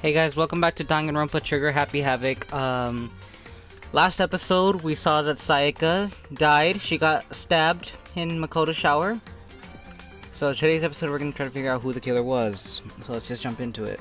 Hey guys, welcome back to Danganronpa Trigger Happy Havoc. Last episode we saw that Sayaka died. She got stabbed in Makoto's shower. So today's episode we're gonna try to figure out who the killer was. So let's just jump into it.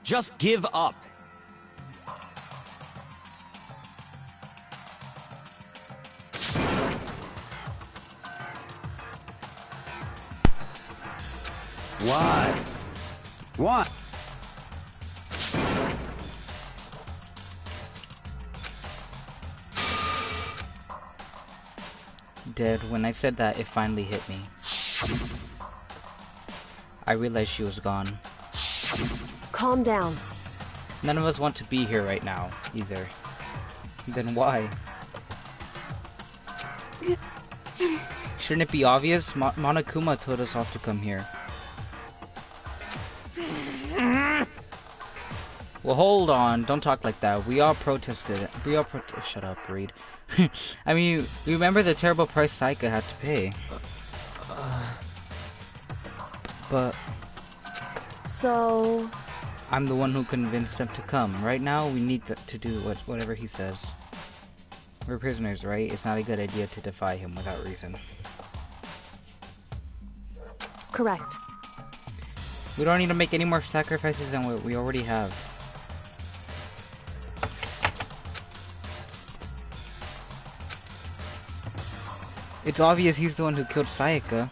Just give up. What? Dead. When I said that, it finally hit me. I realized she was gone. Calm down. None of us want to be here right now, either. Then why? Shouldn't it be obvious? Monokuma told us all to come here. Well, hold on. Don't talk like that. We all protested. Shut up, Reed. I mean, you remember the terrible price Sayaka had to pay. But... So... I'm the one who convinced them to come. Right now, we need to do whatever he says. We're prisoners, right? It's not a good idea to defy him without reason. Correct. We don't need to make any more sacrifices than what we already have. It's obvious he's the one who killed Sayaka.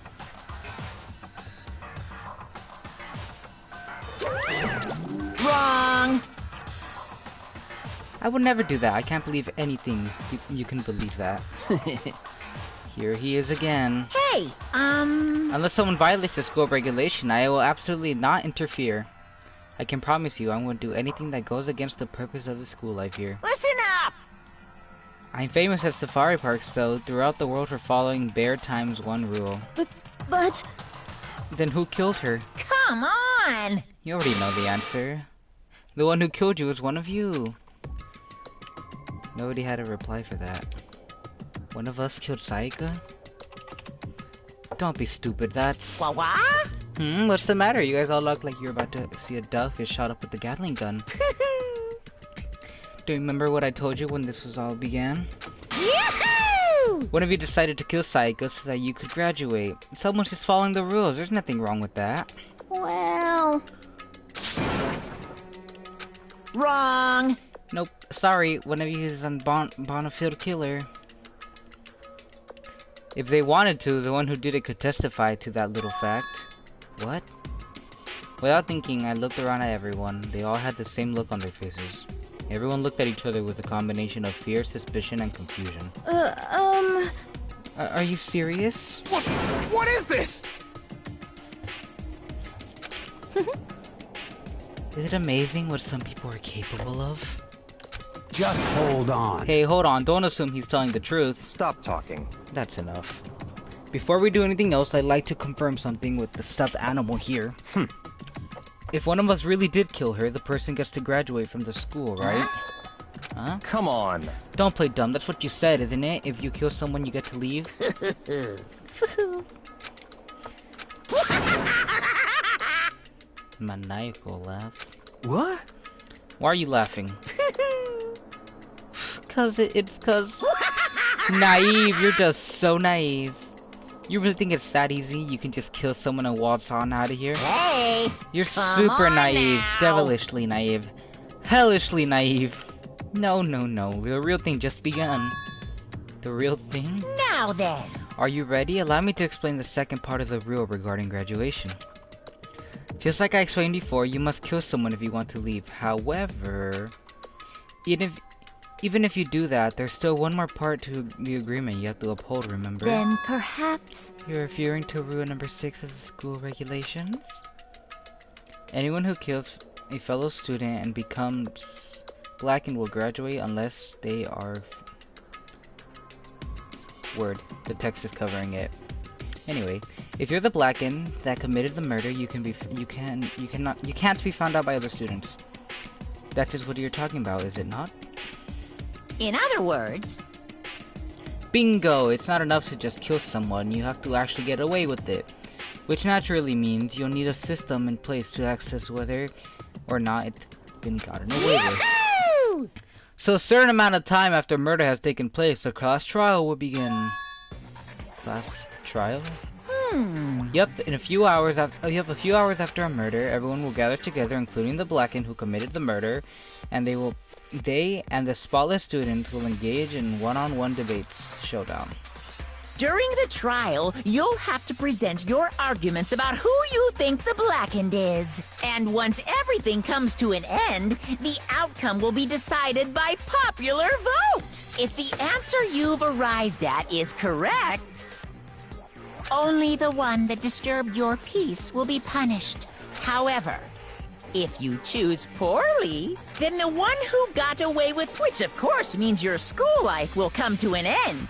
Wrong! I would never do that. I can't believe anything. You can believe that. Here he is again. Hey, Unless someone violates the school regulation, I will absolutely not interfere. I can promise you I won't do anything that goes against the purpose of the school life here. Listen up! I'm famous at safari parks, though, throughout the world for following Bear Times 1 rule. But... Then who killed her? Come on! You already know the answer. The one who killed you was one of you. Nobody had a reply for that. One of us killed Sayaka? Don't be stupid, that's... What? What's the matter? You guys all look like you're about to see a dove get shot up with a Gatling gun. Do you remember what I told you when this was all began? Yoo-hoo! One of you decided to kill Sayaka so that you could graduate. Someone's just following the rules. There's nothing wrong with that. Well... Wrong! Nope. Sorry. One of you is a bona fide killer. If they wanted to, the one who did it could testify to that little fact. What? Without thinking, I looked around at everyone. They all had the same look on their faces. Everyone looked at each other with a combination of fear, suspicion, and confusion. Are you serious? What is this? Is it amazing what some people are capable of? Just hold on. Hey, hold on. Don't assume he's telling the truth. Stop talking. That's enough. Before we do anything else, I'd like to confirm something with the stuffed animal here. If one of us really did kill her, the person gets to graduate from the school, right? Huh? Come on. Don't play dumb. That's what you said, isn't it? If you kill someone, you get to leave. Maniacal laugh. What? Why are you laughing? It's cause naive. You're just so naive. You really think it's that easy? You can just kill someone and waltz on out of here? Hey! You're super naive, devilishly naive, hellishly naive. No. The real thing just begun. The real thing? Now then! Are you ready? Allow me to explain the second part of the rule regarding graduation. Just like I explained before, you must kill someone if you want to leave. However, even if you do that, there's still one more part to the agreement you have to uphold, remember? Then perhaps... You're referring to rule number 6 of the school regulations? Anyone who kills a fellow student and becomes blackened will graduate unless they are... Word. The text is covering it. Anyway, if you're the Blacken that committed the murder, you can't be found out by other students. That is what you're talking about, is it not? In other words, Bingo! It's not enough to just kill someone, you have to actually get away with it. Which naturally means you'll need a system in place to access whether or not it's been gotten away with. Yahoo! So a certain amount of time after murder has taken place, the class trial will begin. Class trial? Yep, in a few hours a few hours after a murder, everyone will gather together, including the Blacken who committed the murder, and they and the spotless students will engage in one-on-one debates showdown. During the trial, you'll have to present your arguments about who you think the Blackened is. And once everything comes to an end, the outcome will be decided by popular vote. If the answer you've arrived at is correct, only the one that disturbed your peace will be punished. However, if you choose poorly, then the one who got away with, which of course means your school life will come to an end.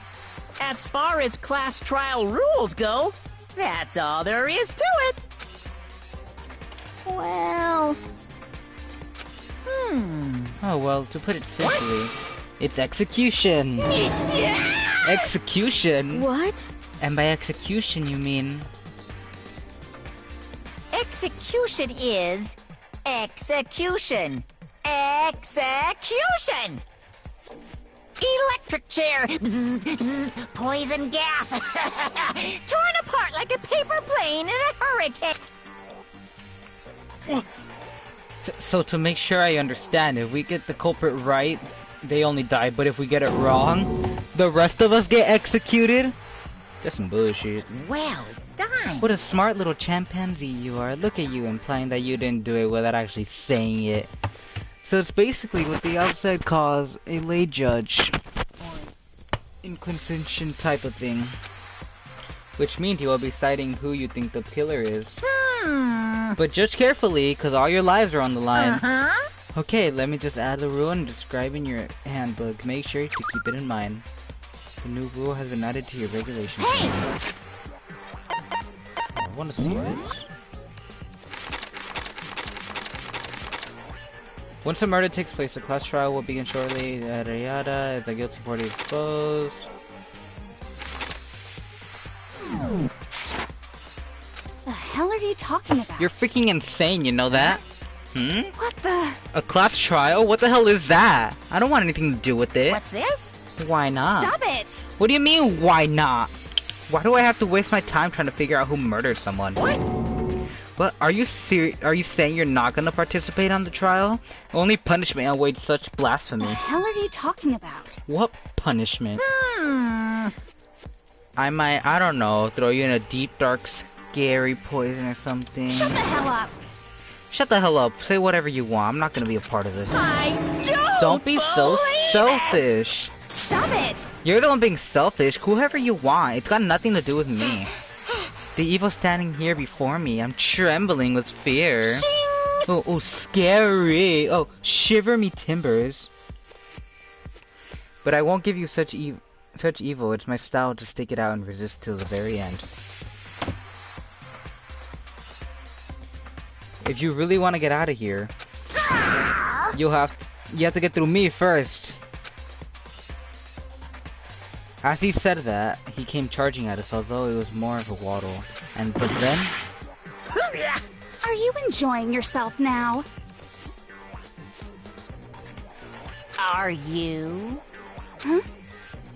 As far as class trial rules go, that's all there is to it. Well... Oh well, to put it simply, it's execution! Execution? What? And by execution you mean... Execution is... execution. Execution! Electric chair. Bzz, bzz, poison gas. Torn apart like a paper plane in a hurricane. So to make sure I understand, if we get the culprit right, they only die, but if we get it wrong, the rest of us get executed? That's some bullshit. Well done. What a smart little chimpanzee you are. Look at you, implying that you didn't do it without actually saying it. So it's basically what the outside calls a lay judge, or inquisition type of thing. Which means you will be citing who you think the killer is. But judge carefully, because all your lives are on the line. Okay, let me just add the rule and describe in your handbook. Make sure to keep it in mind. The new rule has been added to your regulations. Hey! I want to see this. Once a murder takes place, the class trial will begin shortly. Yada yada. If the guilty party is exposed. The hell are you talking about? You're freaking insane, you know that? What the? A class trial? What the hell is that? I don't want anything to do with it. What's this? Why not? Stop it! What do you mean, why not? Why do I have to waste my time trying to figure out who murdered someone? What? But are you saying you're not gonna participate on the trial? Only punishment awaits such blasphemy. The hell are you talking about? What punishment? I might, I don't know, throw you in a deep, dark, scary poison or something. Shut the hell up! Shut the hell up. Say whatever you want. I'm not gonna be a part of this. I Don't be so believe selfish. Stop it! You're the one being selfish. Whoever you want. It's got nothing to do with me. The evil standing here before me. I'm trembling with fear. Shing! Oh, scary. Oh, shiver me timbers. But I won't give you such evil. It's my style to stick it out and resist till the very end. If you really want to get out of here, you have to get through me first. As he said that, he came charging at us, although it was more of a waddle. But then... Are you enjoying yourself now? Are you? Huh?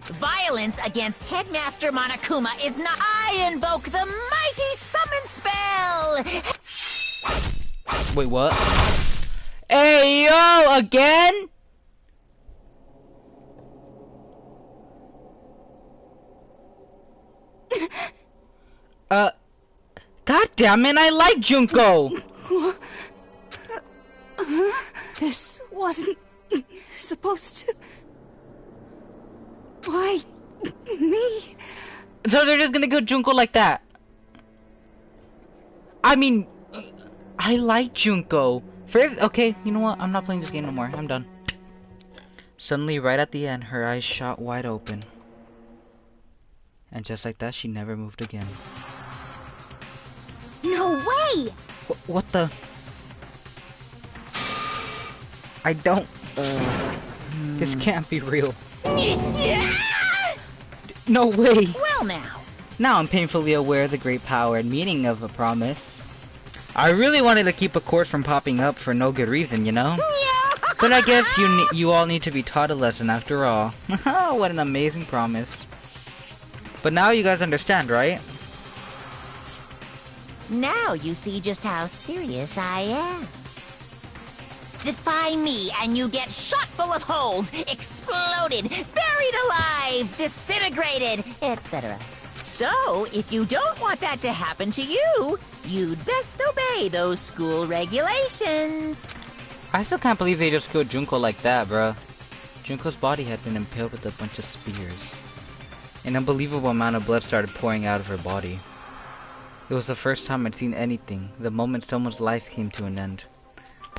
Violence against Headmaster Monokuma is not. I invoke the mighty summon spell! Wait, what? Hey, yo! Again? God damn it, I like Junko! This wasn't supposed to... Why? Me? So they're just gonna kill Junko like that? I mean... I like Junko. First, okay, you know what? I'm not playing this game no more. I'm done. Suddenly, right at the end, her eyes shot wide open. And just like that, she never moved again. No way! What the? I don't... This can't be real. No way! Well now. Now I'm painfully aware of the great power and meaning of a promise. I really wanted to keep a course from popping up for no good reason, you know? But I guess you all need to be taught a lesson after all. What an amazing promise. But now you guys understand, right? Now you see just how serious I am. Defy me and you get shot full of holes, exploded, buried alive, disintegrated, etc. So, if you don't want that to happen to you, you'd best obey those school regulations. I still can't believe they just killed Junko like that, bruh. Junko's body had been impaled with a bunch of spears. An unbelievable amount of blood started pouring out of her body. It was the first time I'd seen anything, the moment someone's life came to an end.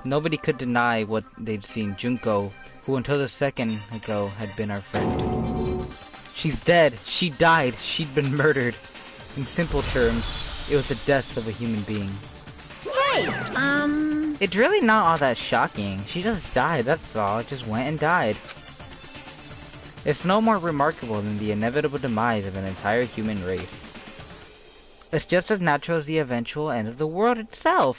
Nobody could deny what they'd seen. Junko, who until the second ago had been our friend. She's dead. She died. She'd been murdered. In simple terms, it was the death of a human being. Hey, It's really not all that shocking. She just died, that's all. Just went and died. It's no more remarkable than the inevitable demise of an entire human race. It's just as natural as the eventual end of the world itself.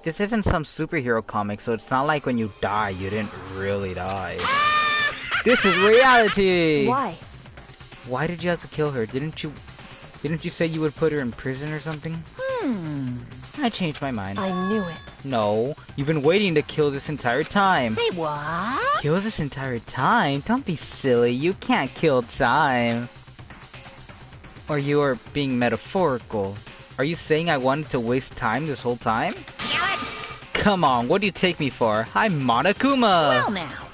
This isn't some superhero comic, so it's not like when you die, you didn't really die. This is reality! Why? Why did you have to kill her? Didn't you say you would put her in prison or something? I changed my mind. I knew it. No, you've been waiting to kill this entire time. Say what? Kill this entire time? Don't be silly, you can't kill time. Or you are being metaphorical. Are you saying I wanted to waste time this whole time? Damn it! Come on, what do you take me for? I'm Monokuma! Well now.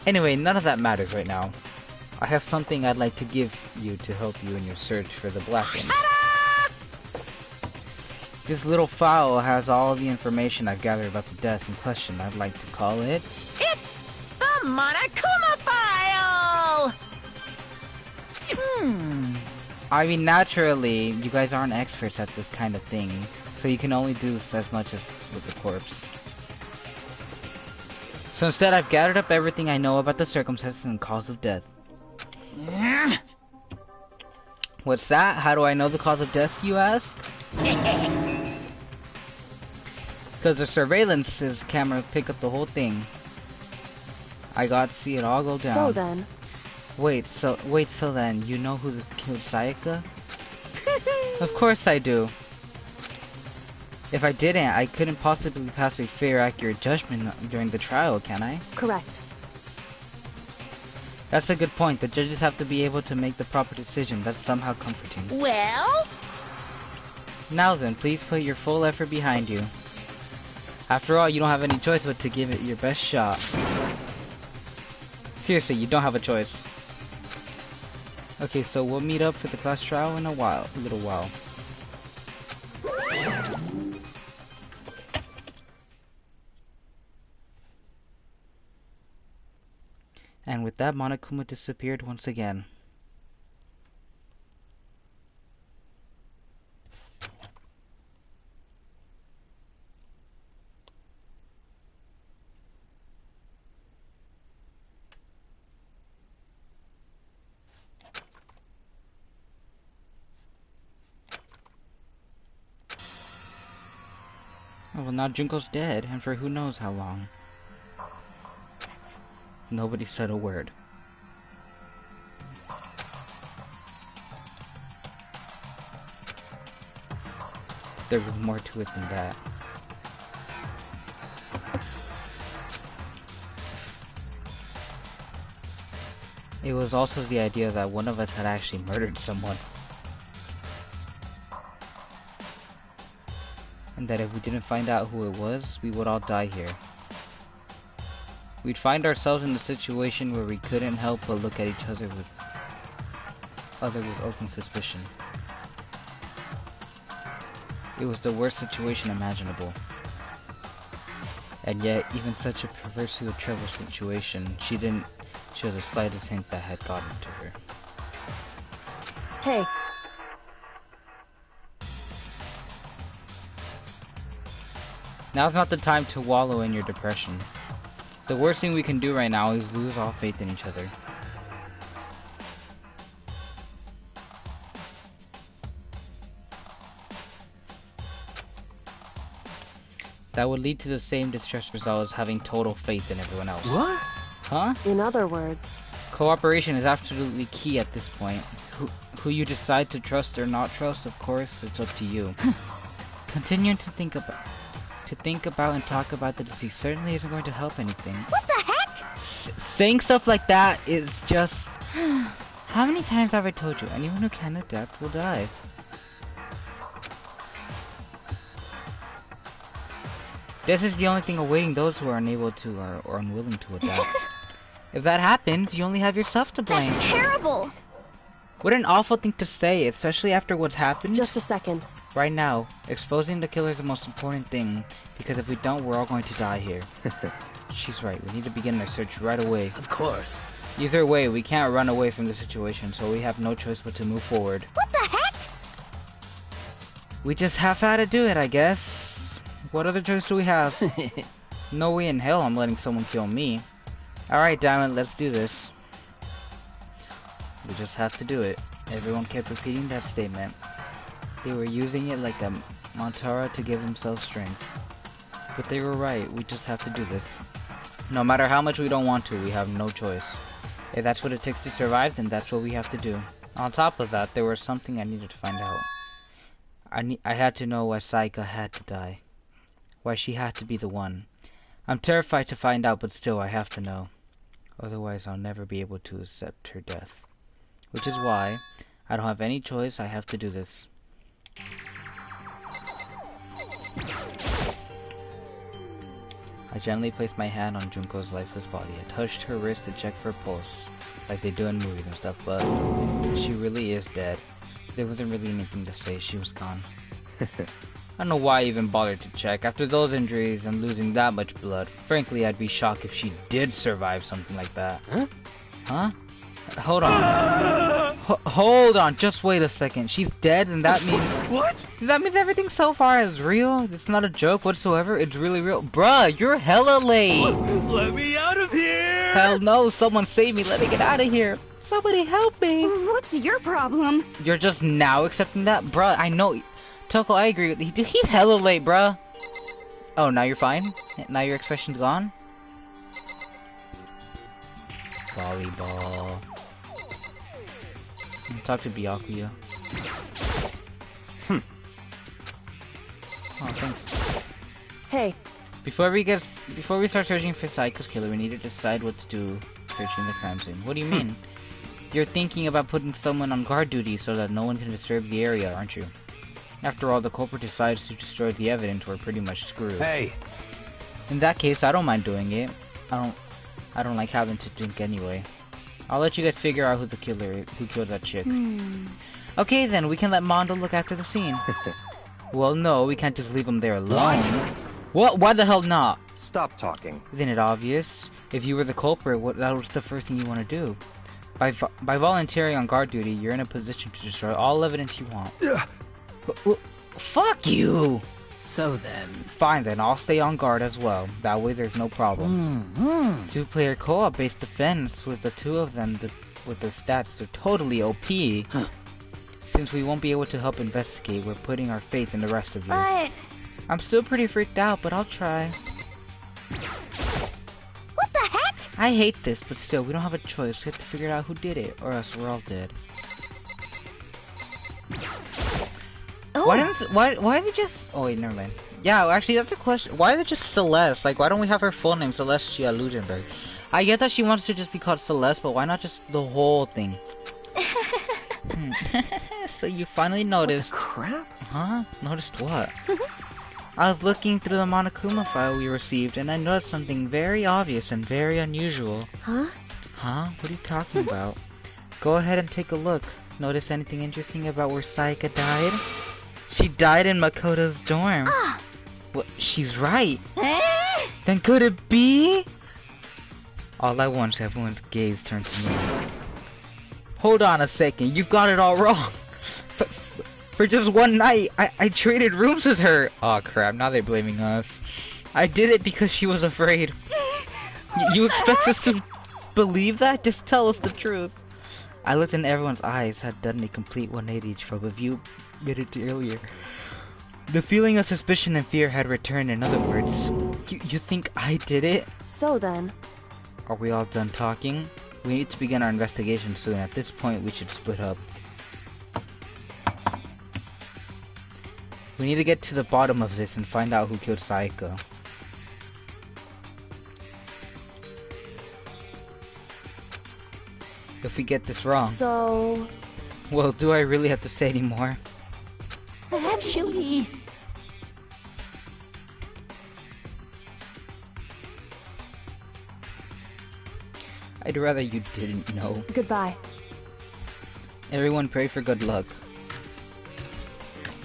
Anyway, none of that matters right now. I have something I'd like to give you to help you in your search for the Blackened. This little file has all the information I've gathered about the death in question. I'd like to call it... It's the Monokuma file! I mean, naturally, you guys aren't experts at this kind of thing, so you can only do as much as with the corpse. So instead, I've gathered up everything I know about the circumstances and cause of death. What's that? How do I know the cause of death, you ask? Because the surveillance's camera picked up the whole thing. I got to see it all go down. So then... Wait, so then, you know who killed Sayaka? Of course I do. If I didn't, I couldn't possibly pass a fair, accurate judgment during the trial, can I? Correct. That's a good point. The judges have to be able to make the proper decision. That's somehow comforting. Well? Now then, please put your full effort behind you. After all, you don't have any choice but to give it your best shot. Seriously, you don't have a choice. Okay, so we'll meet up for the class trial in a little while. And with that, Monokuma disappeared once again. Oh, well, now Junko's dead, and for who knows how long. Nobody said a word. There was more to it than that. It was also the idea that one of us had actually murdered someone. And that if we didn't find out who it was, we would all die here. We'd find ourselves in a situation where we couldn't help but look at each other with open suspicion. It was the worst situation imaginable. And yet, even such a perversely troubled situation, she didn't show the slightest hint that had gotten to her. Hey. Now's not the time to wallow in your depression. The worst thing we can do right now is lose all faith in each other. That would lead to the same distress result as having total faith in everyone else. What? Huh? In other words, cooperation is absolutely key at this point. Who you decide to trust or not trust, of course, it's up to you. Continuing to think about and talk about the disease certainly isn't going to help anything. What the heck? Saying stuff like that is just... How many times have I told you? Anyone who can adapt will die. This is the only thing awaiting those who are unable to or unwilling to adapt. If that happens, you only have yourself to blame. That's terrible! What an awful thing to say, especially after what's happened. just a second. Right now, exposing the killer is the most important thing, because if we don't, we're all going to die here. She's right, we need to begin our search right away. Of course. Either way, we can't run away from the situation, so we have no choice but to move forward. What the heck? We just have to do it, I guess. What other choice do we have? No way in hell I'm letting someone kill me. Alright, Diamond, let's do this. We just have to do it. Everyone kept repeating that statement. They were using it like a mantra to give themselves strength. But they were right, we just have to do this. No matter how much we don't want to, we have no choice. If that's what it takes to survive, then that's what we have to do. On top of that, there was something I needed to find out. I had to know why Saika had to die. Why she had to be the one. I'm terrified to find out, but still I have to know. Otherwise I'll never be able to accept her death. Which is why I don't have any choice, I have to do this. I gently placed my hand on Junko's lifeless body. I touched her wrist to check for a pulse, like they do in movies and stuff, but she really is dead. There wasn't really anything to say, she was gone. I don't know why I even bothered to check. After those injuries and losing that much blood, frankly I'd be shocked if she did survive something like that. Huh? Huh? Hold on. Hold on, just wait a second. She's dead and that means... What? That means everything so far is real? It's not a joke whatsoever? It's really real? Bruh, you're hella late! Let me out of here! Hell no, someone save me, let me get out of here! Somebody help me! What's your problem? You're just now accepting that? Bruh, I know... Toko, I agree with you. Dude, he's hella late, bruh. Oh, now you're fine? Now your expression's gone? Volleyball. Talk to Byakuya. Oh, thanks. Hey, Before we start searching for Saika's killer, we need to decide what to do searching the crime scene. What do you mean? You're thinking about putting someone on guard duty so that no one can disturb the area, aren't you? After all, the culprit decides to destroy the evidence, we're pretty much screwed. Hey! In that case, I don't mind doing it. I don't like having to drink anyway. I'll let you guys figure out who killed that chick. Okay then, we can let Mondo look after the scene. Well no, we can't just leave him there alone. What? Why the hell not? Stop talking. Isn't it obvious? If you were the culprit, that was the first thing you want to do. By volunteering on guard duty, you're in a position to destroy all evidence you want. Fuck you! So then... Fine then, I'll stay on guard as well. That way there's no problem. Two-player co-op based defense with the two of them with their stats, they're totally OP. Since we won't be able to help investigate, we're putting our faith in the rest of you. But... I'm still pretty freaked out, but I'll try. What the heck? I hate this, but still, we don't have a choice. We have to figure out who did it, or else we're all dead. Oh. Why is it just... Oh wait, never mind. Yeah, actually that's a question. Why is it just Celeste? Like, why don't we have her full name, Celestia Ludenberg? I get that she wants to just be called Celeste, but why not just the whole thing? So you finally noticed... Crap? Huh? Noticed what? I was looking through the Monokuma file we received, and I noticed something very obvious and very unusual. huh? Huh? What are you talking about? Go ahead and take a look. Notice anything interesting about where Saika died? She died in Makoto's dorm. Well, she's right. Then could it be? All at once, everyone's gaze turned to me. Hold on a second, you got it all wrong. For just one night, I traded rooms with her. Oh crap, now they're blaming us. I did it because she was afraid. You expect us to believe that? Just tell us the truth. I looked in everyone's eyes, had done a complete 180 from a view minutes earlier. The feeling of suspicion and fear had returned. In other words, you think I did it? So then... Are we all done talking? We need to begin our investigation soon. At this point, we should split up. We need to get to the bottom of this and find out who killed Sayaka. If we get this wrong... So... Well, do I really have to say any more? Actually... I'd rather you didn't know. Goodbye. Everyone pray for good luck.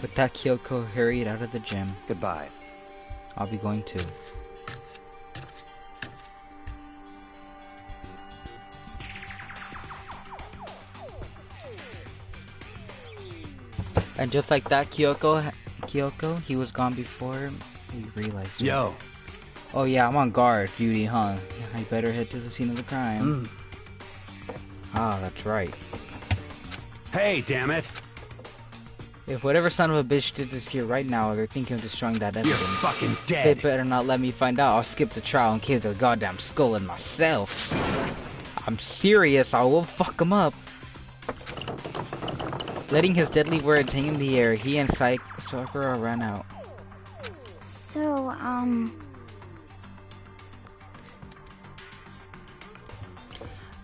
With that, Kyoko hurried out of the gym. Goodbye. I'll be going too. And just like that, Kyoko, he was gone before we realized it. Yo. Oh yeah, I'm on guard, Judy, huh? I better head to the scene of the crime. Ah, that's right. Hey, damn it. If whatever son of a bitch did this here right now, they're thinking of destroying that evidence. You're fucking They dead. better not let me find out. I'll skip the trial and cave their goddamn skull in myself. I'm serious, I will fuck them up. Letting his deadly words hang in the air, he and Sakura ran out. So,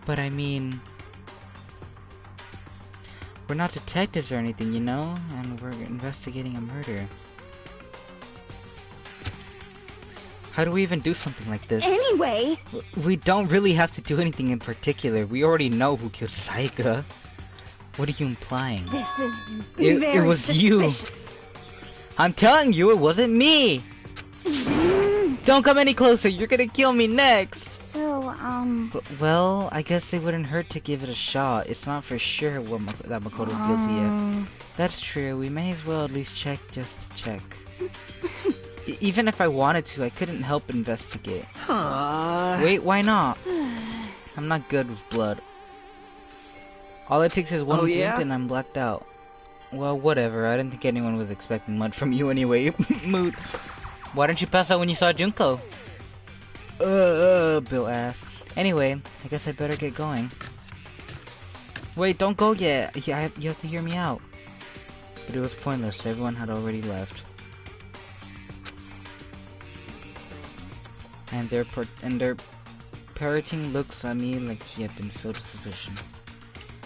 But I mean... We're not detectives or anything, you know? And we're investigating a murder. How do we even do something like this? anyway, We don't really have to do anything in particular. We already know who killed Sayaka. What are you implying? this is It very was suspicious. you. I'm telling you, it wasn't me. Don't come any closer. You're gonna kill me next. So, Well, I guess it wouldn't hurt to give it a shot. It's not for sure that Makoto's guilty yet. That's true. We may as well at least check just to check. Even if I wanted to, I couldn't help investigate. Wait, why not? I'm not good with blood. All it takes is one glint and I'm blacked out. Well, whatever. I didn't think anyone was expecting much from you anyway. Mood. Why didn't you pass out when you saw Junko? Bill asked. Anyway, I guess I better get going. Wait, don't go yet. You have to hear me out. But it was pointless. Everyone had already left. And their parroting looks at me like he had been filled with suspicion.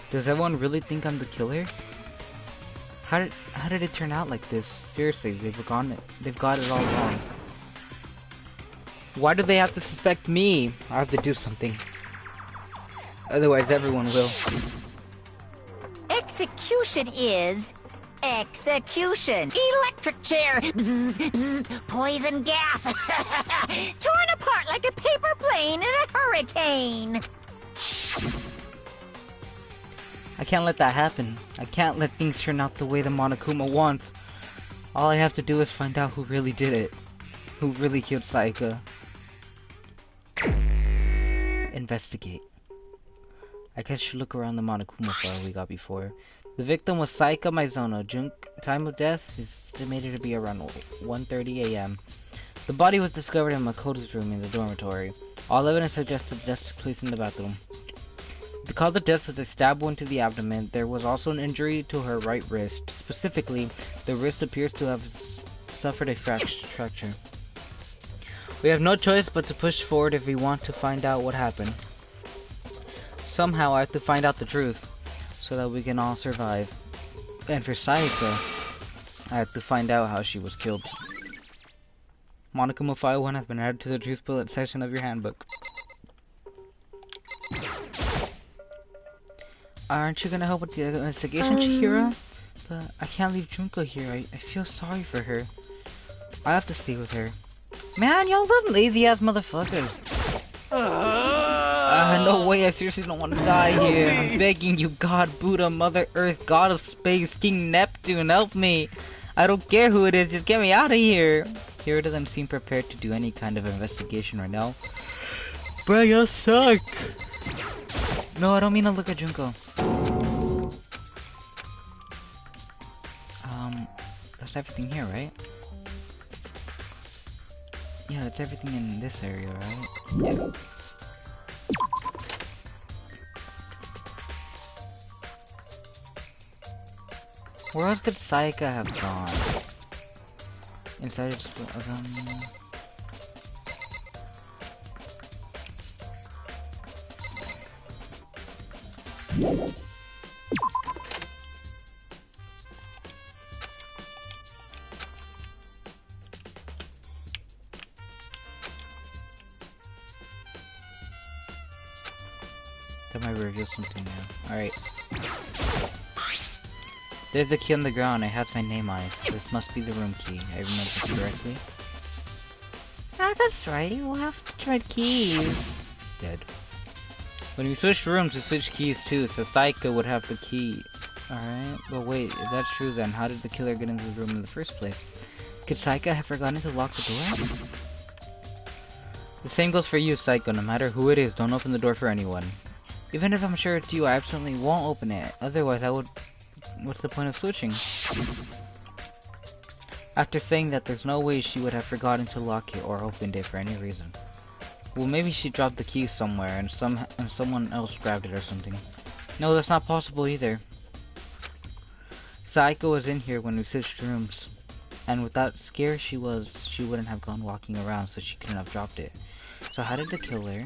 Does everyone really think I'm the killer? How did it turn out like this? Seriously, they've got it all wrong. Why do they have to suspect me? I have to do something. Otherwise everyone will. Execution is... execution. Electric chair. Bzz, bzz, poison gas. Torn apart like a paper plane in a hurricane. I can't let that happen. I can't let things turn out the way the Monokuma wants. All I have to do is find out who really did it. Who really killed Sayaka. Investigate. I guess I should look around the Monokuma file we got before. The victim was Sayaka Maizono. Time of death is estimated to be around 1:30 a.m. The body was discovered in Makoto's room in the dormitory. All evidence suggested death took place in the bathroom. The cause of death was a stab wound to the abdomen. There was also an injury to her right wrist. Specifically, the wrist appears to have suffered a fracture. We have no choice but to push forward if we want to find out what happened. Somehow I have to find out the truth, so that we can all survive. And for Sayaka, I have to find out how she was killed. Monokuma File 1 has been added to the Truth Bullet section of your handbook. Aren't you gonna help with the investigation, Chihiro? But I can't leave Junko here. I feel sorry for her. I have to stay with her. Man, y'all some lazy ass motherfuckers. No way, I seriously don't want to die here. I'm begging you, God, Buddha, Mother Earth, God of Space, King Neptune, help me. I don't care who it is, just get me out of here. Hiro doesn't seem prepared to do any kind of investigation right now. But you suck. No, I don't mean to look at Junko. That's everything here, right? Yeah, that's everything in this area, right? Yeah. Where else could Sayaka have gone? Inside of that might reveal something new. Alright. There's the key on the ground. It has my name on it. This must be the room key. I remember correctly. Ah, that's right. We'll have to trade keys. Dead. When we switch rooms, we switch keys too, so Sayaka would have the key. Alright. But wait, if that's true then, how did the killer get into the room in the first place? Could Sayaka have forgotten to lock the door? The same goes for you, Sayaka. No matter who it is, don't open the door for anyone. Even if I'm sure it's you, I absolutely won't open it. Otherwise, I would... What's the point of switching? After saying that, there's no way she would have forgotten to lock it or opened it for any reason. Well, maybe she dropped the key somewhere and someone else grabbed it or something. No, that's not possible either. Sayaka was in here when we switched rooms. And with that scare she wouldn't have gone walking around, so she couldn't have dropped it. So how did the killer...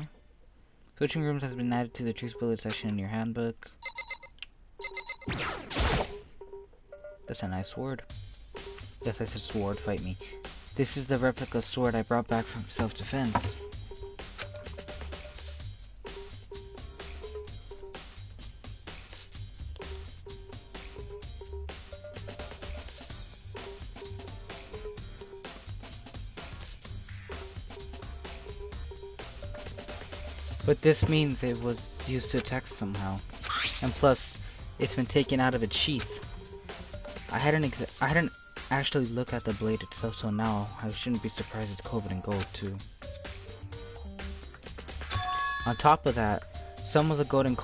Switching rooms has been added to the truth bullet section in your handbook. That's a nice sword. Yes, I said sword, fight me. This is the replica sword I brought back from self-defense. But this means it was used to attack somehow. And plus, it's been taken out of its sheath. I hadn't actually looked at the blade itself, so now I shouldn't be surprised it's covered in gold too. On top of that, some of the gold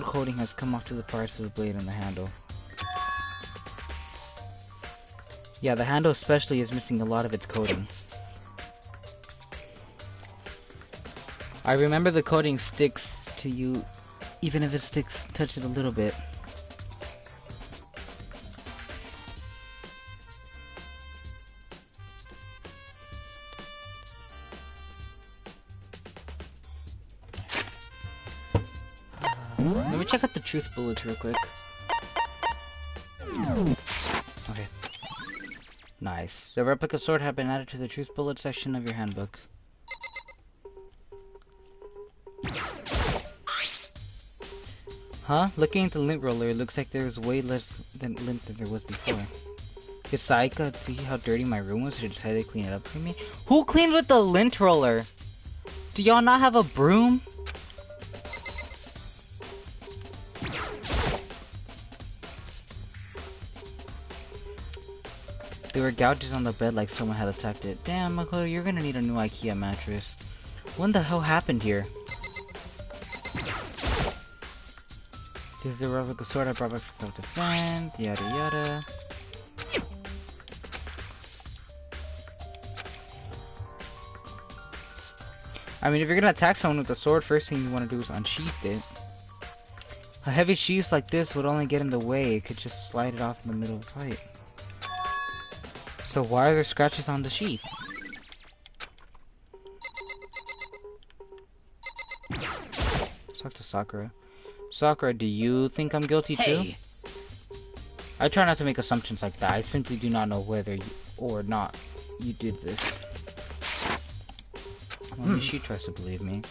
coating has come off to the parts of the blade and the handle. Yeah, the handle especially is missing a lot of its coating. I remember the coating sticks to you, even if it touch it a little bit. Let me check out the truth bullets real quick. Okay. Nice. The replica sword had been added to the truth bullet section of your handbook. Huh? Looking at the lint roller, it looks like there was way less lint than there was before. Did Sayaka see how dirty my room was, so decided to clean it up for me? Who cleans with the lint roller? Do y'all not have a broom? There were gouges on the bed like someone had attacked it. Damn, Makoto, you're gonna need a new IKEA mattress. What the hell happened here? This is the replica sword I brought back for self-defense, yada yada. I mean, if you're gonna attack someone with a sword, first thing you want to do is unsheath it. A heavy sheath like this would only get in the way, it could just slide it off in the middle of the fight. So why are there scratches on the sheath? Talk to Sakura. Sakura, do you think I'm guilty too? I try not to make assumptions like that. I simply do not know whether you, or not you did this. Only she tries to believe me.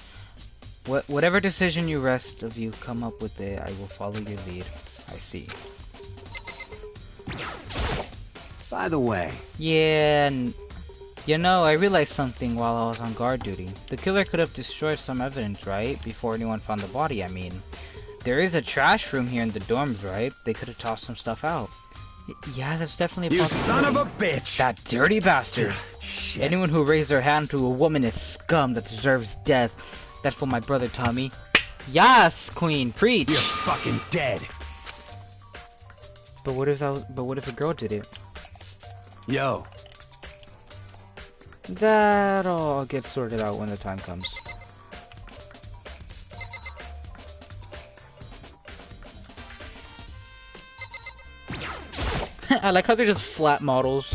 Whatever decision you rest of you come up with it, I will follow your lead. I see. By the way. Yeah. You know, I realized something while I was on guard duty. The killer could have destroyed some evidence, right? Before anyone found the body, I mean. There is a trash room here in the dorms, right? They could have tossed some stuff out. Yeah, that's definitely a You possibility. son of a bitch! That dirty bastard! Shit. Anyone who raised their hand to a woman is scum that deserves death. That's what my brother taught me. Yes, Queen, preach! You're fucking dead. But what if a girl did it? Yo. That'll get sorted out when the time comes. I like how they're just flat models.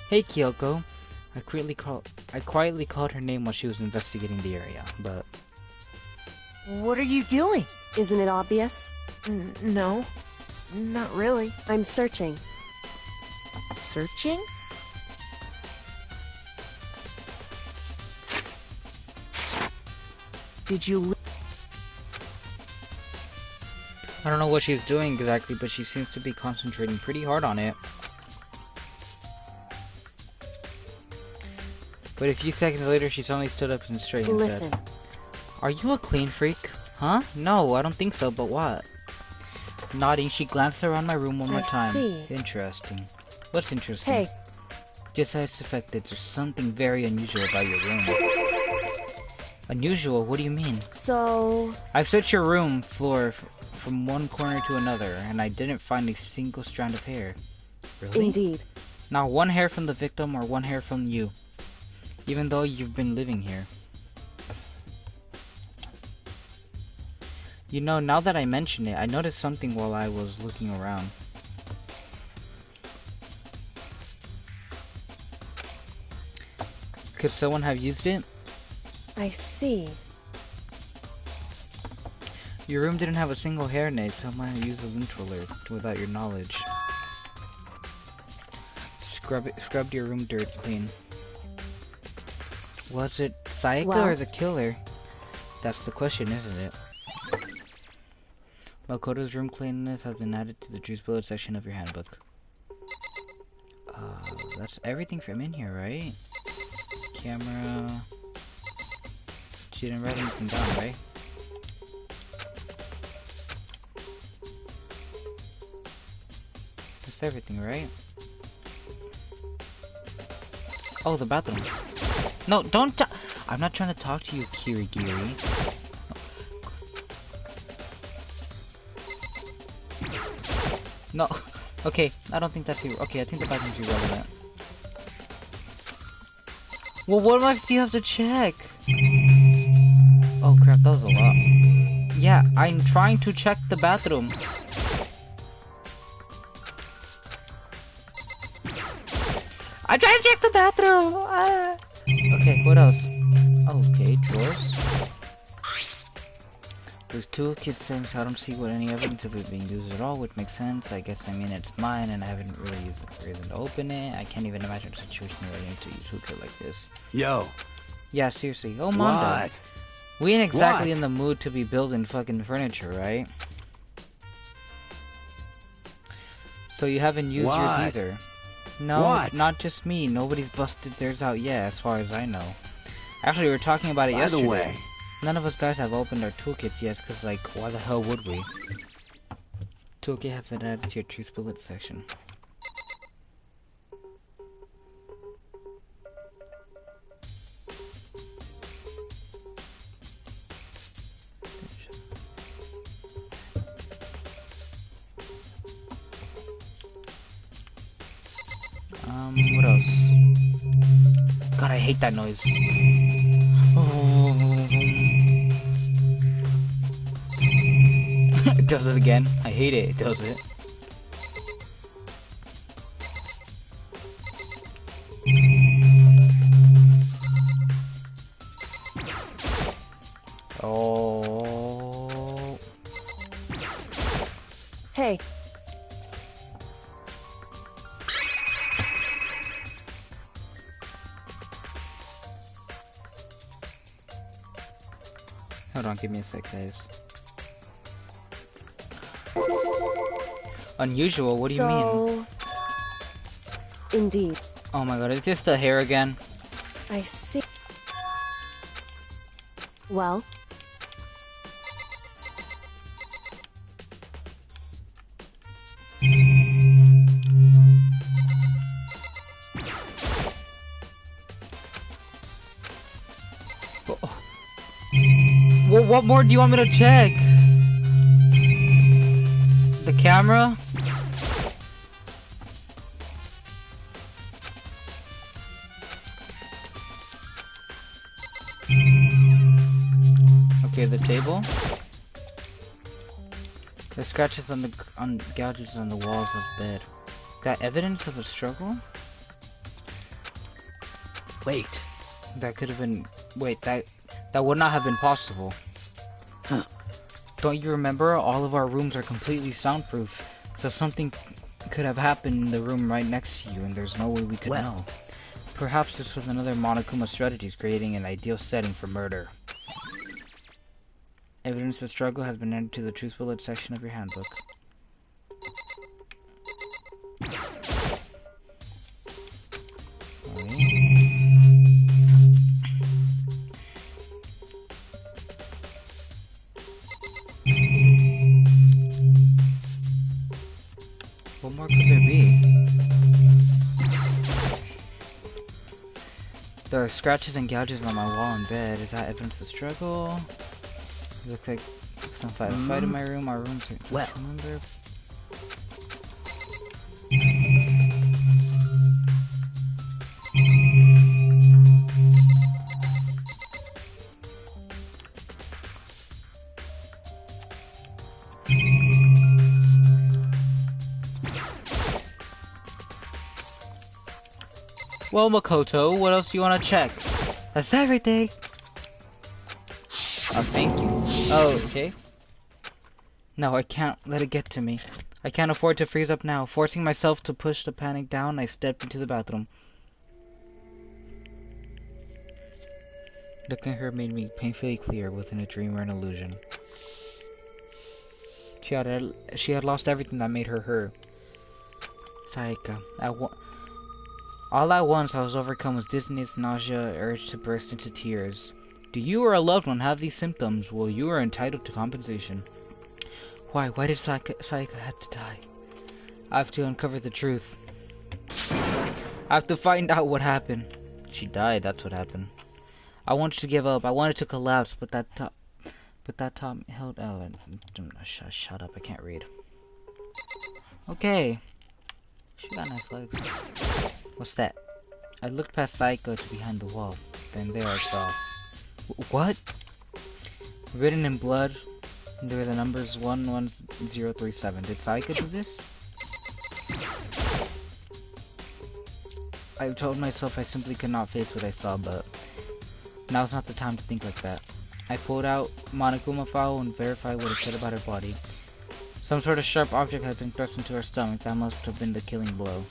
Hey Kyoko. I quietly called her name while she was investigating the area, but... What are you doing? Isn't it obvious? No, not really. I'm searching. Searching? Did you... I don't know what she's doing exactly, but she seems to be concentrating pretty hard on it. But a few seconds later, she suddenly stood up and straight and Listen. said, "Are you a clean freak? Huh? No, I don't think so, but what?" Nodding, she glanced around my room one more I time. see. Interesting. What's interesting? Hey, Just as suspected, there's something very unusual about your room. Unusual? What do you mean? so... I've searched your room floor from one corner to another, and I didn't find a single strand of hair. Really? Indeed. Not one hair from the victim or one hair from you. Even though you've been living here. You know, now that I mention it, I noticed something while I was looking around. Could someone have used it? I see. Your room didn't have a single hair net, so someone used a lint roller without your knowledge. Scrubbed your room dirt clean. Was it Sayaka Well- or the killer? That's the question, isn't it? Makoto's room cleanliness has been added to the juice bullet section of your handbook. That's everything from in here, right? Camera... She didn't write anything down, right? That's everything, right? Oh, the bathroom. No, don't I'm not trying to talk to you, Kirigiri. No. Okay, I don't think that's okay, I think the bathroom's irrelevant. Well, what else do you have to check? Oh crap, that was a lot. Yeah, I'm trying to check the bathroom. I'm trying to check the bathroom! Ah. Okay, what else? Okay, drawers. There's toolkit things, I don't see what any evidence of it being used at all, which makes sense. I guess, I mean, it's mine and I haven't really used a reason to open it. I can't even imagine a situation where I need to use toolkit like this. Yo. Yeah, seriously. Oh, Mondo. What? We ain't exactly What? in the mood to be building fucking furniture, right? So you haven't used yours What? either. No, What? not just me. Nobody's busted theirs out yet, as far as I know. Actually, we were talking about it By yesterday. the way, None of us guys have opened our toolkits yet, because, like, why the hell would we? Toolkit has been added to your choose bullet section. What else? God, I hate that noise. It does it again. I hate it. It does it. Oh. Hey, Hold on, give me a sec, guys. Unusual? What do you mean? Indeed. Oh my god, is this the hair again? I see. Well, What more do you want me to check? The camera? Okay, the table. The scratches on gouges on the walls of the bed. Got evidence of a struggle? Wait. That could have been. Wait, that would not have been possible. Huh. Don't you remember? All of our rooms are completely soundproof, so something could have happened in the room right next to you, and there's no way we could know. Perhaps this was another Monokuma strategies, creating an ideal setting for murder. Evidence of struggle has been added to the truth bullet section of your handbook. What more could there be? There are scratches and gouges on my wall and bed. Is that evidence of struggle? It looks like some fight in my room. Our rooms are... Well. Remember? Well, Makoto, what else do you want to check? That's everything. Oh, thank you. Oh, okay. No, I can't let it get to me. I can't afford to freeze up now. Forcing myself to push the panic down, I stepped into the bathroom. Looking at her made me painfully clear within a dream or an illusion. She had lost everything that made her her. Sayaka. All at once, I was overcome with dizziness, nausea, urge to burst into tears. Do you or a loved one have these symptoms? Well, you are entitled to compensation. Why? Why did Sayaka have to die? I have to uncover the truth. I have to find out what happened. She died, that's what happened. I wanted to give up. I wanted to collapse, but that top held out. Shut up, I can't read. Okay. She got nice legs. What's that? I looked past Sayaka to behind the wall. Then there I saw. What? Written in blood, there were the numbers 11037. Did Sayaka do this? I told myself I simply could not face what I saw, but now's not the time to think like that. I pulled out Monokuma file and verified what it said about her body. Some sort of sharp object had been thrust into her stomach. That must have been the killing blow.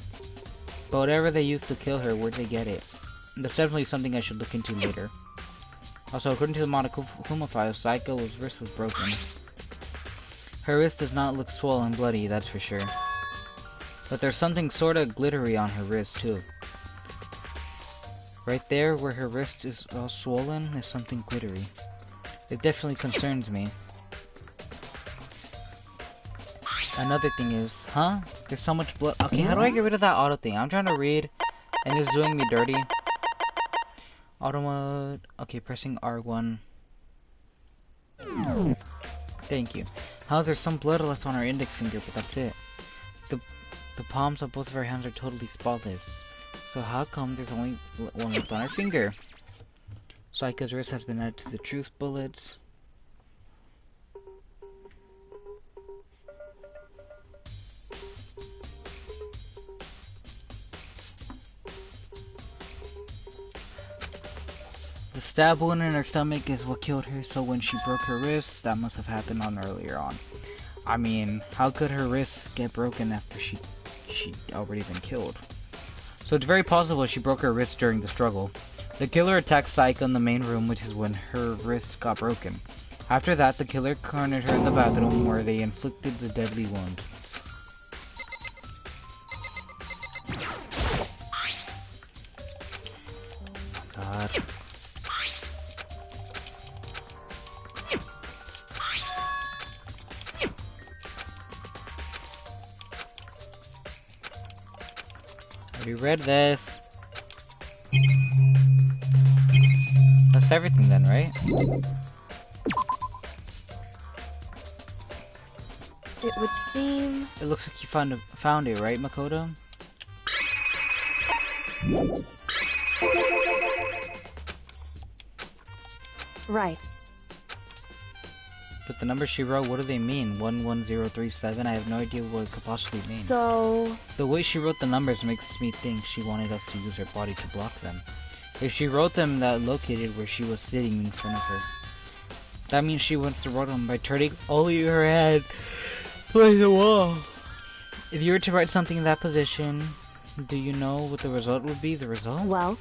But whatever they used to kill her, where'd they get it? That's definitely something I should look into later. Also, according to the Monokuma file, Sayaka's wrist was broken. Her wrist does not look swollen and bloody, that's for sure. But there's something sorta glittery on her wrist, too. Right there, where her wrist is all swollen, is something glittery. It definitely concerns me. Another thing is, there's so much blood. Okay, how do I get rid of that auto thing? I'm trying to read, and it's doing me dirty. Auto mode. Okay, pressing R1. Thank you. How there's some blood left on our index finger, but that's it. The palms of both of our hands are totally spotless. So how come there's only one left on our finger? Sayaka's wrist has been added to the truth bullets. The stab wound in her stomach is what killed her, so when she broke her wrist, that must have happened earlier on. I mean, how could her wrist get broken after she'd already been killed? So it's very possible she broke her wrist during the struggle. The killer attacked Sayaka in the main room, which is when her wrist got broken. After that, the killer cornered her in the bathroom, where they inflicted the deadly wound. Already read this. That's everything then, right? It would seem... It looks like you found it, right, Makoto? Right. But the numbers she wrote, what do they mean? 11037? I have no idea what it could possibly mean. So... The way she wrote the numbers makes me think she wanted us to use her body to block them. If she wrote them that located where she was sitting in front of her, that means she wants to write them by turning only her head towards the wall. If you were to write something in that position, do you know what the result would be? The result? Well...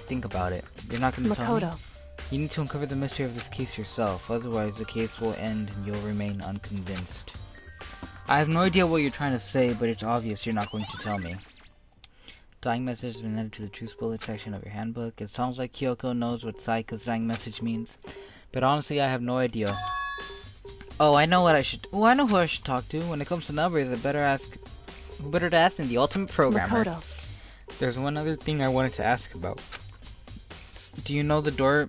Think about it. You're not going to tell me? Makoto. You need to uncover the mystery of this case yourself, otherwise the case will end and you'll remain unconvinced. I have no idea what you're trying to say, but it's obvious you're not going to tell me. Dying message has been added to the truth bullet section of your handbook. It sounds like Kyoko knows what Saika's dying message means, but honestly I have no idea. Oh, I know what I should... Oh, I know who I should talk to. When it comes to numbers, who better to ask than the ultimate programmer. Makoto. There's one other thing I wanted to ask about. Do you know the door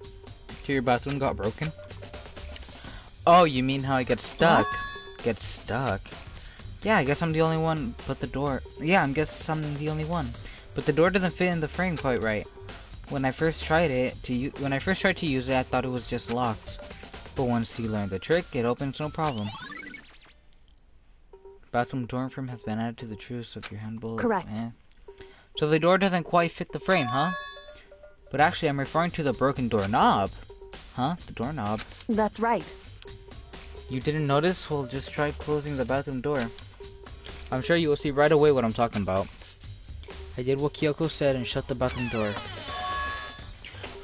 to your bathroom got broken? Oh, you mean how I get stuck? What? Get stuck? Yeah, I guess I'm the only one, but the door... Yeah, I guess I'm the only one. But the door doesn't fit in the frame quite right. When I first tried to use it, I thought it was just locked. But once you learn the trick, it opens no problem. Bathroom door frame has been added to the truth of your handbook. Correct. So the door doesn't quite fit the frame, huh? But actually, I'm referring to the broken doorknob. Huh? The doorknob. That's right. You didn't notice? Well, just try closing the bathroom door. I'm sure you will see right away what I'm talking about. I did what Kyoko said and shut the bathroom door.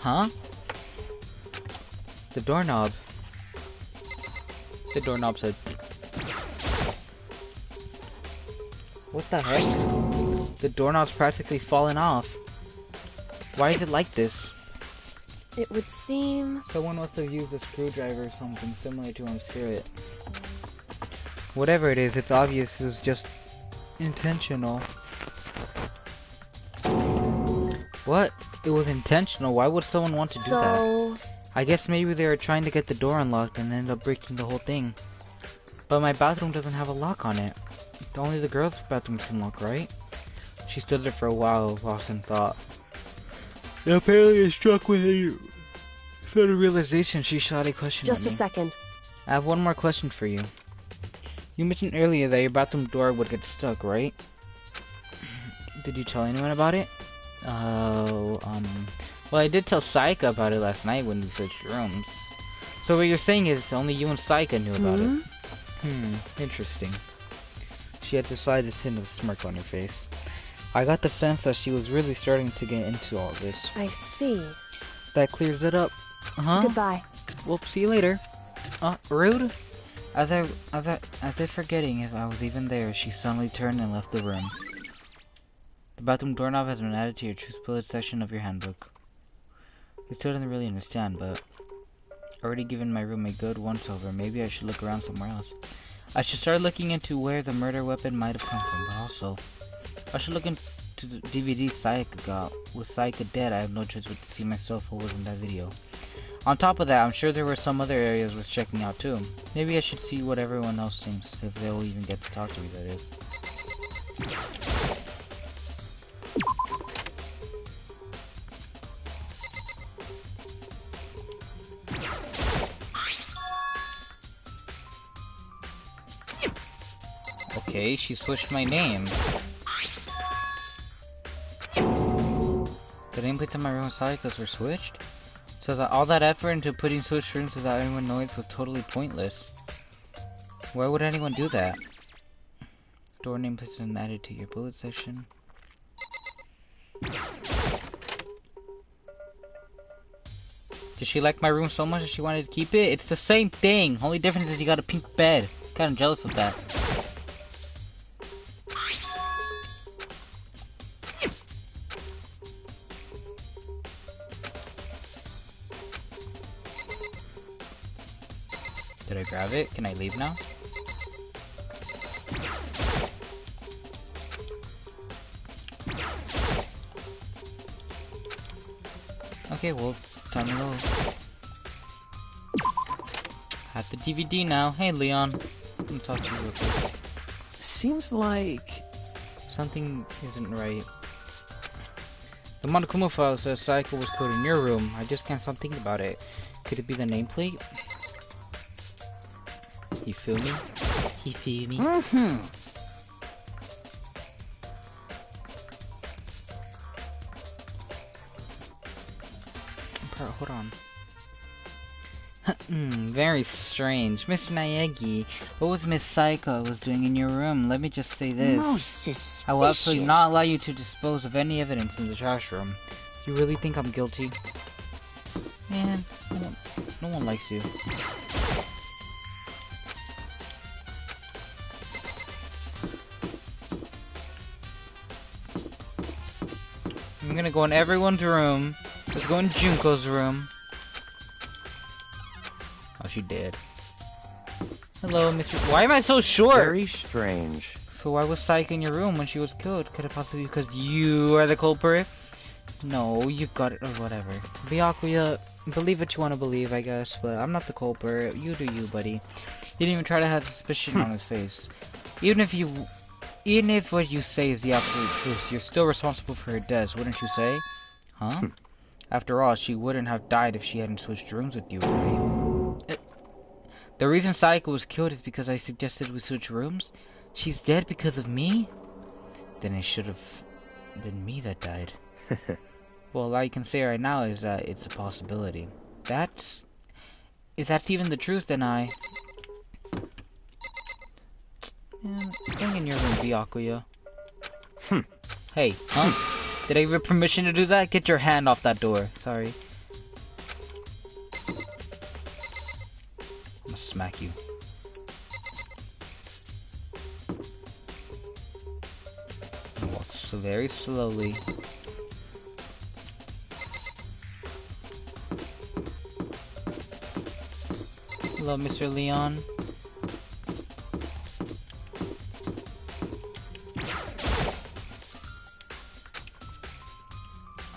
Huh? The doorknob. The doorknob said... What the heck? The doorknob's practically fallen off. Why is it like this? It would seem... Someone must have used a screwdriver or something similar to unscrew it. Whatever it is, it's obvious it was just intentional. What? It was intentional? Why would someone want to do that? I guess maybe they were trying to get the door unlocked and ended up breaking the whole thing. But my bathroom doesn't have a lock on it. Only the girls' bathrooms can lock, right? She stood there for a while, lost in thought. And apparently struck with a sudden realization, she shot a question Just at a me. second. I have one more question for you. You mentioned earlier that your bathroom door would get stuck, right? Did you tell anyone about it? Well, I did tell Saika about it last night when we switched rooms. So what you're saying is only you and Saika knew about it? Interesting. She had decided to sit with a smirk on her face. I got the sense that she was really starting to get into all this. I see. That clears it up. Goodbye. Well, see you later. Rude? As if forgetting if I was even there, she suddenly turned and left the room. The bathroom doorknob has been added to your truth bullet section of your handbook. You still doesn't really understand, but already given my room a good once-over, maybe I should look around somewhere else. I should start looking into where the murder weapon might have come from, but also, I should look into the DVD Saika got. With Saika dead, I have no choice but to see myself what was in that video. On top of that, I'm sure there were some other areas worth checking out too. Maybe I should see what everyone else thinks, if they'll even get to talk to me, that is. Okay, she switched my name. The nameplates on my room Saika's were switched? So that all that effort into putting switched rooms without anyone knowing was totally pointless. Why would anyone do that? Door nameplates been added to your bullet section. Did she like my room so much that she wanted to keep it? It's the same thing! Only difference is you got a pink bed. Kinda jealous of that. Did I grab it? Can I leave now? Okay, well, time to load. Have the DVD now. Hey, Leon. Let me talk to you real quick. Seems like... Something isn't right. The Monokuma file says Saiko was killed in your room. I just can't stop thinking about it. Could it be the nameplate? You feel me? You feel me? Mm-hmm. Hold on. Very strange. Mr. Naegi, what was Miss Saiko was doing in your room? Let me just say this. Most suspicious. I will absolutely not allow you to dispose of any evidence in the trash room. You really think I'm guilty? Man, no one likes you. I'm gonna go in everyone's room. Let's go in Junko's room. Oh, she dead. Hello, Mr. Why am I so short? Very strange. So why was Saika in your room when she was killed? Could it possibly be because you are the culprit? No, you got it, or whatever. Byakuya, believe what you want to believe, I guess, but I'm not the culprit. You do you, buddy. He didn't even try to have suspicion on his face. Even if what you say is the absolute truth, you're still responsible for her death, wouldn't you say? Huh? After all, she wouldn't have died if she hadn't switched rooms with you, right? The reason Saiko was killed is because I suggested we switch rooms? She's dead because of me? Then it should have been me that died. Well, all I can say right now is that it's a possibility. If that's even the truth, then yeah, staying in your room, Byakuya. Hey, huh? Did I give you permission to do that? Get your hand off that door. Sorry. I'm gonna smack you. He walks so very slowly. Hello, Mr. Leon.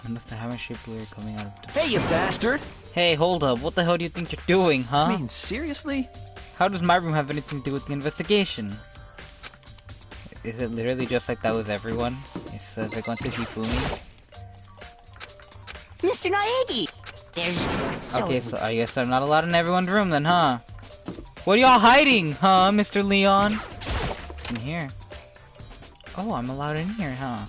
Unless the hammer shaped blue coming out of the... Hey, you bastard! Hey, hold up. What the hell do you think you're doing, huh? I mean, seriously? How does my room have anything to do with the investigation? Is it literally just like that with everyone? If I went to Hifumi? Mr. Naegi! Okay, so I guess I'm not allowed in everyone's room then, huh? What are y'all hiding, huh, Mr. Leon? What's in here? Oh, I'm allowed in here, huh?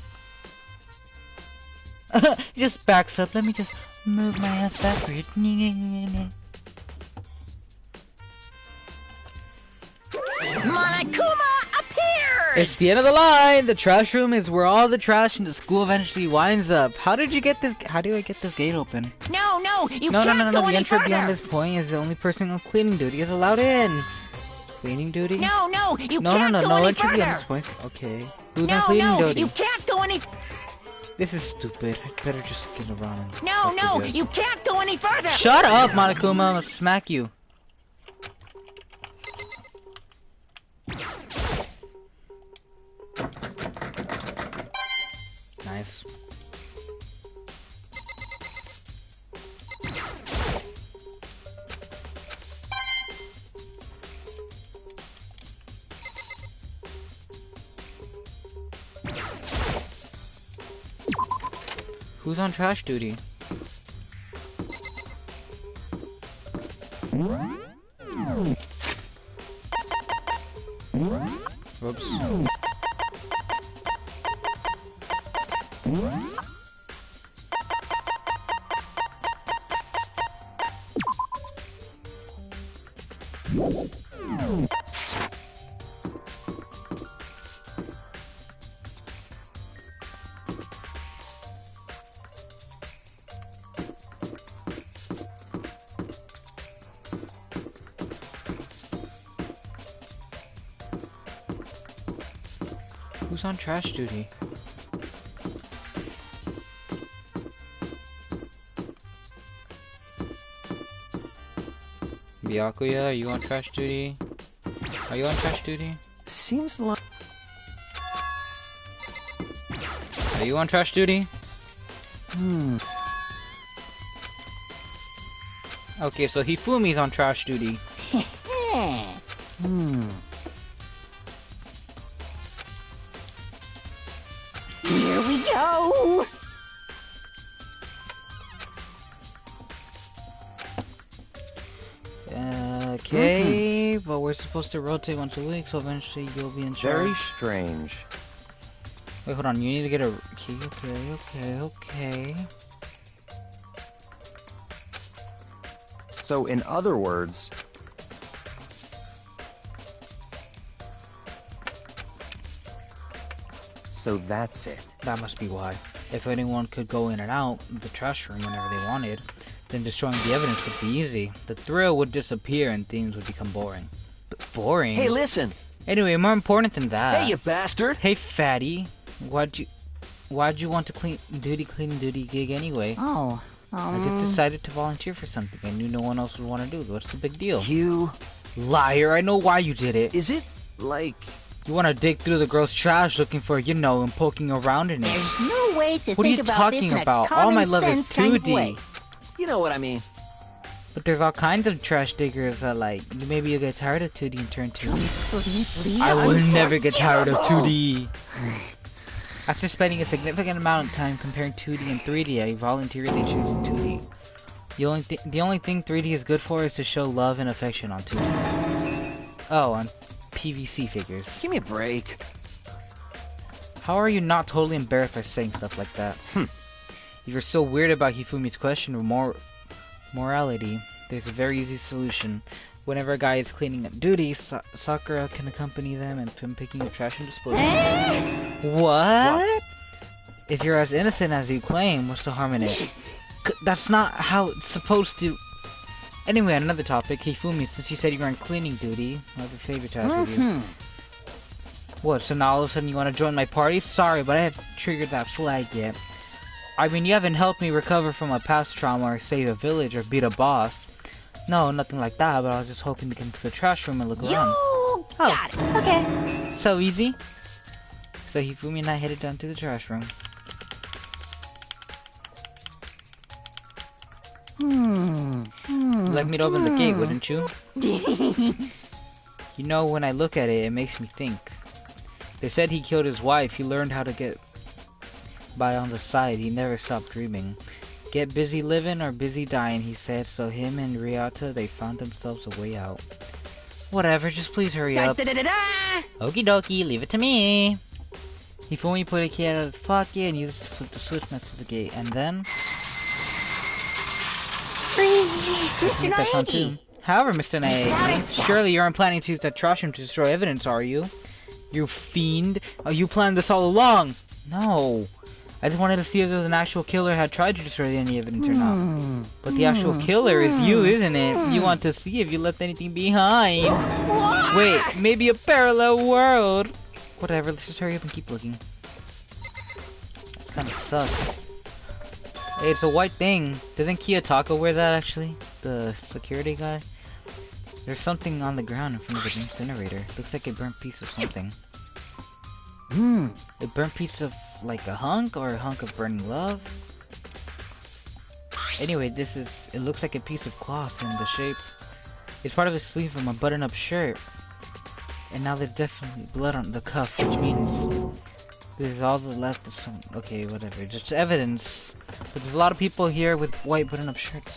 Just backs up. Let me just move my ass backward. Monokuma appears! It's the end of the line! The trash room is where all the trash in the school eventually winds up. How did you get this? How do I get this gate open? No, you No, can't go the any entry further! beyond this point is the only person on cleaning duty is allowed in. Cleaning duty? No, you No, can't go any entry beyond further! this point. Okay. Who's on cleaning duty? You can't go any... This is stupid. I better just get around. No, you can't go any further! Shut up, Monokuma! I'm gonna smack you. Nice. Who's on trash duty? Whoops. Who's on trash duty? Byakuya, are you on trash duty? Are you on trash duty? Seems like... Are you on trash duty? Okay, so Hifumi's on trash duty. Here we go! Okay, but we're supposed to rotate once a week, so eventually you'll be in charge. Very strange. Wait, hold on. You need to get a key. Okay. So, in other words, so that's it. That must be why. If anyone could go in and out of the trash room whenever they wanted, then destroying the evidence would be easy. The thrill would disappear and things would become boring. But boring? Hey, listen! Anyway, more important than that. Hey, you bastard! Hey, fatty. Why'd you want to cleaning duty gig anyway? Oh, I just decided to volunteer for something I knew no one else would want to do. What's the big deal? You... Liar, I know why you did it. Is it, like... You want to dig through the gross trash looking for, you know, and poking around in it. there's no way to What are think you about this talking in about? a All my common love is sense kind of 2D. way. You know what I mean. But there's all kinds of trash diggers that, like, maybe you'll get tired of 2D and turn 2D. I will never get tired of 2D. After spending a significant amount of time comparing 2D and 3D, I voluntarily choose 2D. The only thing 3D is good for is to show love and affection on 2D. Oh, on PVC figures. Give me a break. How are you not totally embarrassed by saying stuff like that? If you're so weird about Hifumi's question of morality, there's a very easy solution. Whenever a guy is cleaning up duty, Sakura can accompany them and him picking up trash and disposing. What? If you're as innocent as you claim, what's the harm in it? That's not how it's supposed to... Anyway, on another topic, Hifumi, since you said you were on cleaning duty, I have a favor to ask of you. What, so now all of a sudden you want to join my party? Sorry, but I haven't triggered that flag yet. I mean, you haven't helped me recover from a past trauma or save a village or beat a boss. No, nothing like that, but I was just hoping to get into the trash room and look around. Got it. Okay. So easy. So Hifumi and I headed down to the trash room. You'd like me to open the gate, wouldn't you? You know, when I look at it, it makes me think. They said he killed his wife. He learned how to get by on the side. He never stopped dreaming. Get busy living or busy dying, he said. So him and Ryota, they found themselves a way out. Whatever, just please hurry up. Okie dokie, leave it to me. Hifumi put a key out of his pocket and used it to flip the switch next to the gate. And then... Mr. Naegi! However, Mr. Naegi, surely you aren't planning to use that trash room to destroy evidence, are you? You fiend! Oh, you planned this all along! No! I just wanted to see if there was an actual killer had tried to destroy any evidence or not. But the actual killer is you, isn't it? You want to see if you left anything behind. Wait, maybe a parallel world! Whatever, let's just hurry up and keep looking. This kinda sucks. Hey, it's a white thing. Doesn't Kiyotaka wear that, actually? The security guy? There's something on the ground in front of the incinerator. Looks like a burnt piece of something. A burnt piece of, like, a hunk? Or a hunk of burning love? Anyway, it looks like a piece of cloth in the shape. It's part of the sleeve from a button-up shirt. And now there's definitely blood on the cuff, which means there's all the left of some... Okay, whatever. Just evidence. But there's a lot of people here with white button-up shirts.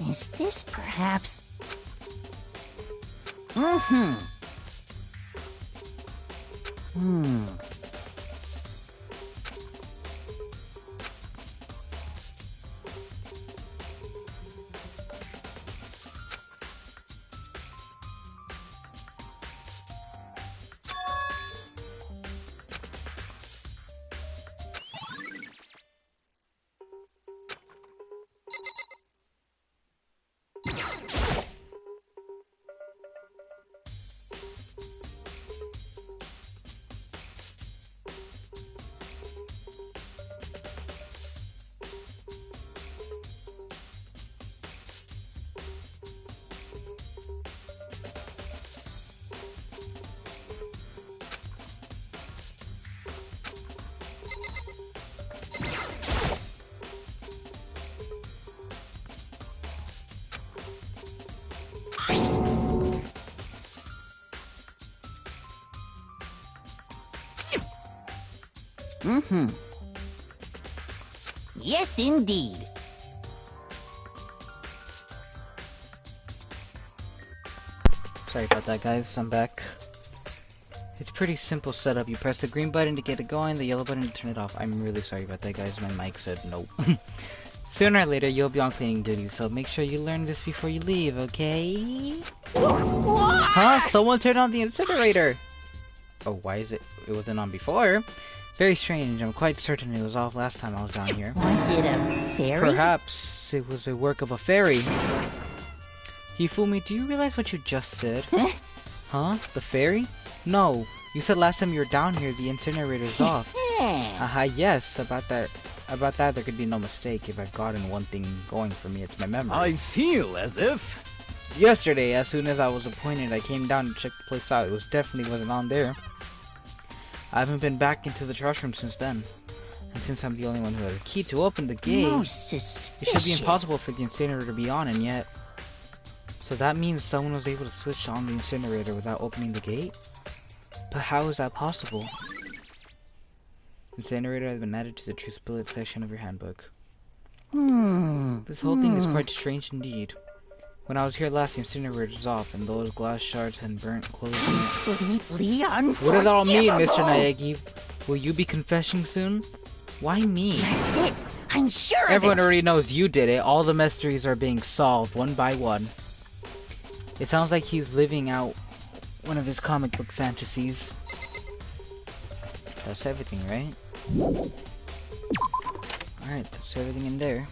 Is this perhaps... Mm-hmm. Yes, indeed. Sorry about that, guys. I'm back. It's pretty simple setup. You press the green button to get it going, the yellow button to turn it off. I'm really sorry about that, guys. My mic said nope. Sooner or later, you'll be on cleaning duty, so make sure you learn this before you leave, okay? Huh? Someone turned on the incinerator! Oh, why is it? It wasn't on before. Very strange. I'm quite certain it was off last time I was down here. Was it a fairy? Perhaps it was a work of a fairy. You fool me, do you realize what you just said? Huh? The fairy? No. You said last time you were down here the incinerator's off. Yes. About that there could be no mistake. If I've gotten one thing going for me, it's my memory. I feel as if... Yesterday, as soon as I was appointed, I came down to check the place out. It definitely wasn't on there. I haven't been back into the trash room since then. And since I'm the only one who has a key to open the gate, Most suspicious. it should be impossible for the incinerator to be on, and yet... So that means someone was able to switch on the incinerator without opening the gate? But how is that possible? Incinerator has been added to the Truth Bullet section of your handbook. This whole thing is quite strange indeed. When I was here last, the incinerator was off, and those glass shards had burnt clothes. Completely unforgivable. What does it all mean, Mr. Naegi? Will you be confessing soon? Why me? That's it. I'm sure Everyone of it. already knows you did it. All the mysteries are being solved one by one. It sounds like he's living out one of his comic book fantasies. That's everything, right? Alright, that's everything in there.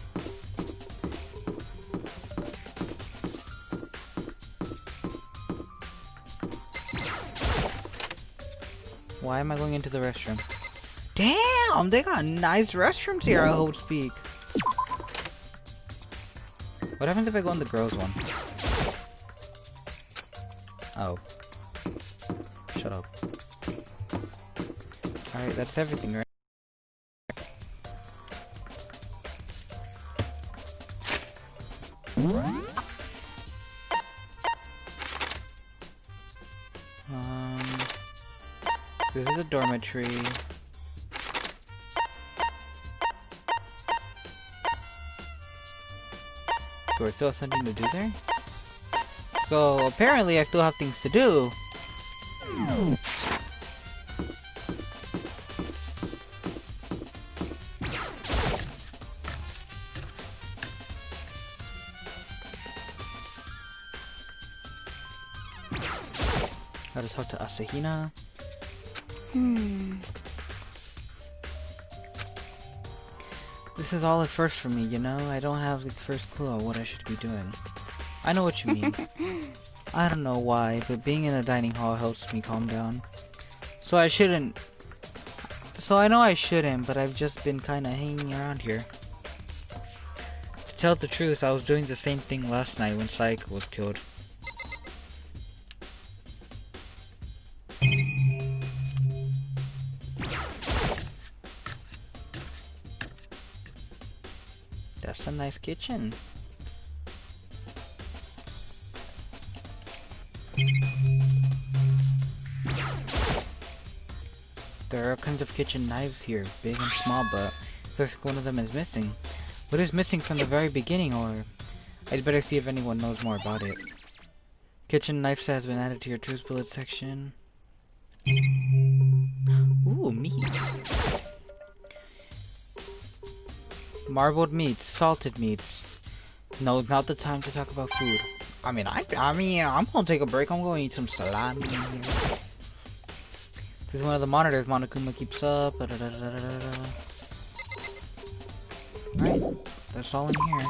Why am I going into the restroom? Damn! They got nice restrooms here, I hope speak. What happens if I go in the girls' one? Oh. Shut up. Alright, that's everything, right? This is a dormitory. So I still have something to do there? So apparently I still have things to do. Gotta talk to Asahina. This is all at first for me, you know? I don't have the first clue on what I should be doing. I know what you mean. I don't know why, but being in a dining hall helps me calm down. So I know I shouldn't, but I've just been kinda hanging around here. To tell the truth, I was doing the same thing last night when Saika was killed. That's a nice kitchen. There are all kinds of kitchen knives here, big and small, but looks like one of them is missing. What is missing from the very beginning, or... I'd better see if anyone knows more about it. Kitchen knife set has been added to your Truth Bullet section. Ooh, meat. Marbled meats, salted meats. No, not the time to talk about food. I mean, I'm gonna take a break. I'm gonna eat some salami in here. This is one of the monitors Monokuma keeps up. Alright, that's all in here.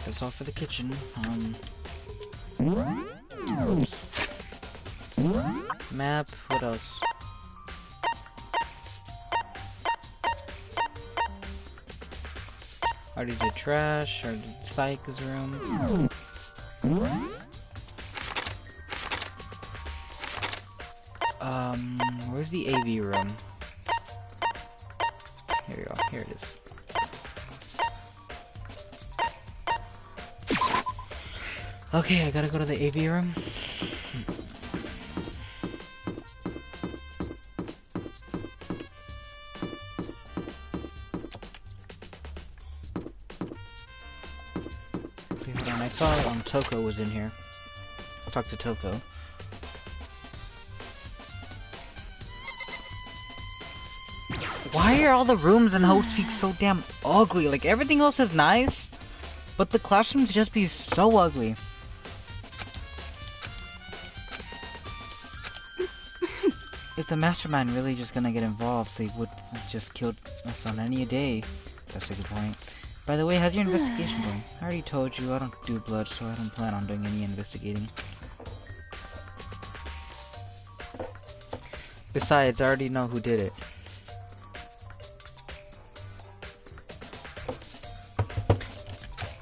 That's all for the kitchen. Oops. Map, what else? Already did trash, already did Saika's room. Where's the AV room? Here we go, here it is. Okay, I gotta go to the AV room. Okay, hold on. I saw Toko was in here. I'll talk to Toko. Why are all the rooms in Host Week so damn ugly? Like, everything else is nice, but the classrooms just be so ugly. If the mastermind really just gonna get involved, they would just kill us on any day. That's a good point. By the way, how's your investigation going? I already told you I don't do blood, so I don't plan on doing any investigating. Besides, I already know who did it.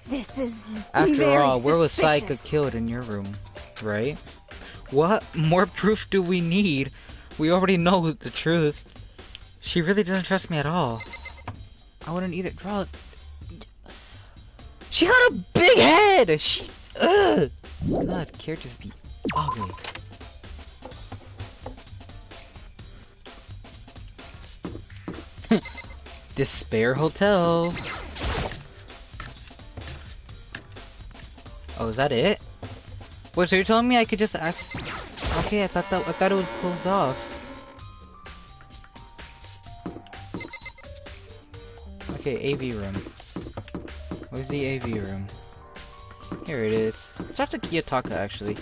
This is After very all, where was Saika suspicious. killed in your room, right? What more proof do we need? We already know the truth. She really doesn't trust me at all. I wouldn't either. Bro, she got a big head! Ugh! God, characters be ugly. Despair Hotel. Oh, is that it? Wait, so you're telling me I could just ask? Okay, I thought it was closed off. Okay, AV room. Where's the AV room? Here it is. It's not the Kiyotaka, actually.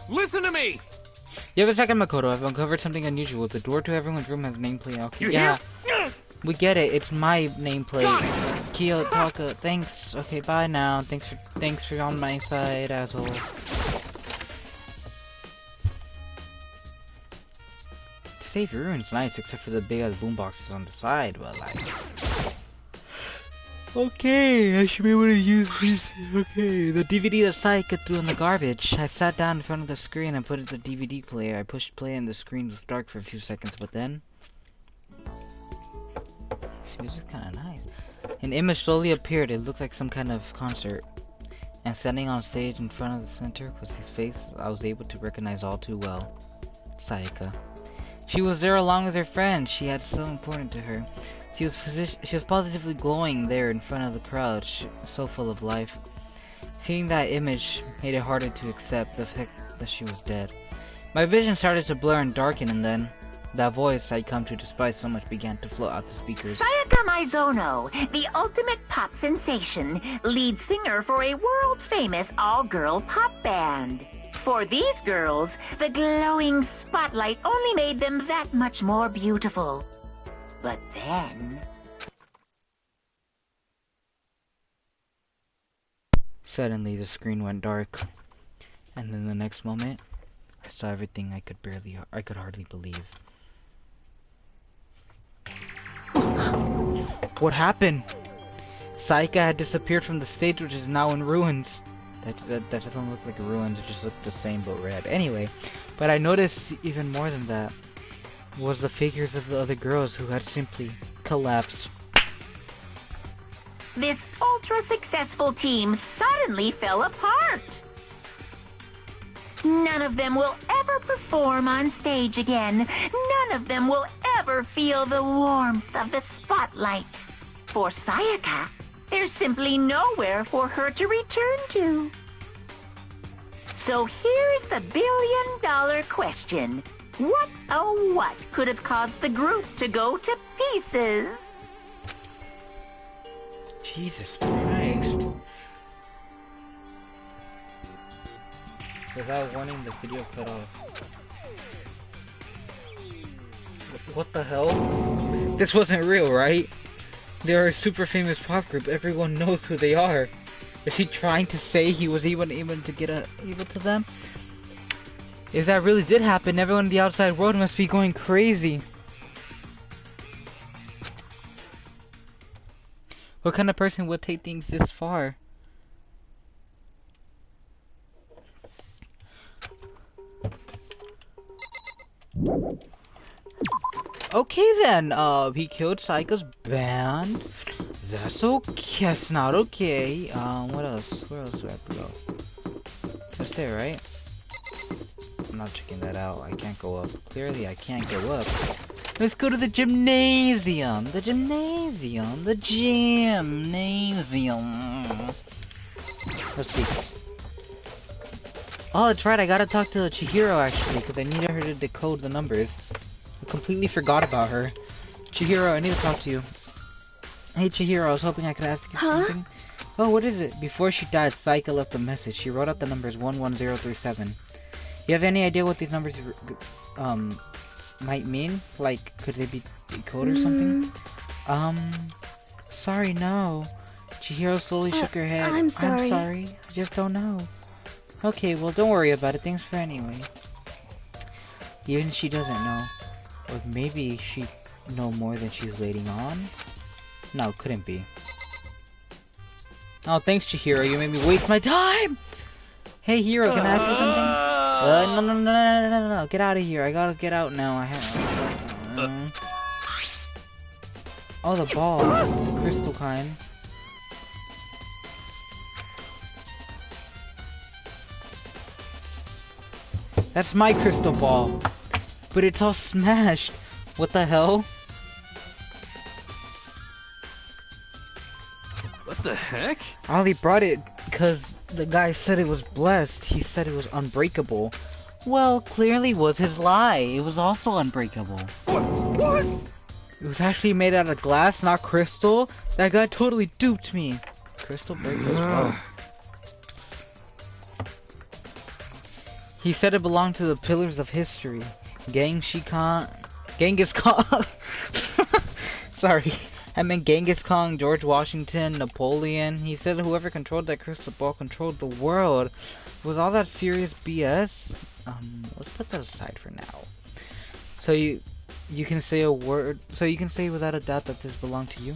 Listen to me! You have a second, Makoto. I've uncovered something unusual. The door to everyone's room has nameplate. Okay, You yeah. hear? We get it. It's my nameplate. Got it. Kiyotaka, thanks. Okay, bye now. Thanks for on my side, asshole. To save your room's nice, except for the big ass boomboxes on the side, but like. Okay, I should be able to use this. Okay, the DVD that Saika threw in the garbage. I sat down in front of the screen and put it in the DVD player. I pushed play and the screen was dark for a few seconds, but then. This is kind of nice. An image slowly appeared. It looked like some kind of concert. And standing on stage in front of the center was his face I was able to recognize all too well. Saika. She was there along with her friend. She had so important to her. She was positively glowing there in front of the crowd, so full of life. Seeing that image made it harder to accept the fact that she was dead. My vision started to blur and darken, and then that voice I'd come to despise so much began to float out the speakers. Sayaka Maizono, the ultimate pop sensation, lead singer for a world-famous all-girl pop band. For these girls, the glowing spotlight only made them that much more beautiful. But then... Suddenly the screen went dark, and then the next moment, I saw everything I could hardly believe. What happened? Saika had disappeared from the stage, which is now in ruins. That doesn't look like ruins, it just looks the same but red. Anyway, but I noticed even more than that was the figures of the other girls who had simply collapsed. This ultra-successful team suddenly fell apart. None of them will ever perform on stage again. None of them will ever feel the warmth of the spotlight. For Sayaka, there's simply nowhere for her to return to. So here's the billion-dollar question. What, oh what, could have caused the group to go to pieces? Jesus Christ. Without warning, the video cut off. What the hell? This wasn't real, right? They're a super famous pop group. Everyone knows who they are. Is he trying to say he was even able to get able to them? If that really did happen, everyone in the outside world must be going crazy. What kind of person would take things this far? Okay then, he killed Saika's band. That's not okay. What else? Where else do I have to go? That's there, right? I'm not checking that out. I can't go up. Clearly, I can't go up. Let's go to the gymnasium. The gymnasium. The gymnasium. Let's see. Oh, that's right. I gotta talk to Chihiro actually, because I needed her to decode the numbers. I completely forgot about her. Chihiro, I need to talk to you. Hey Chihiro, I was hoping I could ask you something. Oh, what is it? Before she died, Saika left a message. She wrote out the numbers 11037. You have any idea what these numbers might mean? Like, could they be decoded or something? Sorry, no. Chihiro slowly shook her head. I'm sorry. I just don't know. Okay, well, don't worry about it. Thanks for anyway. Even she doesn't know. Or maybe she know more than she's letting on? No, couldn't be. Oh, thanks, Chihiro. You made me waste my time! Hey, Hero, can I ask you something? No. Get out of here. I gotta get out now. I have... Oh, the ball. The crystal kind. That's my crystal ball. But it's all smashed. What the hell? What the heck? I only brought it because the guy said it was blessed. He said it was unbreakable. Well, clearly was his lie. It was also unbreakable. What? It was actually made out of glass, not crystal. That guy totally duped me. Crystal break as well. He said it belonged to the pillars of history. Genghis Khan. Sorry. I meant Genghis Khan, George Washington, Napoleon. He said whoever controlled that crystal ball controlled the world. Was all that serious BS? Let's put that aside for now. So you can say a word. So you can say without a doubt that this belonged to you.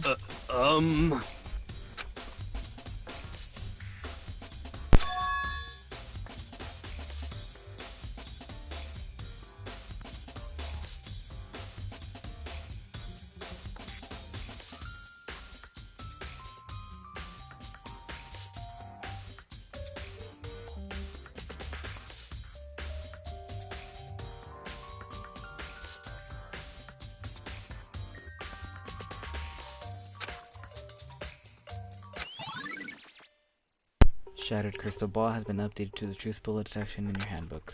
Shattered crystal ball has been updated to the truth bullet section in your handbook.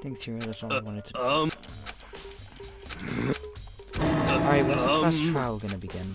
Thanks, Hero. That's all I wanted to do. Alright, when's the class trial gonna begin?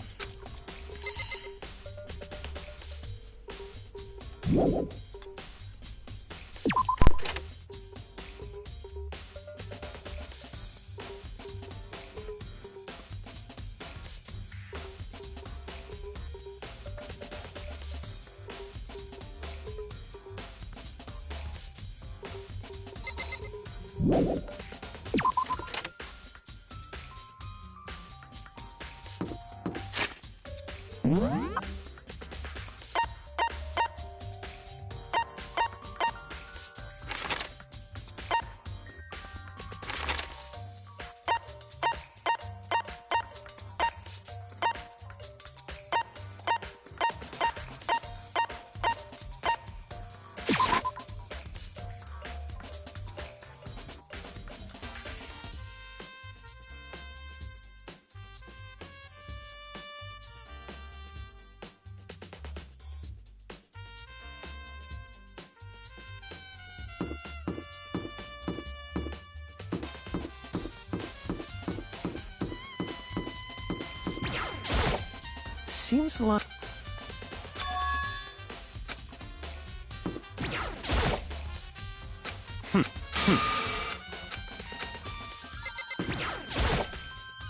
Seems like...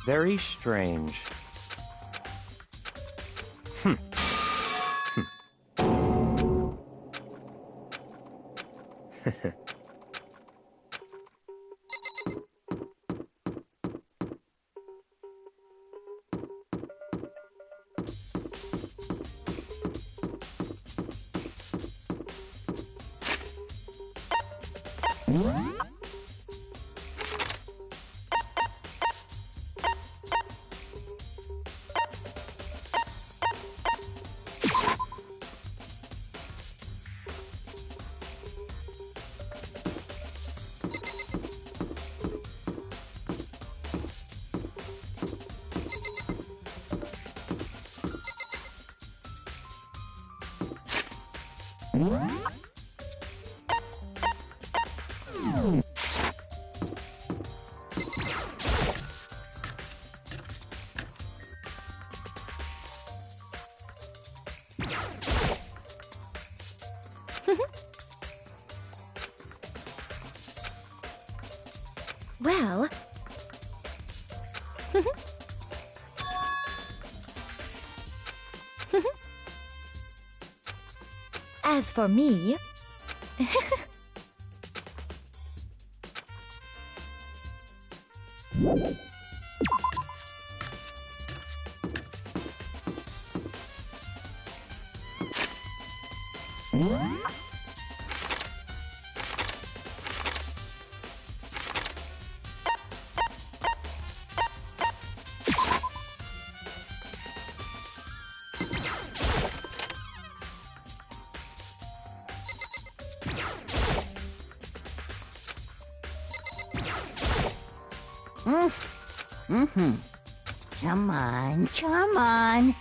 Very strange. Well... As for me... Come on, come on.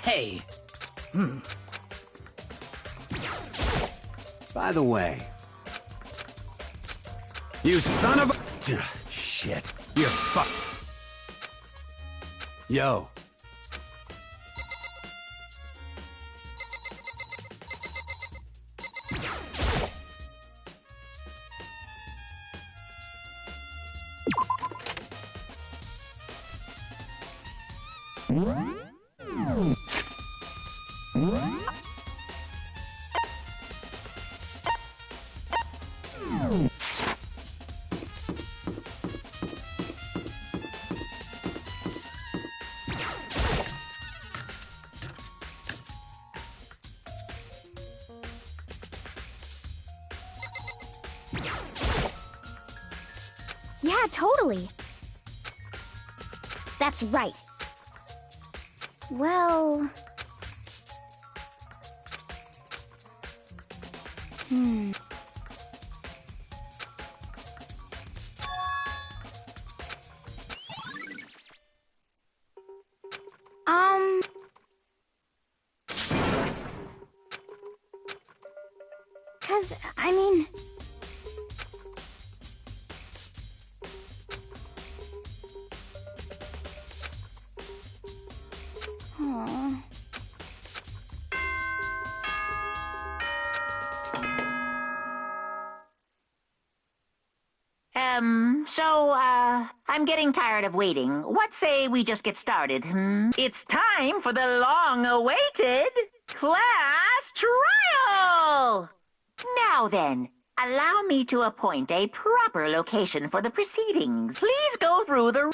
Hey. By the way, you son of a... Shit. You're fuck. Yo. Yeah, totally. That's right. Well... Um... 'Cause, I mean... Aw. I'm getting tired of waiting. What say we just get started, It's time for the long-awaited class trial! Now then, allow me to appoint a proper location for the proceedings. Please go through the...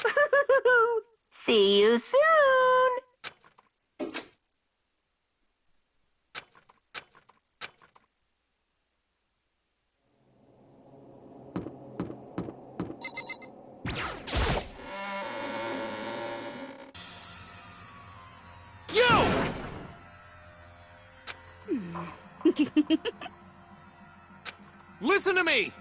See you soon! Listen to me!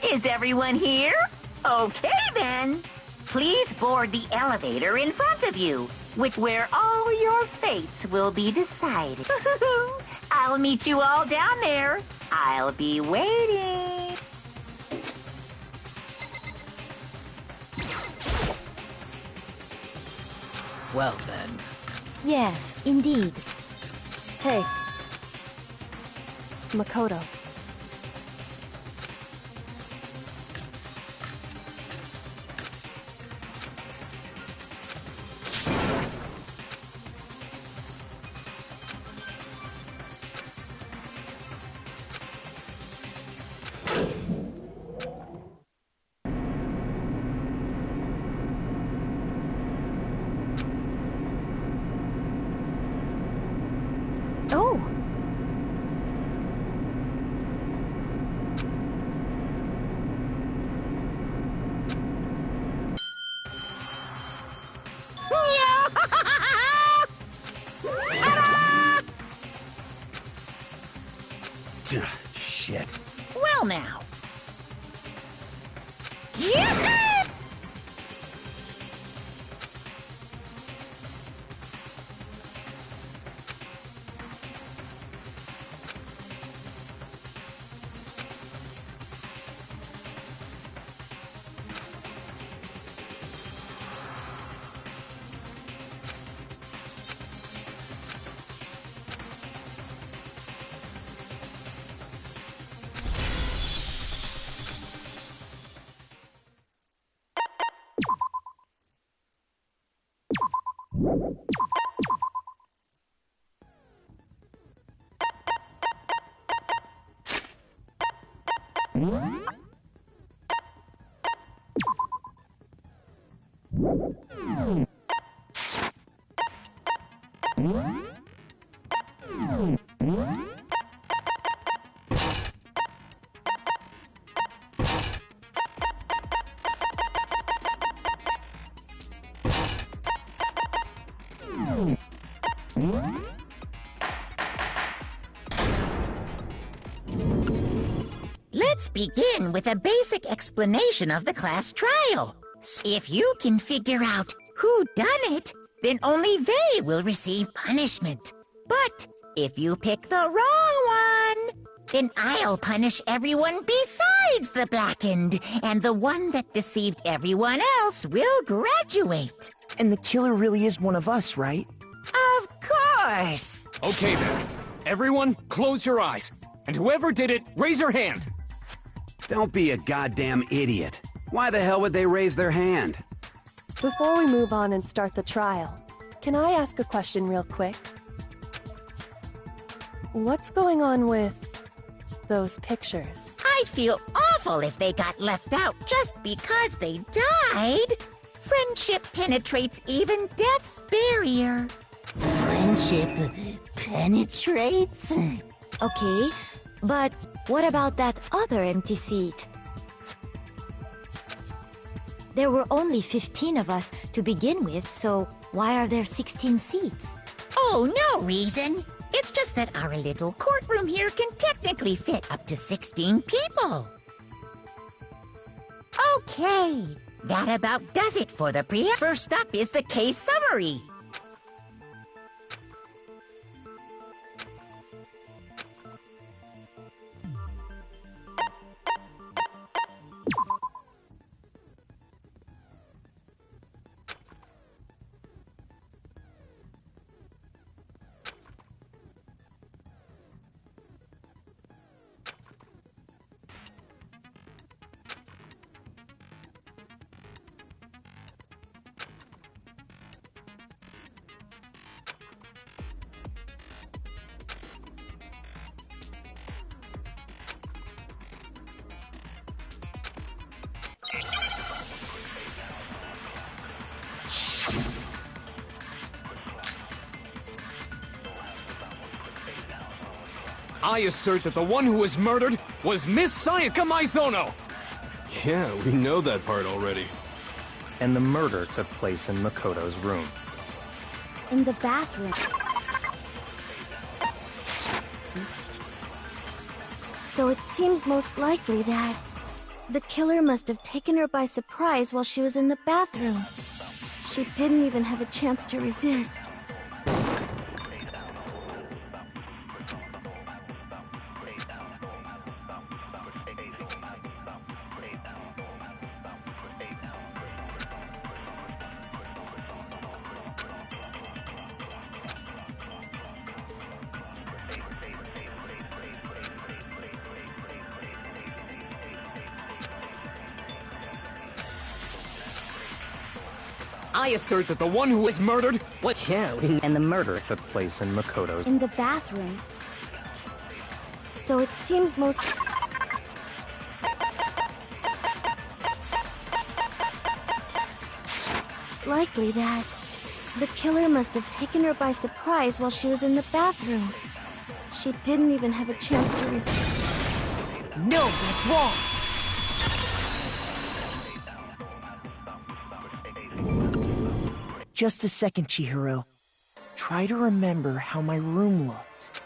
Is everyone here? Okay, then. Please board the elevator in front of you, where all your fates will be decided. I'll meet you all down there. I'll be waiting. Well then. Yes, indeed. Hey. Makoto. Oh, Shit. Well, now. Let's begin with a basic explanation of the class trial. If you can figure out who done it, then only they will receive punishment. But if you pick the wrong one, then I'll punish everyone besides the blackened, and the one that deceived everyone else will graduate. And the killer really is one of us, right? Of course! Okay then. Everyone, close your eyes. And whoever did it, raise your hand. Don't be a goddamn idiot. Why the hell would they raise their hand? Before we move on and start the trial, can I ask a question real quick? What's going on with those pictures? I'd feel awful if they got left out just because they died. Friendship penetrates even death's barrier. Friendship penetrates? okay. But what about that other empty seat? There were only 15 of us to begin with, so why are there 16 seats? Oh, no reason. It's just that our little courtroom here can technically fit up to 16 people. Okay, that about does it for the First up is the case summary. I assert that the one who was murdered was Miss Sayaka Maizono! Yeah, we know that part already. And the murder took place in Makoto's room. In the bathroom. So it seems most likely that... The killer must have taken her by surprise while she was in the bathroom. She didn't even have a chance to resist. I assert that the one who was murdered... What? Yeah, and the murder took place in Makoto's... In the bathroom. So it seems most... It's likely that the killer must have taken her by surprise while she was in the bathroom. She didn't even have a chance to resist. No, that's wrong! Just a second, Chihiro. Try to remember how my room looked.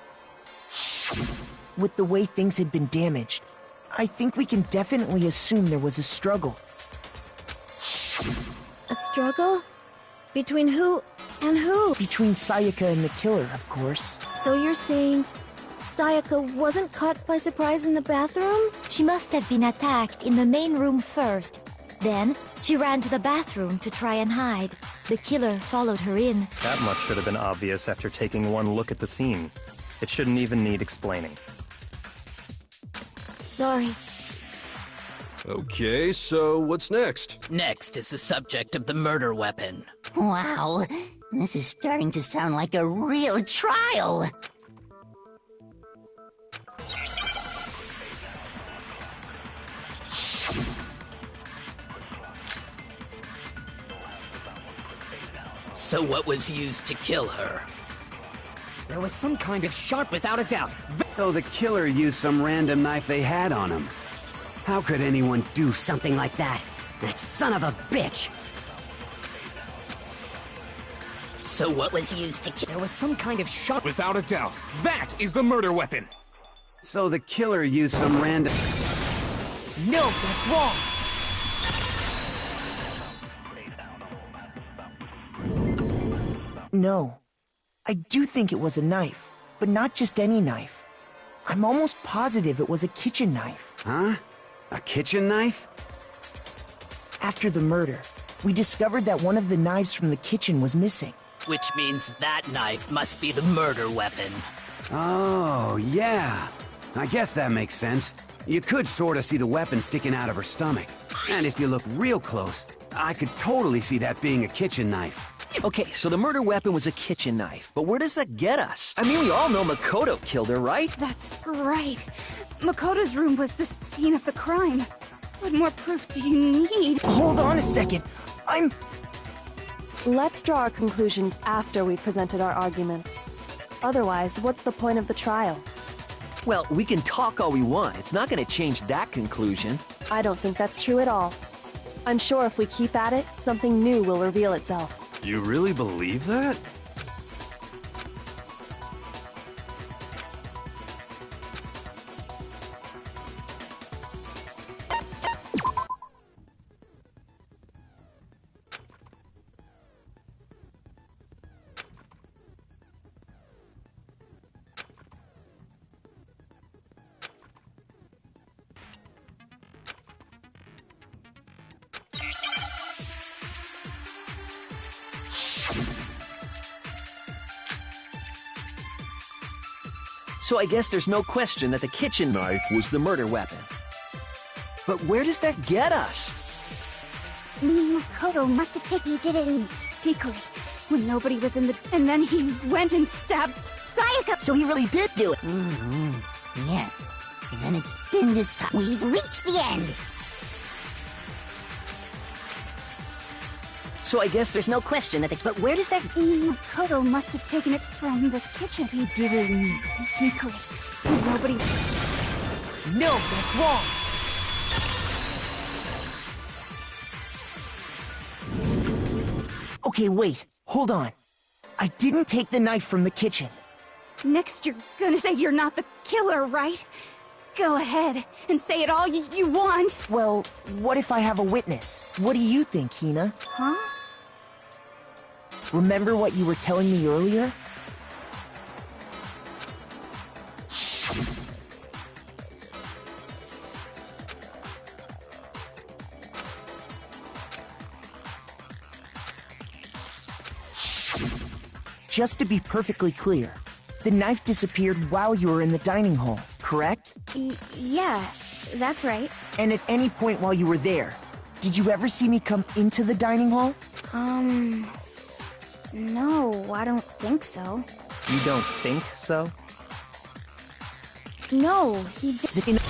With the way things had been damaged, I think we can definitely assume there was a struggle. A struggle? Between who and who? Between Sayaka and the killer, of course. So you're saying Sayaka wasn't caught by surprise in the bathroom? She must have been attacked in the main room first. Then, she ran to the bathroom to try and hide. The killer followed her in. That much should have been obvious after taking one look at the scene. It shouldn't even need explaining. Sorry. Okay, so what's next? Next is the subject of the murder weapon. Wow, this is starting to sound like a real trial. So what was used to kill her? There was some kind of sharp, without a doubt. So the killer used some random knife they had on him. How could anyone do Something like that. That son of a bitch! So what was used to kill? There was some kind of sharp, without a doubt. That is the murder weapon! So the killer used some random... No, that's wrong! No. I do think it was a knife, but not just any knife. I'm almost positive it was a kitchen knife. Huh? A kitchen knife? After the murder, we discovered that one of the knives from the kitchen was missing. Which means that knife must be the murder weapon. Oh, yeah. I guess that makes sense. You could sort of see the weapon sticking out of her stomach. And if you look real close, I could totally see that being a kitchen knife. Okay, so the murder weapon was a kitchen knife, but where does that get us? I mean, we all know Makoto killed her, right? That's right. Makoto's room was the scene of the crime. What more proof do you need? Hold on a second. Let's draw our conclusions after we've presented our arguments. Otherwise, what's the point of the trial? Well, we can talk all we want. It's not going to change that conclusion. I don't think that's true at all. I'm sure if we keep at it, something new will reveal itself. You really believe that? So I guess there's no question that the kitchen knife was the murder weapon. But where does that get us? Makoto must have taken did it in secret when nobody was in the... And then he went and stabbed Sayaka! So he really did do it. Yes. And then it's been decided. We've reached the end. So I guess there's no question that But where does that... Makoto must have taken it from the kitchen. He did it in secret. And nobody... No, that's wrong! Okay, wait. Hold on. I didn't take the knife from the kitchen. Next you're gonna say you're not the killer, right? Go ahead and say it all you want. Well, what if I have a witness? What do you think, Hina? Huh? Remember what you were telling me earlier? Just to be perfectly clear, the knife disappeared while you were in the dining hall, correct? Yeah, that's right. And at any point while you were there, did you ever see me come into the dining hall? No, I don't think so. You don't think so? No, he didn't.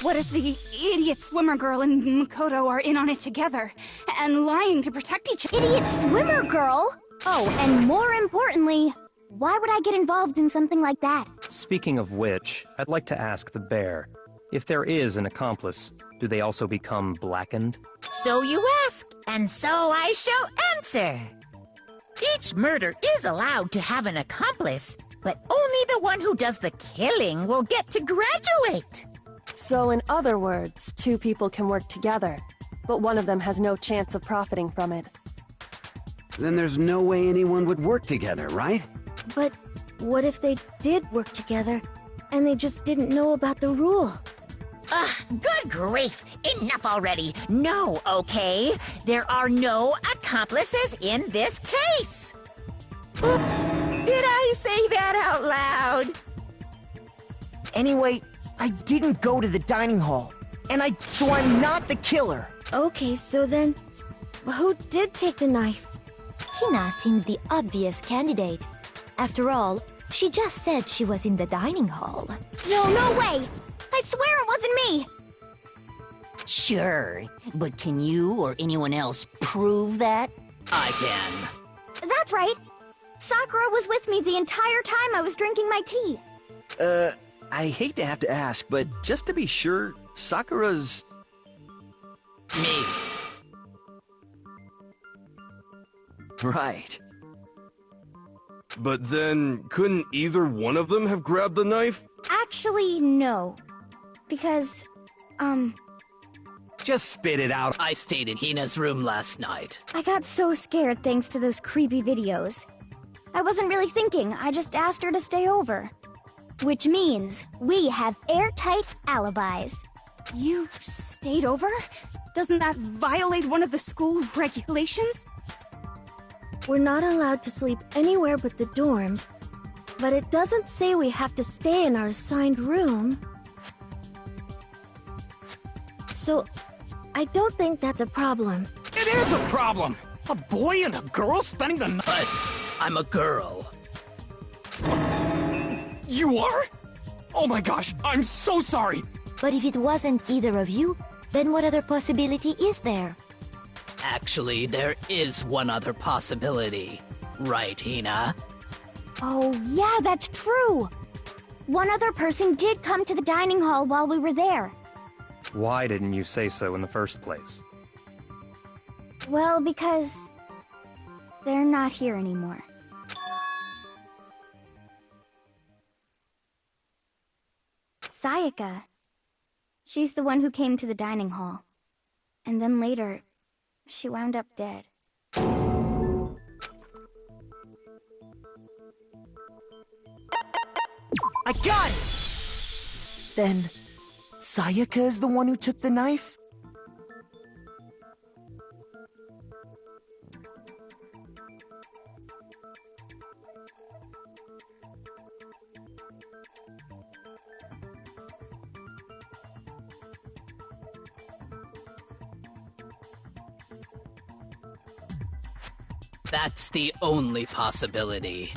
What if the idiot swimmer girl and Makoto are in on it together and lying to protect each other? Idiot swimmer girl? Oh, and more importantly, why would I get involved in something like that? Speaking of which, I'd like to ask the bear, if there is an accomplice, do they also become blackened? So you ask, and so I shall answer. Each murder is allowed to have an accomplice, but only the one who does the killing will get to graduate. So in other words, two people can work together, but one of them has no chance of profiting from it. Then there's no way anyone would work together, right? But what if they did work together, and they just didn't know about the rule? Good grief! Enough already! No, okay? There are no accomplices in this case! Oops! Did I say that out loud? Anyway, I didn't go to the dining hall, so I'm not the killer. Okay, so then, who did take the knife? Hina seems the obvious candidate. After all, she just said she was in the dining hall. No way! I swear it wasn't me! Sure, but can you or anyone else prove that? I can. That's right. Sakura was with me the entire time I was drinking my tea. I hate to have to ask, but just to be sure, Sakura's... Me. Right. But then, couldn't either one of them have grabbed the knife? Actually, no. Because, Just spit it out. I stayed in Hina's room last night. I got so scared thanks to those creepy videos. I wasn't really thinking, I just asked her to stay over. Which means we have airtight alibis. You stayed over? Doesn't that violate one of the school regulations? We're not allowed to sleep anywhere but the dorms, but it doesn't say we have to stay in our assigned room. So, I don't think that's a problem. It is a problem! A boy and a girl spending the night. But I'm a girl. You are? Oh my gosh, I'm so sorry! But if it wasn't either of you, then what other possibility is there? Actually, there is one other possibility. Right, Hina? Oh, yeah, that's true! One other person did come to the dining hall while we were there. Why didn't you say so in the first place? Well, because... they're not here anymore. Sayaka. She's the one who came to the dining hall. And then later, she wound up dead. I got it! Then, Sayaka is the one who took the knife? That's the only possibility.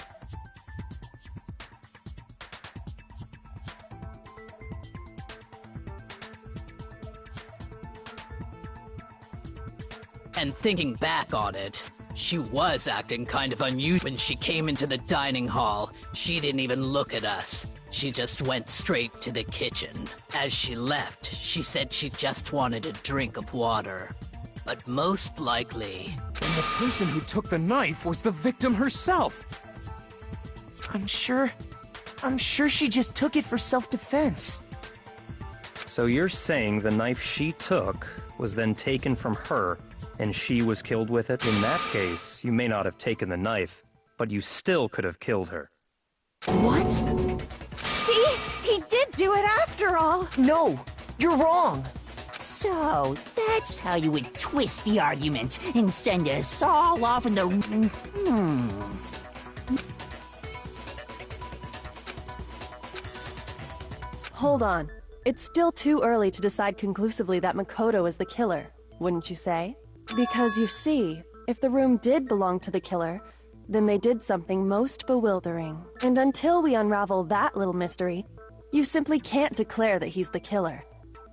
And thinking back on it, she was acting kind of unusual when she came into the dining hall. She didn't even look at us. She just went straight to the kitchen. As she left, she said she just wanted a drink of water. But most likely... And the person who took the knife was the victim herself! I'm sure she just took it for self-defense. So you're saying the knife she took was then taken from her, and she was killed with it? In that case, you may not have taken the knife, but you still could have killed her. What? See? He did do it after all! No! You're wrong! So, that's how you would twist the argument and send us all off in the... Hold on. It's still too early to decide conclusively that Makoto is the killer, wouldn't you say? Because you see, if the room did belong to the killer, then they did something most bewildering. And until we unravel that little mystery, you simply can't declare that he's the killer.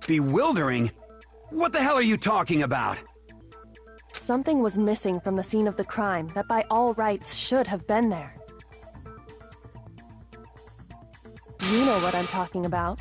Bewildering? What the hell are you talking about? Something was missing from the scene of the crime that by all rights should have been there. You know what I'm talking about.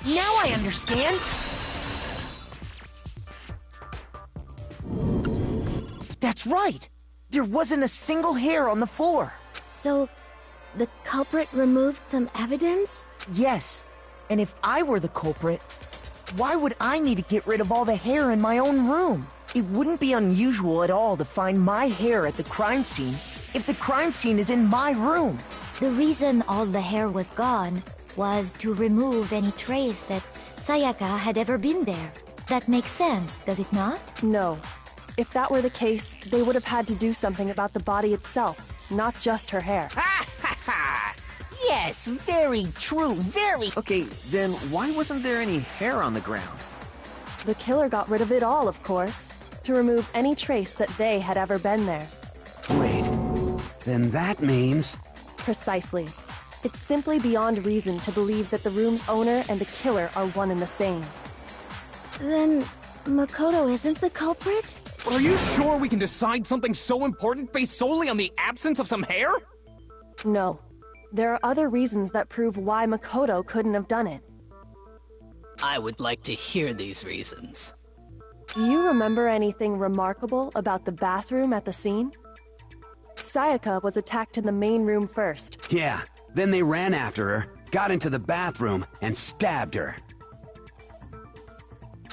Now I understand! That's right! There wasn't a single hair on the floor! So, the culprit removed some evidence? Yes. And if I were the culprit, why would I need to get rid of all the hair in my own room? It wouldn't be unusual at all to find my hair at the crime scene if the crime scene is in my room. The reason all the hair was gone was to remove any trace that Sayaka had ever been there. That makes sense, does it not? No. If that were the case, they would have had to do something about the body itself, not just her hair. Ha ha ha! Yes, very true, very... Okay, then why wasn't there any hair on the ground? The killer got rid of it all, of course, to remove any trace that they had ever been there. Wait, then that means... Precisely. It's simply beyond reason to believe that the room's owner and the killer are one and the same. Then, Makoto isn't the culprit? Are you sure we can decide something so important based solely on the absence of some hair? No. There are other reasons that prove why Makoto couldn't have done it. I would like to hear these reasons. Do you remember anything remarkable about the bathroom at the scene? Sayaka was attacked in the main room first. Yeah, then they ran after her, got into the bathroom, and stabbed her.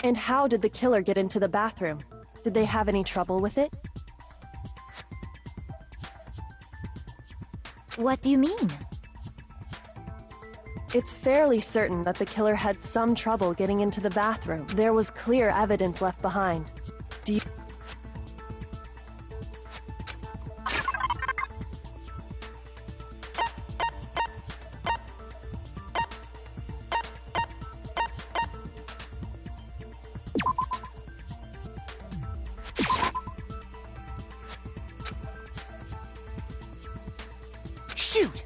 And how did the killer get into the bathroom? Did they have any trouble with it? What do you mean? It's fairly certain that the killer had some trouble getting into the bathroom. There was clear evidence left behind. Do you... Shoot!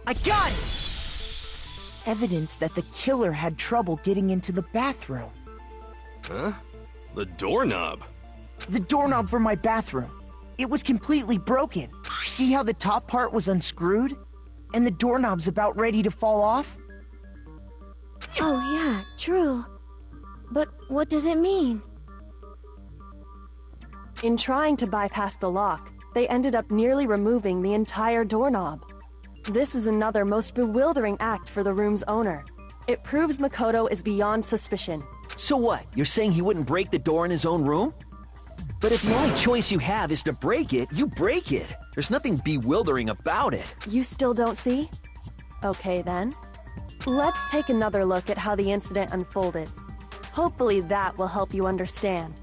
I got it! Evidence that the killer had trouble getting into the bathroom. Huh? The doorknob? The doorknob for my bathroom. It was completely broken. See how the top part was unscrewed? And the doorknob's about ready to fall off? Oh yeah, true. But what does it mean? In trying to bypass the lock, they ended up nearly removing the entire doorknob. This is another most bewildering act for the room's owner. It proves Makoto is beyond suspicion. So what? You're saying he wouldn't break the door in his own room? But if the only choice you have is to break it, you break it. There's nothing bewildering about it. You still don't see? Okay then. Let's take another look at how the incident unfolded. Hopefully that will help you understand.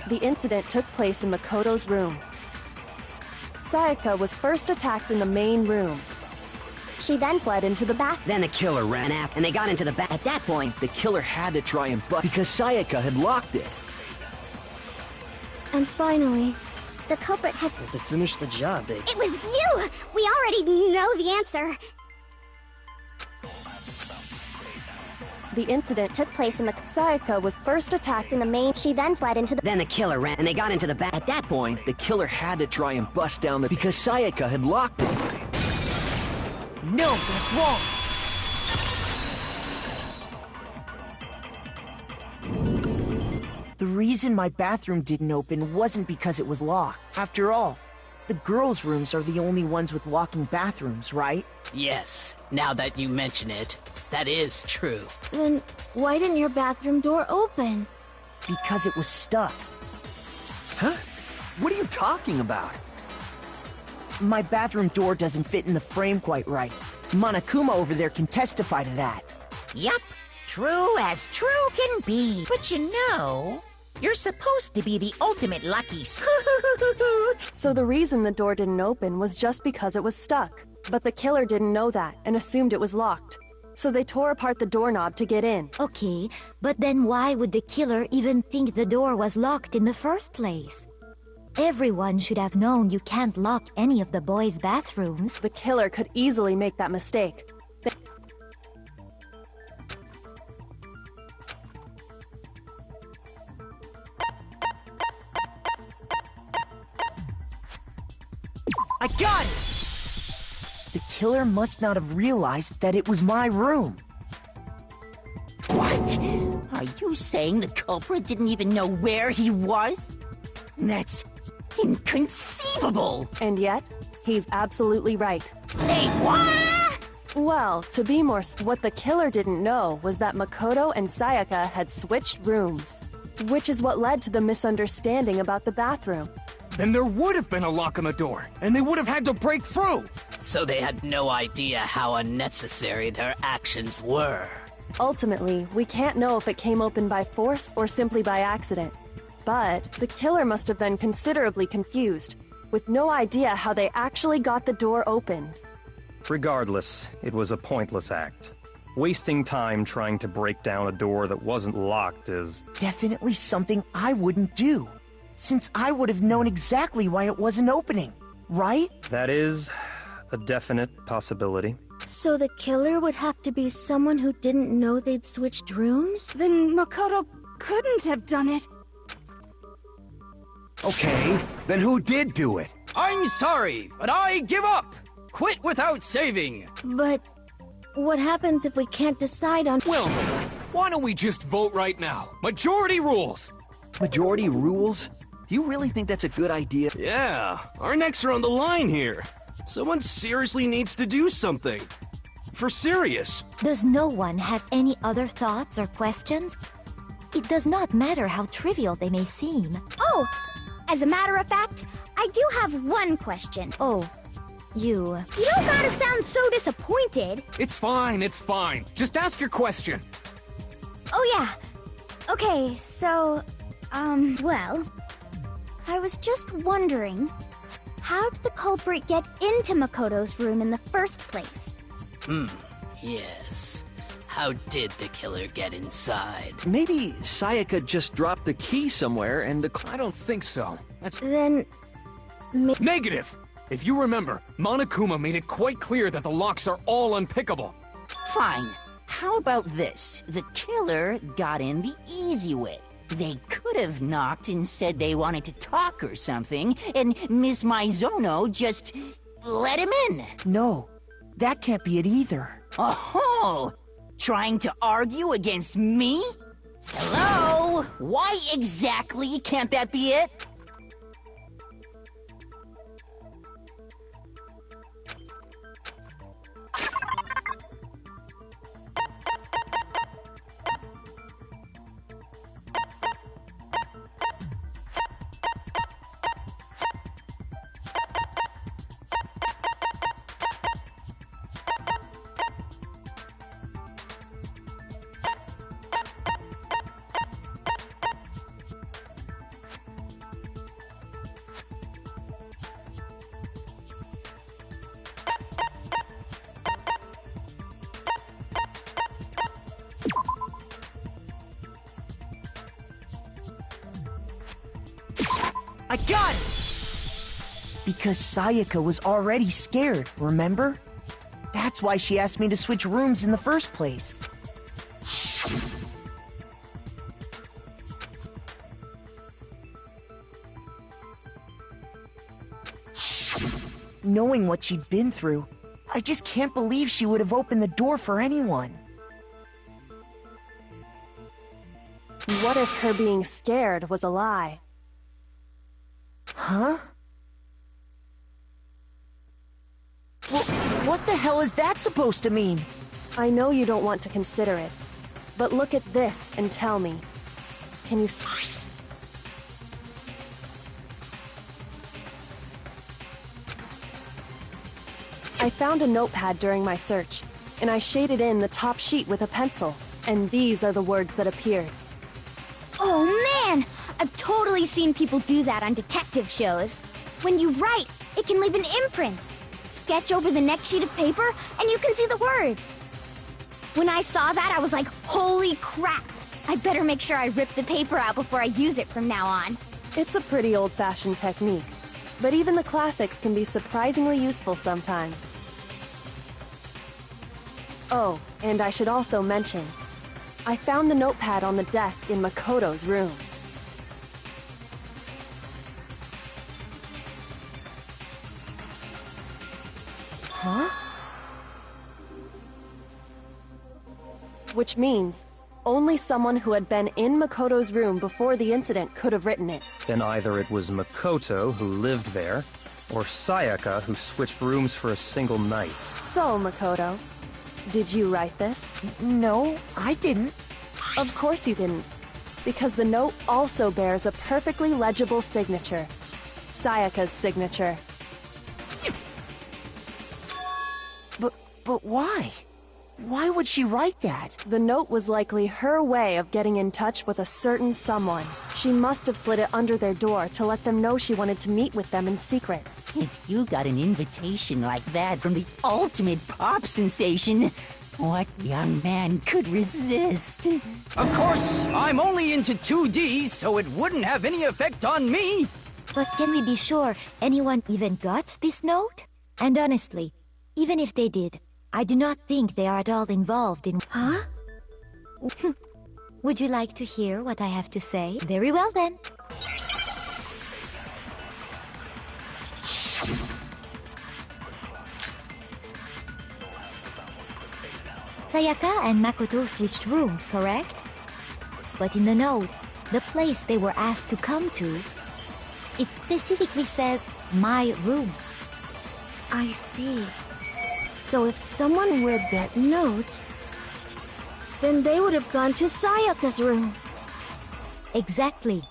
The incident took place in Makoto's room. Sayaka was first attacked in the main room. She then fled into the back. Then the killer ran after, and they got into the back. At that point, the killer had to try and bust because Sayaka had locked it. And finally, The culprit had To finish the job, they... It was you! We already know the answer. The incident took place in the... Sayaka was first attacked in the main... She then fled into the... Then the killer ran, and they got into the back. At that point, the killer had to try and bust down the... because Sayaka had locked it. No, that's wrong. The reason my bathroom didn't open wasn't because it was locked. After all, the girls' rooms are the only ones with locking bathrooms, right? Yes, now that you mention it, that is true. Then why didn't your bathroom door open? Because it was stuck. Huh? What are you talking about? My bathroom door doesn't fit in the frame quite right. Monokuma over there can testify to that. Yup, true as true can be. But you know, you're supposed to be the ultimate lucky So the reason the door didn't open was just because it was stuck. But the killer didn't know that and assumed it was locked. So they tore apart the doorknob to get in. Okay, but then why would the killer even think the door was locked in the first place? Everyone should have known you can't lock any of the boys' bathrooms. The killer could easily make that mistake. I got it! The killer must not have realized that it was my room. What? Are you saying the culprit didn't even know where he was? That's inconceivable! And yet, he's absolutely right. Say what? Well, to be more what the killer didn't know was that Makoto and Sayaka had switched rooms, which is what led to the misunderstanding about the bathroom. Then there would have been a lock on the door, and they would have had to break through! So they had no idea how unnecessary their actions were. Ultimately, we can't know if it came open by force or simply by accident. But the killer must have been considerably confused, with no idea how they actually got the door opened. Regardless, it was a pointless act. Wasting time trying to break down a door that wasn't locked is... Definitely something I wouldn't do, since I would have known exactly why it wasn't opening, right? That is a definite possibility. So the killer would have to be someone who didn't know they'd switched rooms? Then Makoto couldn't have done it. Okay, then who did do it? I'm sorry, but I give up! Quit without saving! But what happens if we can't decide on... Well, why don't we just vote right now? Majority rules! Majority rules? Do you really think that's a good idea? Yeah, our necks are on the line here. Someone seriously needs to do something. For serious. Does no one have any other thoughts or questions? It does not matter how trivial they may seem. Oh! As a matter of fact, I do have one question. Oh, you... You don't gotta sound so disappointed. It's fine, it's fine. Just ask your question. Oh yeah. Okay, so, well, I was just wondering, how did the culprit get into Makoto's room in the first place? Yes. How did the killer get inside? Maybe Sayaka just dropped the key somewhere and the... I don't think so. That's... Then... Negative! If you remember, Monokuma made it quite clear that the locks are all unpickable. Fine. How about this? The killer got in the easy way. They could have knocked and said they wanted to talk or something, and Miss Maizono just let him in. No, that can't be it either. Oh, trying to argue against me? Hello? Why exactly can't that be it? I got it! Because Sayaka was already scared, remember? That's why she asked me to switch rooms in the first place. Knowing what she'd been through, I just can't believe she would have opened the door for anyone. What if her being scared was a lie? Huh? What the hell is that supposed to mean? I know you don't want to consider it, but look at this and tell me. Can you... I found a notepad during my search, and I shaded in the top sheet with a pencil, and these are the words that appeared. Oh man! I've totally seen people do that on detective shows. When you write, it can leave an imprint. Sketch over the next sheet of paper, and you can see the words. When I saw that, I was like, holy crap! I better make sure I rip the paper out before I use it from now on. It's a pretty old-fashioned technique, but even the classics can be surprisingly useful sometimes. Oh, and I should also mention, I found the notepad on the desk in Makoto's room. Huh? Which means, only someone who had been in Makoto's room before the incident could have written it. Then either it was Makoto who lived there, or Sayaka who switched rooms for a single night. So, Makoto, did you write this? No, I didn't. Of course you didn't, because the note also bears a perfectly legible signature. Sayaka's signature. But why? Why would she write that? The note was likely her way of getting in touch with a certain someone. She must have slid it under their door to let them know she wanted to meet with them in secret. If you got an invitation like that from the ultimate pop sensation, what young man could resist? Of course, I'm only into 2D, so it wouldn't have any effect on me. But can we be sure anyone even got this note? And honestly, even if they did, I do not think they are at all involved in... Huh? Would you like to hear what I have to say? Very well then. Sayaka and Makoto switched rooms, correct? But in the note, the place they were asked to come to, it specifically says, my room. I see. So if someone read that note, then they would have gone to Sayaka's room. Exactly.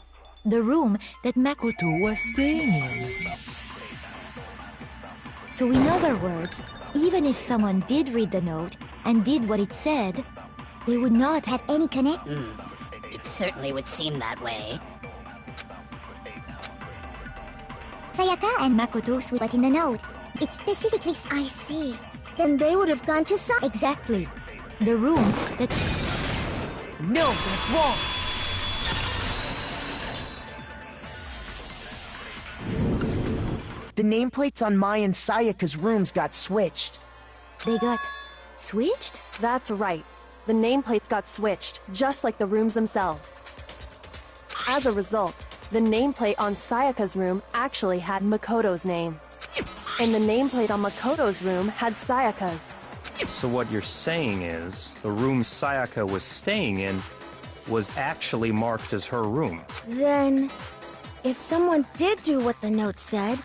The room that Makoto was staying in. So in other words, even if someone did read the note and did what it said, they would not have any connection. It certainly would seem that way. Sayaka and Makoto switched, but in the note, it specifically... I see. Then they would have gone to Exactly. The room that... No, that's wrong! The nameplates on Mai and Sayaka's rooms got switched. They got... switched? That's right. The nameplates got switched, just like the rooms themselves. As a result, the nameplate on Sayaka's room actually had Makoto's name. And the nameplate on Makoto's room had Sayaka's. So what you're saying is, the room Sayaka was staying in was actually marked as her room. Then, if someone did do what the note said,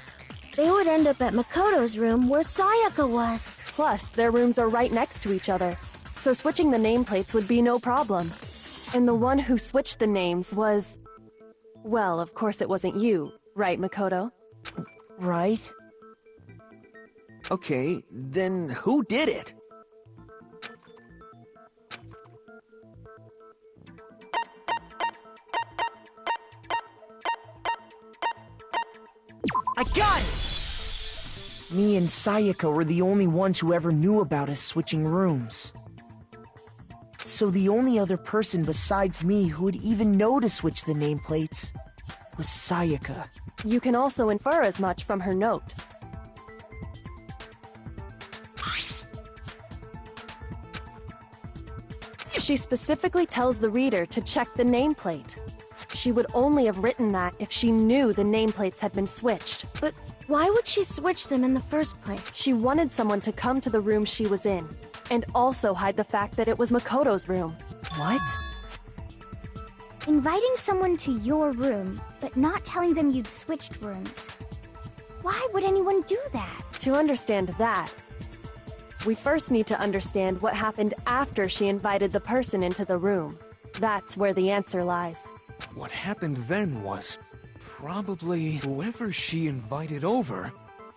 they would end up at Makoto's room where Sayaka was. Plus, their rooms are right next to each other, so switching the nameplates would be no problem. And the one who switched the names was... Well, of course it wasn't you, right, Makoto? Right? Okay, then who did it? I got it! Me and Sayaka were the only ones who ever knew about us switching rooms. So the only other person besides me who would even know to switch the nameplates was Sayaka. You can also infer as much from her note. She specifically tells the reader to check the nameplate. She would only have written that if she knew the nameplates had been switched. But why would she switch them in the first place? She wanted someone to come to the room she was in, and also hide the fact that it was Makoto's room. What? Inviting someone to your room, but not telling them you'd switched rooms. Why would anyone do that? To understand that, we first need to understand what happened after she invited the person into the room. That's where the answer lies. What happened then was probably whoever she invited over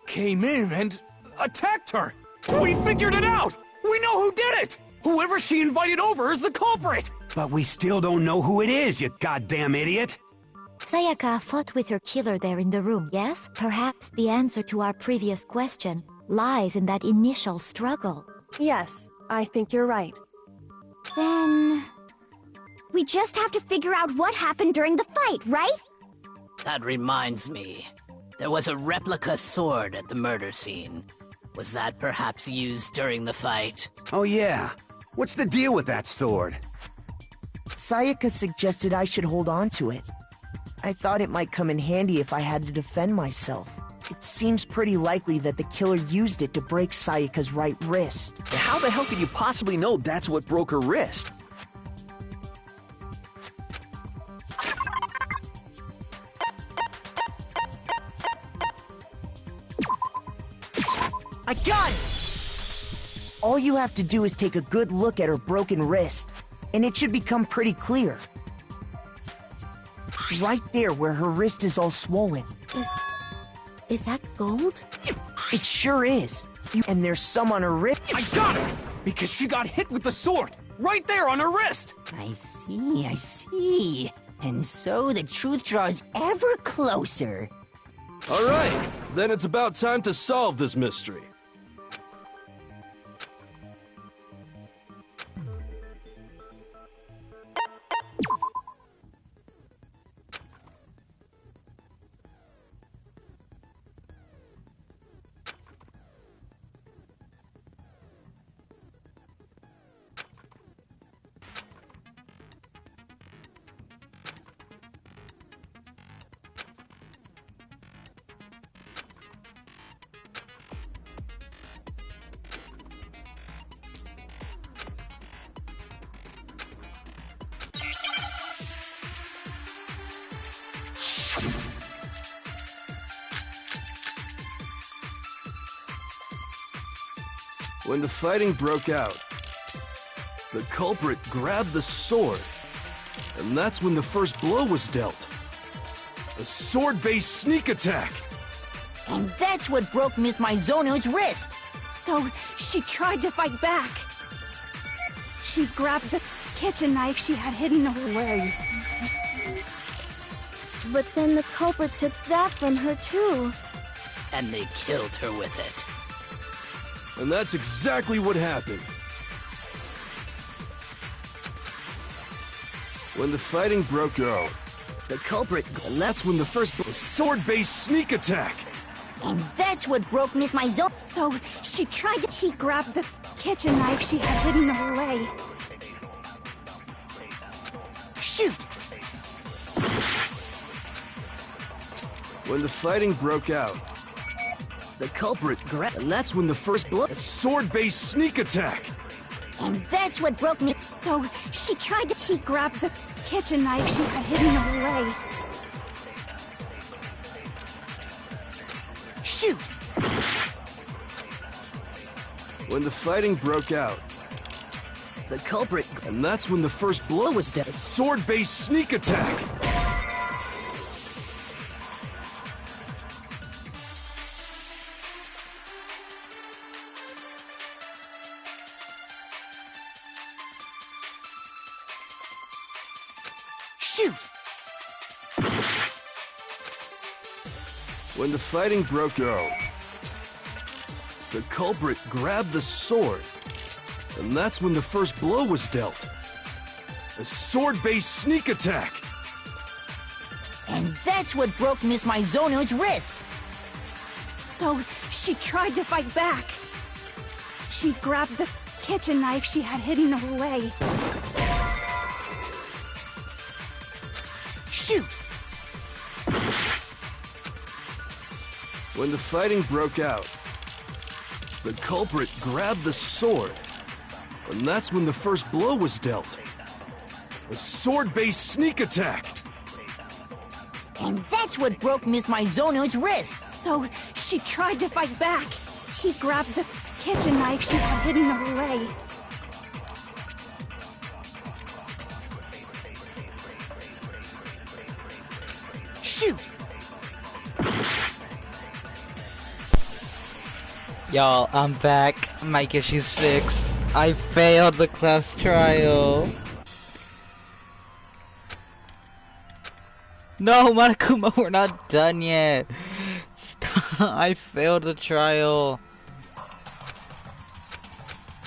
came in and attacked her. We figured it out! We know who did it! Whoever she invited over is the culprit! But we still don't know who it is, you goddamn idiot! Sayaka fought with her killer there in the room, yes? Perhaps the answer to our previous question lies in that initial struggle. Yes, I think you're right. Then... we just have to figure out what happened during the fight, right? That reminds me. There was a replica sword at the murder scene. Was that perhaps used during the fight? Oh yeah. What's the deal with that sword? Sayaka suggested I should hold on to it. I thought it might come in handy if I had to defend myself. It seems pretty likely that the killer used it to break Sayaka's right wrist. How the hell could you possibly know that's what broke her wrist? I got it! All you have to do is take a good look at her broken wrist, and it should become pretty clear. Right there where her wrist is all swollen. Is that gold? It sure is. And there's some on her wrist. I got it! Because she got hit with the sword! Right there on her wrist! I see. And so the truth draws ever closer. All right, then it's about time to solve this mystery. When the fighting broke out, the culprit grabbed the sword, and that's when the first blow was dealt. A sword-based sneak attack! And that's what broke Miss Mizono's wrist. So, she tried to fight back. She grabbed the kitchen knife she had hidden away. But then the culprit took that from her too. And they killed her with it. And that's exactly what happened. When the fighting broke out, The culprit, and that's when the first sword-based sneak attack. And that's what broke Miss Maizone. So she grabbed the kitchen knife she had hidden away. Shoot! When the fighting broke out, the culprit grabbed, and that's when the first blow, a sword-based sneak attack. And that's what broke me. So she grabbed the kitchen knife she had hidden away. Shoot! When the fighting broke out, the culprit, and that's when the first blow was dead. A sword-based sneak attack. Shoot! When the fighting broke out, the culprit grabbed the sword, and that's when the first blow was dealt. A sword-based sneak attack. And that's what broke Miss Maizono's wrist. So she tried to fight back. She grabbed the kitchen knife she had hidden away. Shoot! When the fighting broke out, the culprit grabbed the sword, and that's when the first blow was dealt. A sword-based sneak attack. And that's what broke Miss Maizono's wrist. So she tried to fight back. She grabbed the kitchen knife she had hidden away. Shoot! Y'all, I'm back. My issue's fixed. I failed the class trial. No, Monokuma, we're not done yet. Stop. I failed the trial.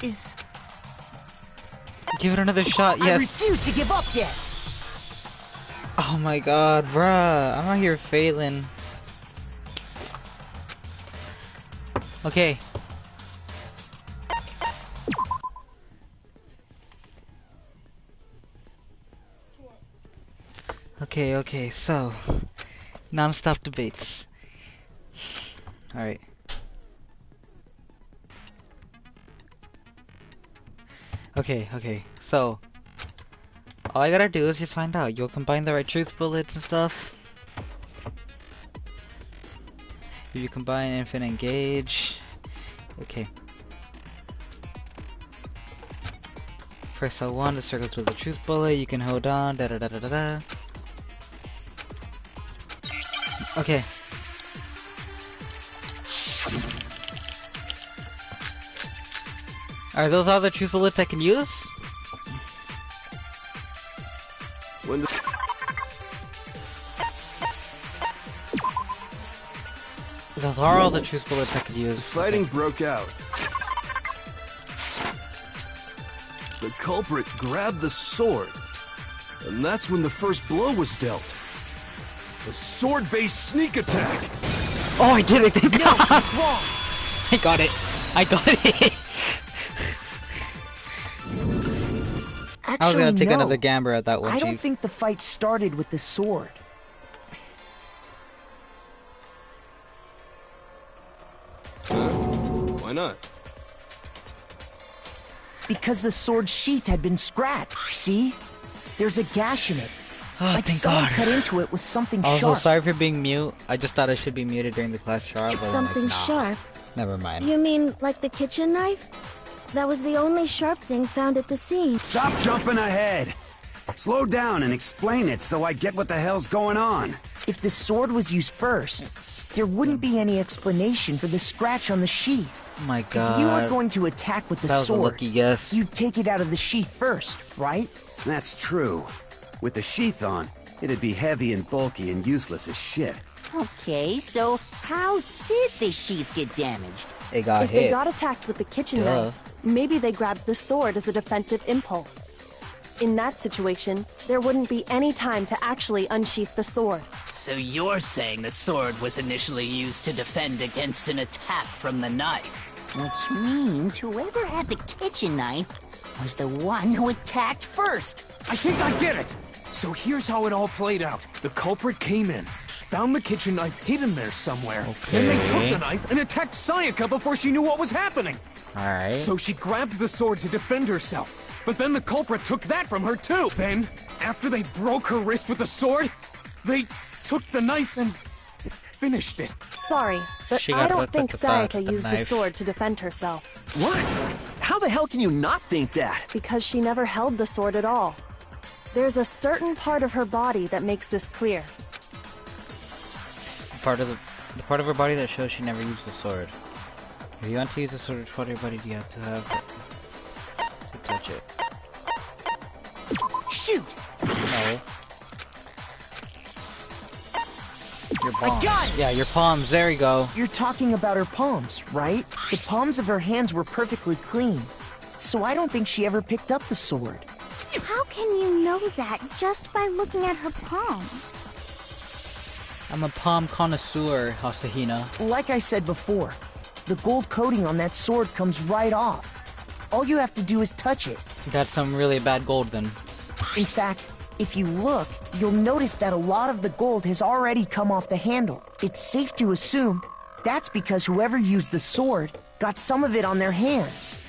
Give it another shot, yes. I refuse to give up yet. Oh my god, bruh. I'm out here failing. Okay. Okay, so non-stop debates. Alright. Okay, so all I gotta do is just find out. You'll combine the right truth bullets and stuff. If you combine infinite gauge. Okay. Press L1 to circle through the truth bullet. You can hold on. Da da da da da da. Okay. Are those all the truth bullets I can use? When the Those are all the truth bullets I could use. The fighting broke out, the culprit grabbed the sword, and that's when the first blow was dealt. A sword-based sneak attack. Oh, I did it! Thank No, God. he's wrong. I got it. I got it. Actually, I was gonna take no. another gamble at that one. I don't Chief. think the fight started with the sword. Why not? Because the sword's sheath had been scratched. See? There's a gash in it. Oh, like thank someone God. cut into it with something Also, sharp. sorry for being mute. I just thought I should be muted during the class trial. But Something I'm like, nah. sharp. Never mind. You mean like the kitchen knife? That was the only sharp thing found at the scene. Stop jumping ahead! Slow down and explain it so I get what the hell's going on. If the sword was used first, there wouldn't be any explanation for the scratch on the sheath. My god. If you were going to attack with the That was a sword, lucky guess. you'd take it out of the sheath first, right? That's true. With the sheath on, it'd be heavy and bulky and useless as shit. Okay, so how did the sheath get damaged? It got If hit. they got attacked with the kitchen Duh. knife, maybe they grabbed the sword as a defensive impulse. In that situation, there wouldn't be any time to actually unsheath the sword. So you're saying the sword was initially used to defend against an attack from the knife? Which means whoever had the kitchen knife was the one who attacked first. I think I get it! So here's how it all played out. The culprit came in, found the kitchen knife hidden there somewhere. Then they took the knife and attacked Sayaka before she knew what was happening. Alright. So she grabbed the sword to defend herself. But then the culprit took that from her too. Then, after they broke her wrist with the sword, they took the knife and finished it. Sorry, but She I got don't think the Sayaka used the knife. sword to defend herself. What? How the hell can you not think that? Because she never held the sword at all. There's a certain part of her body that makes this clear. The part of her body that shows she never used the sword. If you want to use the sword, which part of your body do you have to have to touch it? Shoot! No. Your palms. got it! Yeah, your palms. There you go. You're talking about her palms, right? The palms of her hands were perfectly clean. So I don't think she ever picked up the sword. How can you know that just by looking at her palms? I'm a palm connoisseur, Hasahina. Like I said before, the gold coating on that sword comes right off. All you have to do is touch it. That's some really bad gold then. In fact, if you look, you'll notice that a lot of the gold has already come off the handle. It's safe to assume that's because whoever used the sword got some of it on their hands.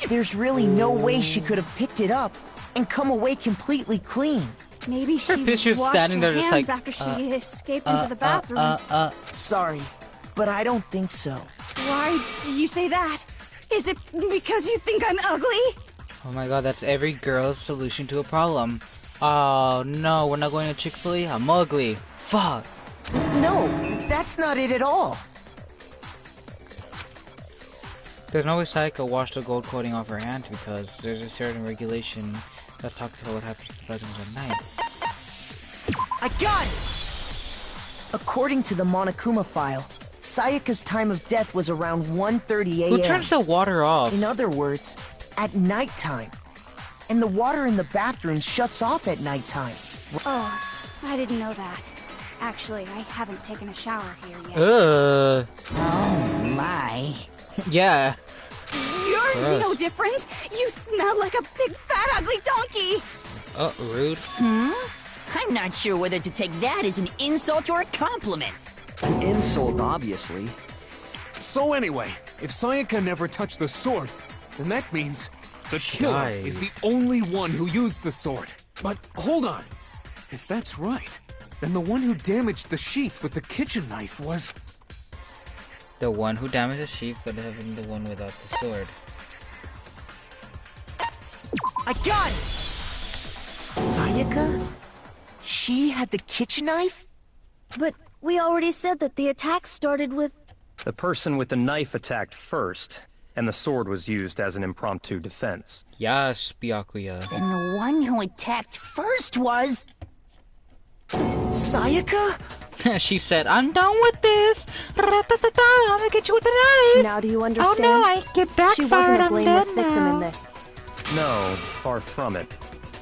There's really no way she could have picked it up and come away completely clean. Maybe she picture's washed standing her there just hands like, after she escaped into the bathroom. Sorry, but I don't think so. Why do you say that? Is it because you think I'm ugly? Oh my god, that's every girl's solution to a problem. Oh no, we're not going to Chick-fil-A? I'm ugly. Fuck. No, that's not it at all. There's no way Sayaka washed the gold coating off her hands because there's a certain regulation that talks about what happens to the buttons at night. I got it! According to the Monokuma file, Sayaka's time of death was around 1:30 a.m. Who turns the water off? In other words, at nighttime. And the water in the bathroom shuts off at nighttime. Oh, I didn't know that. Actually, I haven't taken a shower here yet. Oh my. Yeah. You're Gross. no different. You smell like a big fat ugly donkey. Oh, rude. I'm not sure whether to take that as an insult or a compliment. An insult, obviously. So anyway, if Sayaka never touched the sword, then that means the killer Died. is the only one who used the sword. But hold on. If that's right, then the one who damaged the sheath with the kitchen knife was... The one who damaged the sheath could have been the one without the sword. I got it! Sayaka? She had the kitchen knife? But we already said that the attack started with... The person with the knife attacked first, and the sword was used as an impromptu defense. Yes, Byakuya. Then the one who attacked first was... Sayaka? She said, I'm done with this. Ra-ta-ta-ta, I'm gonna get you with the knife. Now do you understand? Oh no, I get backfired. She wasn't a I'm blameless dead victim now. in this. No, far from it.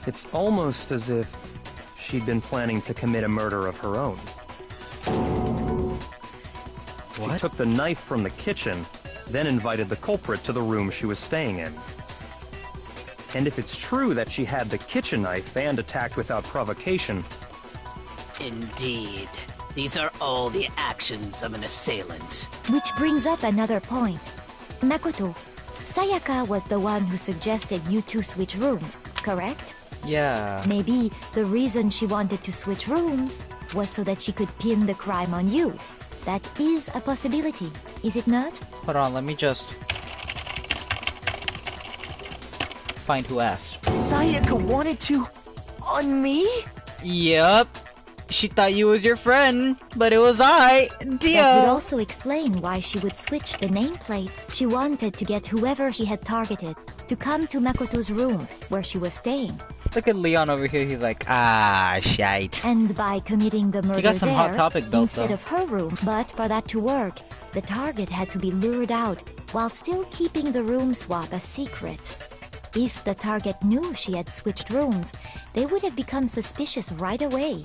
It's almost as if she'd been planning to commit a murder of her own. What? She took the knife from the kitchen, then invited the culprit to the room she was staying in. And if it's true that she had the kitchen knife and attacked without provocation... Indeed. These are all the actions of an assailant. Which brings up another point. Makoto, Sayaka was the one who suggested you two switch rooms, correct? Yeah. Maybe the reason she wanted to switch rooms was so that she could pin the crime on you. That is a possibility, is it not? Hold on, let me just find who asked. Sayaka wanted to... on me? Yep. She thought you was your friend, but it was I, Dio. That would also explain why she would switch the nameplates. She wanted to get whoever she had targeted to come to Makoto's room, where she was staying. Look at Leon over here, he's like, ah, shite. And by committing the murder got some there, Hot Topic built, instead though. of her room. But for that to work, the target had to be lured out, while still keeping the room swap a secret. If the target knew she had switched rooms, they would have become suspicious right away.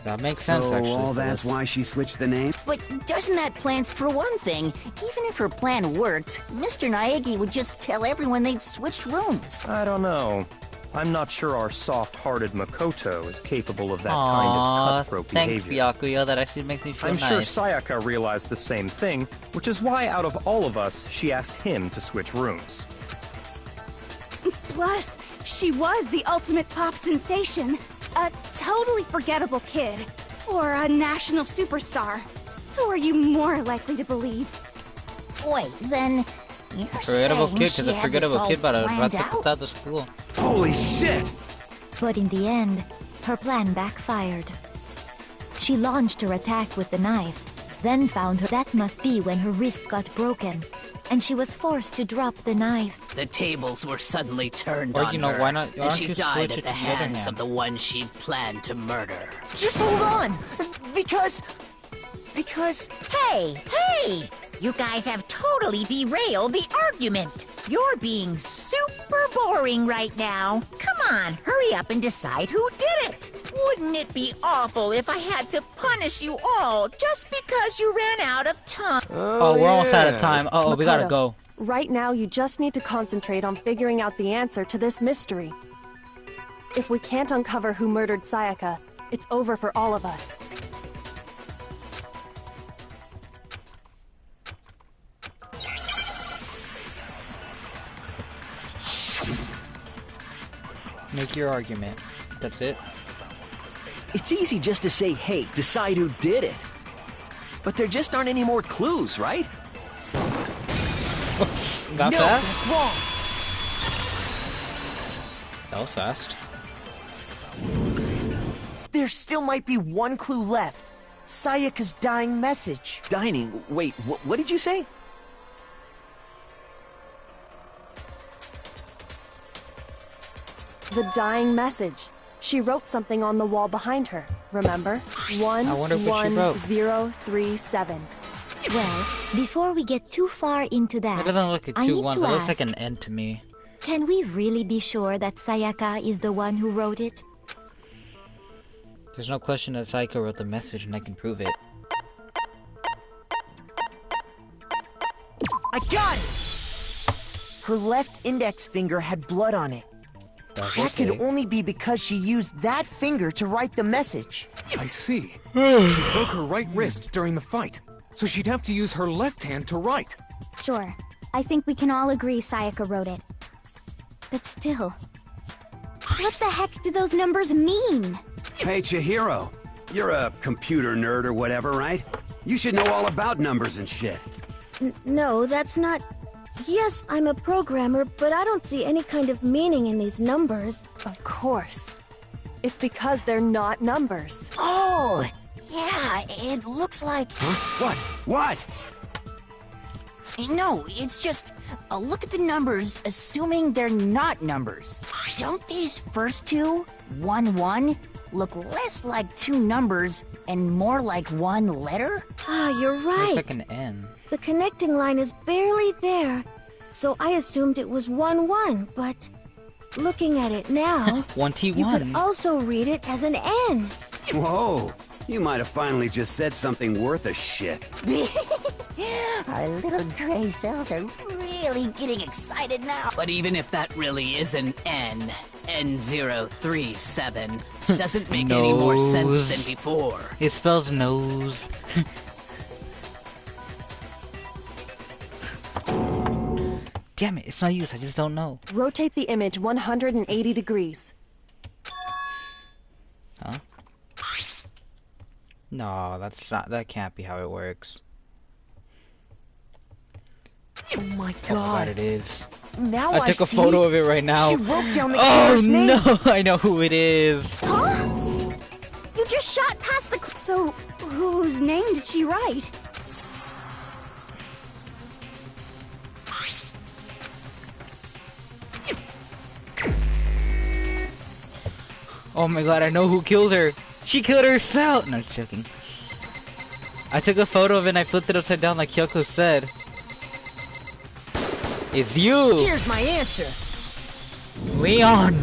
That makes sense, So actually. all that's why she switched the name? But doesn't that plan... For one thing, even if her plan worked, Mr. Naegi would just tell everyone they'd switched rooms. I don't know. I'm not sure our soft-hearted Makoto is capable of that kind of cutthroat thanks, behavior. Byakuya. That actually makes me feel I'm nice. sure Sayaka realized the same thing, which is why out of all of us, she asked him to switch rooms. Plus, she was the ultimate pop sensation. A totally forgettable kid. Or a national superstar. Who are you more likely to believe? Wait, then... You're Forgettable saying kid, she because a had forgettable this kid all about to planned run out the school. Holy shit! But in the end, her plan backfired. She launched her attack with the knife, then found that must be when her wrist got broken, and she was forced to drop the knife. The tables were suddenly turned Or, on you know, her, why not- why and don't she you died switch at it the to the other hands hand? of the one she'd planned to murder. Just hold on! Because... Hey! You guys have totally derailed the argument. You're being super boring right now. Come on, hurry up and decide who did it. Wouldn't it be awful if I had to punish you all just because you ran out of time? Oh, we're almost out of time. Uh-oh, we gotta Makoto, go. Right now, you just need to concentrate on figuring out the answer to this mystery. If we can't uncover who murdered Sayaka, it's over for all of us. Make your argument. That's it. It's easy just to say, hey, decide who did it. But there just aren't any more clues, right? That no, fast? that's wrong. That was fast. There still might be one clue left. Sayaka's dying message. Dining? Wait, what did you say? The dying message. She wrote something on the wall behind her, remember? I wonder what she wrote. 11037. Well, before we get too far into that, It doesn't look like I two need ones. to It looks ask, like an N to me. can we really be sure that Sayaka is the one who wrote it? There's no question that Saika wrote the message, and I can prove it. I got it! Her left index finger had blood on it. That could only be because she used that finger to write the message. I see. She broke her right wrist during the fight, so she'd have to use her left hand to write. Sure. I think we can all agree Sayaka wrote it. But still... What the heck do those numbers mean? Hey, Chihiro. You're a computer nerd or whatever, right? You should know all about numbers and shit. No, that's not... Yes, I'm a programmer, but I don't see any kind of meaning in these numbers. Of course. It's because they're not numbers. Oh, yeah, it looks like... Huh? What? No, it's just... look at the numbers, assuming they're not numbers. Don't these first two, 1-1, look less like two numbers and more like one letter? Ah, you're right. Looks like an N. The connecting line is barely there, so I assumed it was 1-1, but looking at it now, 1T1. you could also read it as an N. Whoa. You might have finally just said something worth a shit. Our little gray cells are really getting excited now. But even if that really is an N, N037, doesn't make any more sense Nose. than before. It spells nose. Damn it, it's no use, I just don't know. Rotate the image 180 degrees. Huh? No, that can't be how it works. Oh my Oh god. it is. Now I took a see. photo of it right now. She wrote down the Oh killer's name. no, I know who it is. Huh? shot past the... So, whose name did she write? Oh my god, I know who killed her. She killed herself. No, just joking. I took a photo of it and I flipped it upside down like Kyoko said. It's you! Here's my answer. Leon!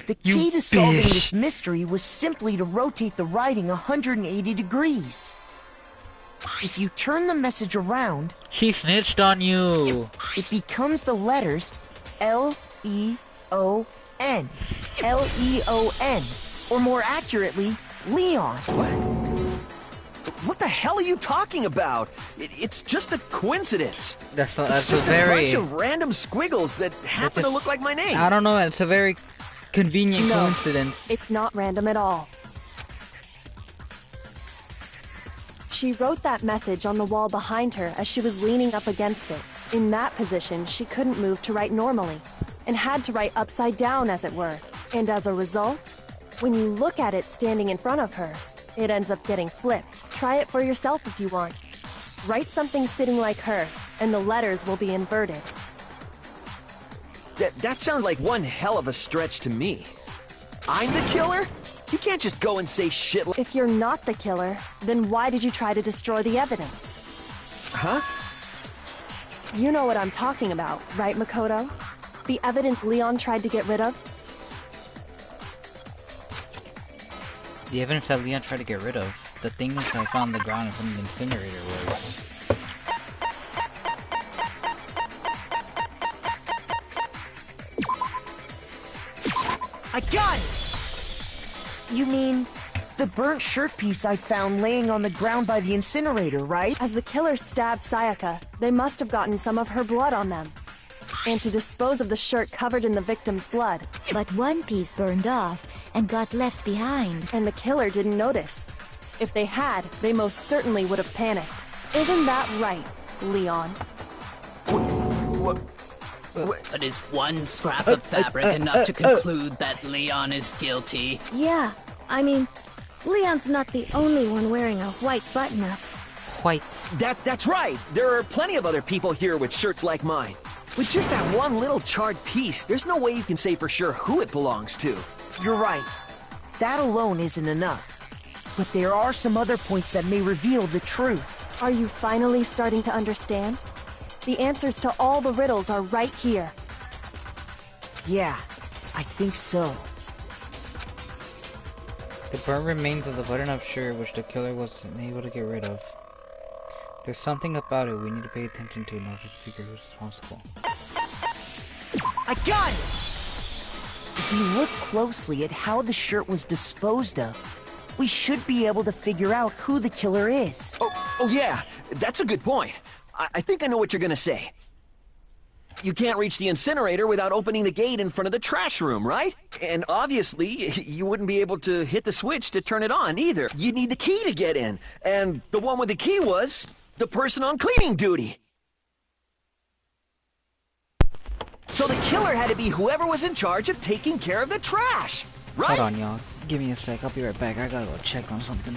The key to solving this mystery was simply to rotate the writing 180 degrees. If you turn the message around... She snitched on you! It becomes the letters L-E-O-N. L-E-O-N. Or more accurately, Leon. What the hell are you talking about? It's just a coincidence. That's it's just a bunch of random squiggles that happen to look like my name. I don't know, it's a very convenient coincidence. It's not random at all. She wrote that message on the wall behind her as she was leaning up against it. In that position, she couldn't move to write normally, and had to write upside down, as it were. And as a result, when you look at it standing in front of her, it ends up getting flipped. Try it for yourself if you want. Write something sitting like her, and the letters will be inverted. That sounds like one hell of a stretch to me. I'm the killer? You can't just go and say shit like... If you're not the killer, then why did you try to destroy the evidence? Huh? You know what I'm talking about, right, Makoto? The evidence Leon tried to get rid of? The evidence that Leon tried to get rid of. The thing that I found on the ground in front of the incinerator was... I got it! You mean the burnt shirt piece I found laying on the ground by the incinerator, right? As the killer stabbed Sayaka, they must have gotten some of her blood on them. And to dispose of the shirt covered in the victim's blood. But one piece burned off and got left behind. And the killer didn't notice. If they had, they most certainly would have panicked. Isn't that right, Leon? But is one scrap of fabric enough to conclude that Leon is guilty? Yeah, I mean, Leon's not the only one wearing a white button-up. White. That's right! There are plenty of other people here with shirts like mine. With just that one little charred piece, there's no way you can say for sure who it belongs to. You're right. That alone isn't enough. But there are some other points that may reveal the truth. Are you finally starting to understand? The answers to all the riddles are right here. Yeah, I think so. The burnt remains of the button-up shirt which the killer wasn't able to get rid of. There's something about it we need to pay attention to in order to figure who's responsible. I got it! If you look closely at how the shirt was disposed of, we should be able to figure out who the killer is. Oh yeah, that's a good point. I think I know what you're gonna say. You can't reach the incinerator without opening the gate in front of the trash room, right? And obviously, you wouldn't be able to hit the switch to turn it on either. You'd need the key to get in. And the one with the key was the person on cleaning duty. So the killer had to be whoever was in charge of taking care of the trash, right? Hold on, y'all. Give me a sec. I'll be right back. I gotta go check on something.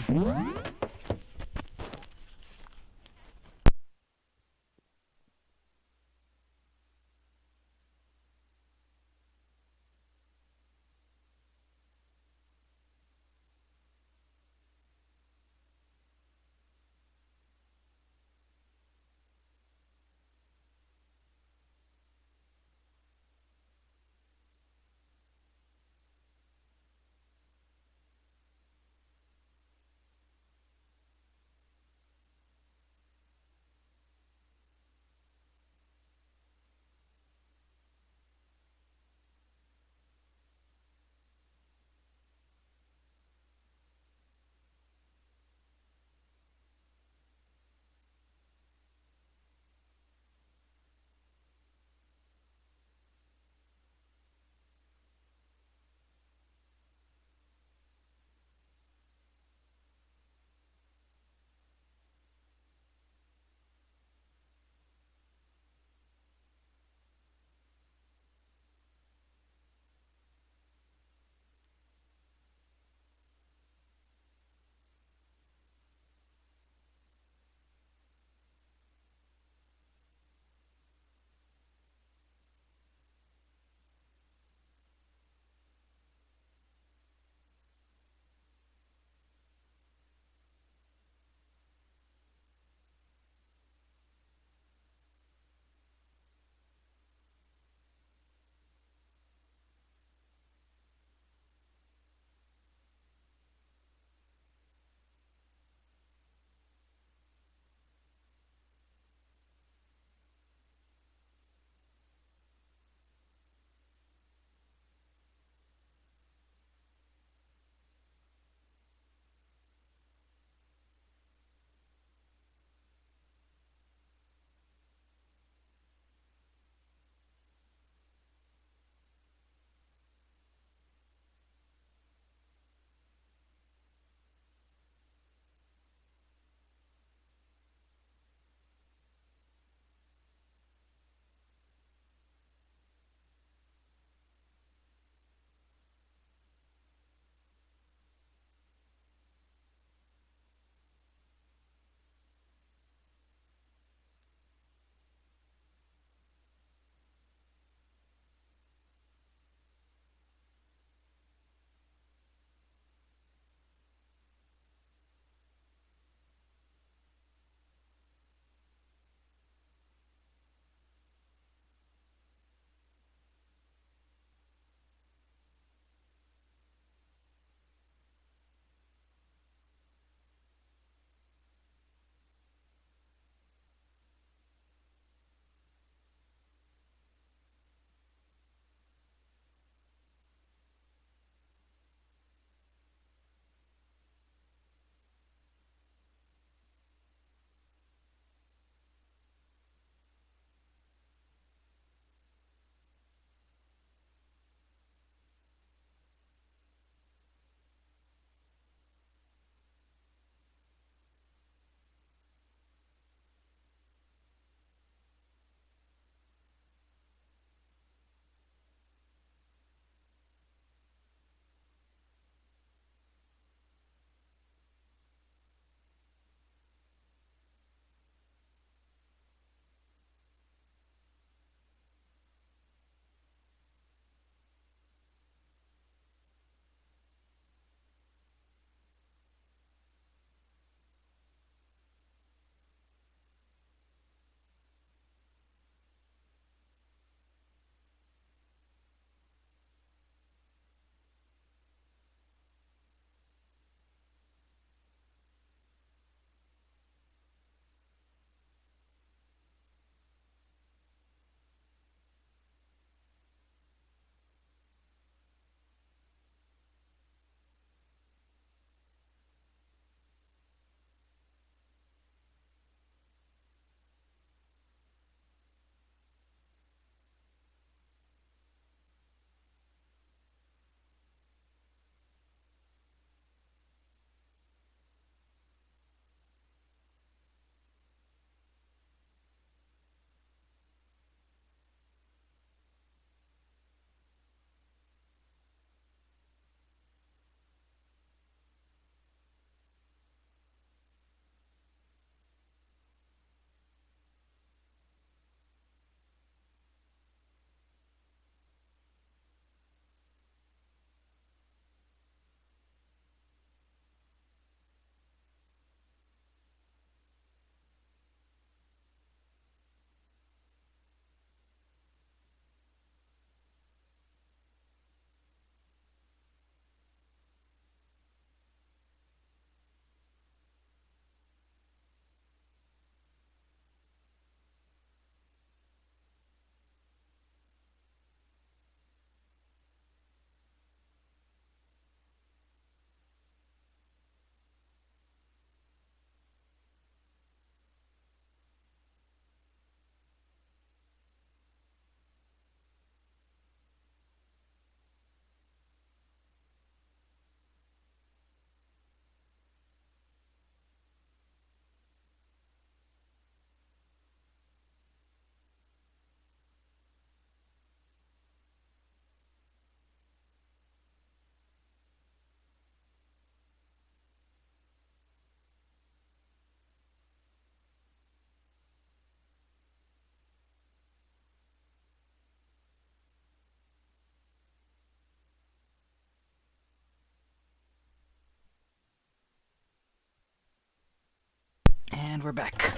And we're back.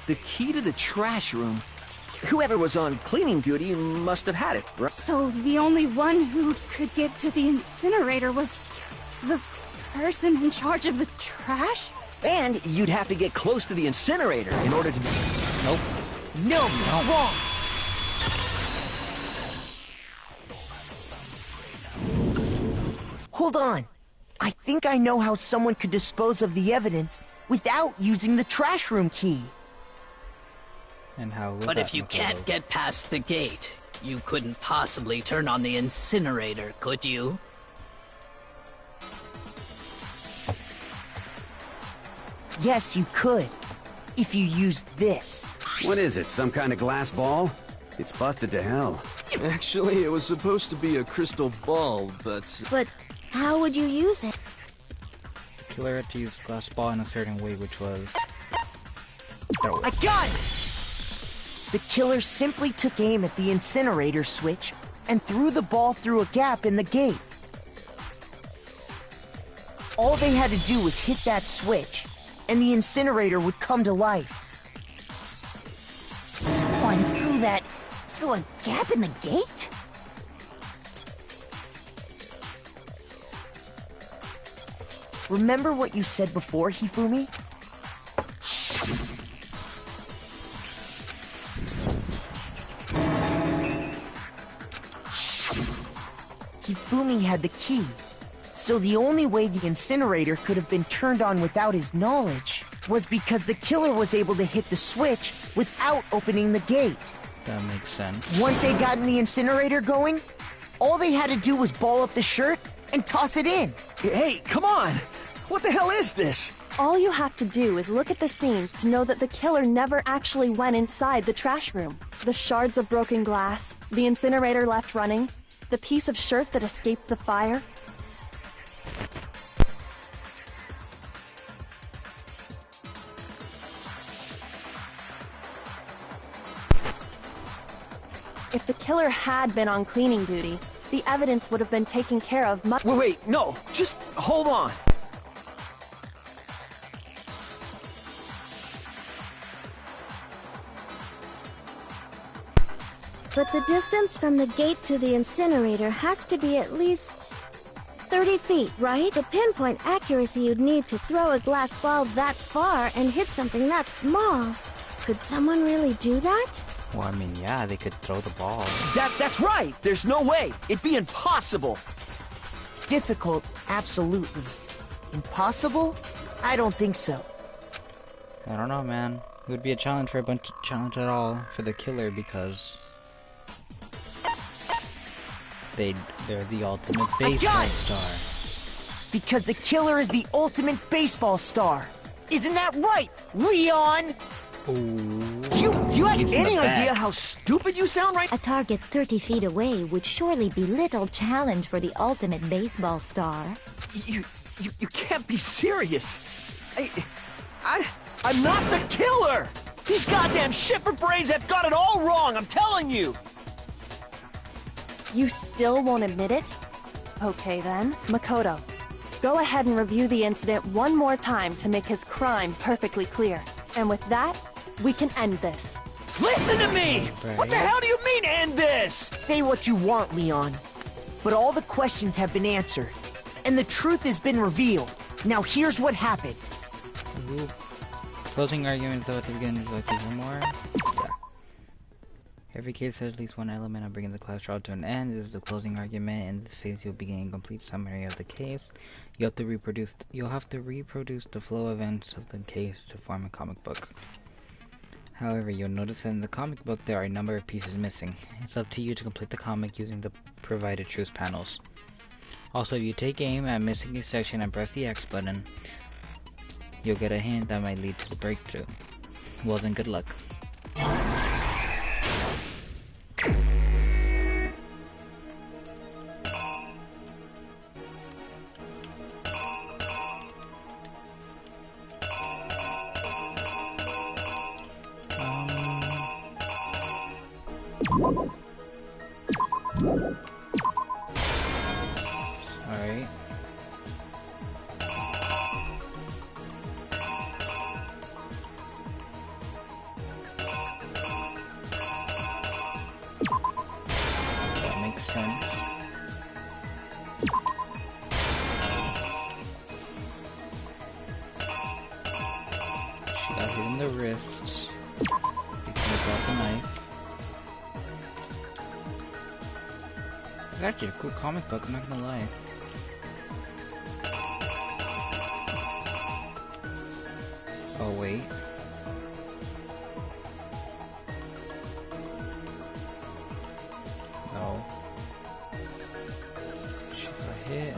The key to the trash room. Whoever was on cleaning duty must have had it, right? So the only one who could get to the incinerator was the person in charge of the trash? And you'd have to get close to the incinerator in order to... Nope. No, it's wrong. Hold on. I think I know how someone could dispose of the evidence without using the trash room key. And how would But that if you Makoto? can't get past the gate, you couldn't possibly turn on the incinerator, could you? Yes, you could. If you used this. What is it, some kind of glass ball? It's busted to hell. Actually, it was supposed to be a crystal ball, but... But how would you use it? The killer had to use glass ball in a certain way, which was... I got it! The killer simply took aim at the incinerator switch and threw the ball through a gap in the gate. All they had to do was hit that switch, and the incinerator would come to life. Someone threw a gap in the gate? Remember what you said before, Hifumi? Hifumi had the key, so the only way the incinerator could have been turned on without his knowledge was because the killer was able to hit the switch without opening the gate. That makes sense. Once they'd gotten the incinerator going, all they had to do was ball up the shirt and toss it in. Hey, come on! What the hell is this? All you have to do is look at the scene to know that the killer never actually went inside the trash room. The shards of broken glass, the incinerator left running, the piece of shirt that escaped the fire. If the killer had been on cleaning duty, the evidence would have been taken care of much— Wait, no, just hold on. But the distance from the gate to the incinerator has to be at least 30 feet, right? The pinpoint accuracy you'd need to throw a glass ball that far and hit something that small. Could someone really do that? Well, I mean, yeah, they could throw the ball. That's right! There's no way! It'd be impossible! Difficult, absolutely. Impossible? I don't think so. I don't know, man. It would be a challenge for a bunch of challenge at all for the killer because they're the ultimate baseball star. Because the killer is the ultimate baseball star. Isn't that right, Leon? Do you have any idea how stupid you sound right? A target 30 feet away would surely be little challenge for the ultimate baseball star. You can't be serious. I'm not the killer! These goddamn shipper brains have got it all wrong, I'm telling you! You still won't admit it? Okay then, Makoto. Go ahead and review the incident one more time to make his crime perfectly clear. And with that, we can end this. Listen to me! What the hell do you mean, end this? Say what you want, Leon. But all the questions have been answered, and the truth has been revealed. Now here's what happened. Ooh. Closing arguments though at the beginning, would you like to hear more? Yeah. Every case has at least one element of bringing the class trial to an end. This is the closing argument. In this phase, you'll be getting a complete summary of the case. You'll have to reproduce the flow events of the case to form a comic book. However, you'll notice that in the comic book there are a number of pieces missing. It's up to you to complete the comic using the provided truth panels. Also, if you take aim at missing a section and press the X button, you'll get a hint that might lead to the breakthrough. Well then, good luck. Alright. That makes sense. She got hit in the wrist. Because of the knife. It's actually a cool comic book, I'm not gonna lie. Oh wait. No. She got hit.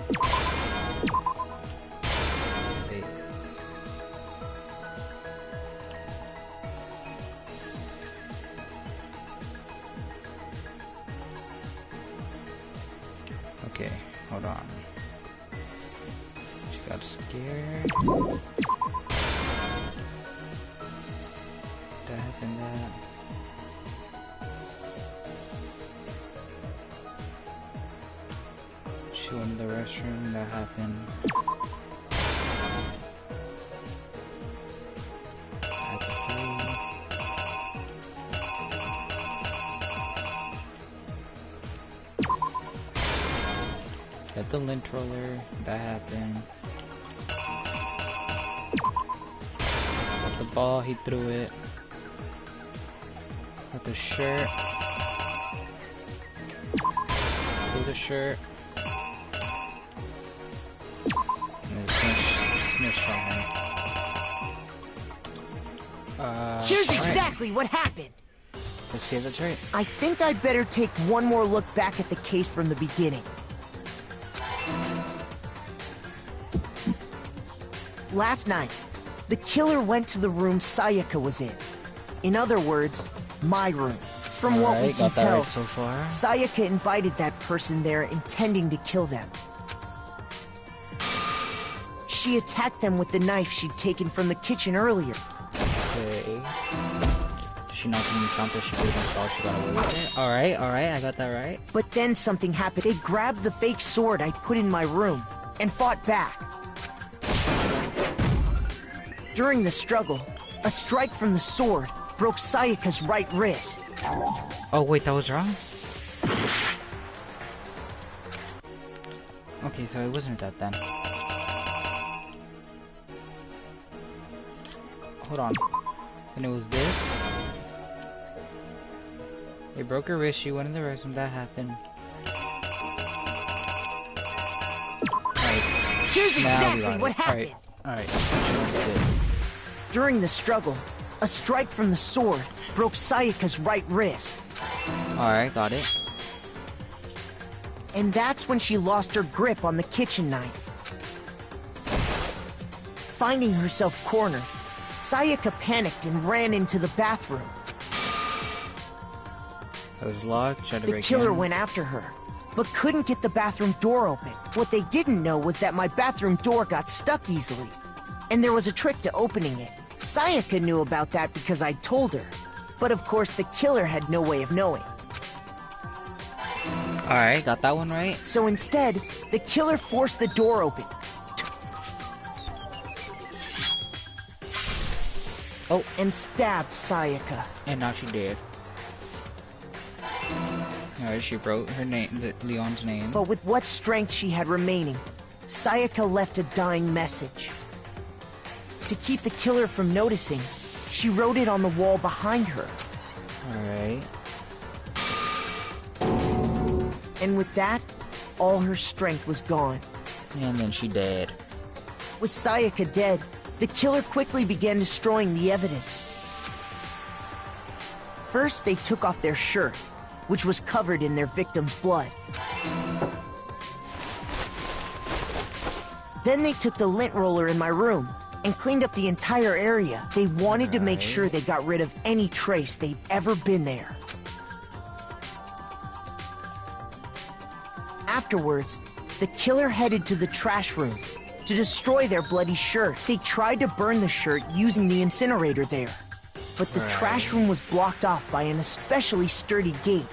Wait. Okay, hold on. She got scared. That happened that. She went to the restroom, that happened. Got the lint roller, that happened. Got the ball, he threw it. Got the shirt. Threw the shirt. And snitched on him. Here's alright. exactly what happened. Let's see if that's right. I think I'd better take one more look back at the case from the beginning. Last night, the killer went to the room Sayaka was in. In other words, my room. From what we Alright, can got that tell, right so far. Sayaka invited that person there intending to kill them. She attacked them with the knife she'd taken from the kitchen earlier. Okay. Did she not even count that she did thought she got away with it? Alright, I got that right. But then something happened. They grabbed the fake sword I'd put in my room and fought back. During the struggle, a strike from the sword broke Sayaka's right wrist. Oh wait, that was wrong? Okay, so it wasn't that then. Hold on. Then it was this. They broke her wrist, she went in the restroom, that happened. Alright. Here's Now we exactly got what it. happened. Alright. During the struggle, a strike from the sword broke Sayaka's right wrist. Alright, got it. And that's when she lost her grip on the kitchen knife. Finding herself cornered, Sayaka panicked and ran into the bathroom. It was locked, tried to The break killer in. went after her, but couldn't get the bathroom door open. What they didn't know was that my bathroom door got stuck easily, and there was a trick to opening it. Sayaka knew about that because I told her, but of course the killer had no way of knowing. Alright, got that one right. So instead, the killer forced the door open. Oh, and stabbed Sayaka. And now she did. Alright, she wrote her name, Leon's name. But with what strength she had remaining, Sayaka left a dying message. To keep the killer from noticing, she wrote it on the wall behind her. Alright. And with that, all her strength was gone. And then she died. With Sayaka dead, the killer quickly began destroying the evidence. First, they took off their shirt, which was covered in their victim's blood. Then they took the lint roller in my room and cleaned up the entire area. They wanted to make sure they got rid of any trace they'd ever been there. Afterwards, the killer headed to the trash room to destroy their bloody shirt. They tried to burn the shirt using the incinerator there. but the trash room was blocked off by an especially sturdy gate,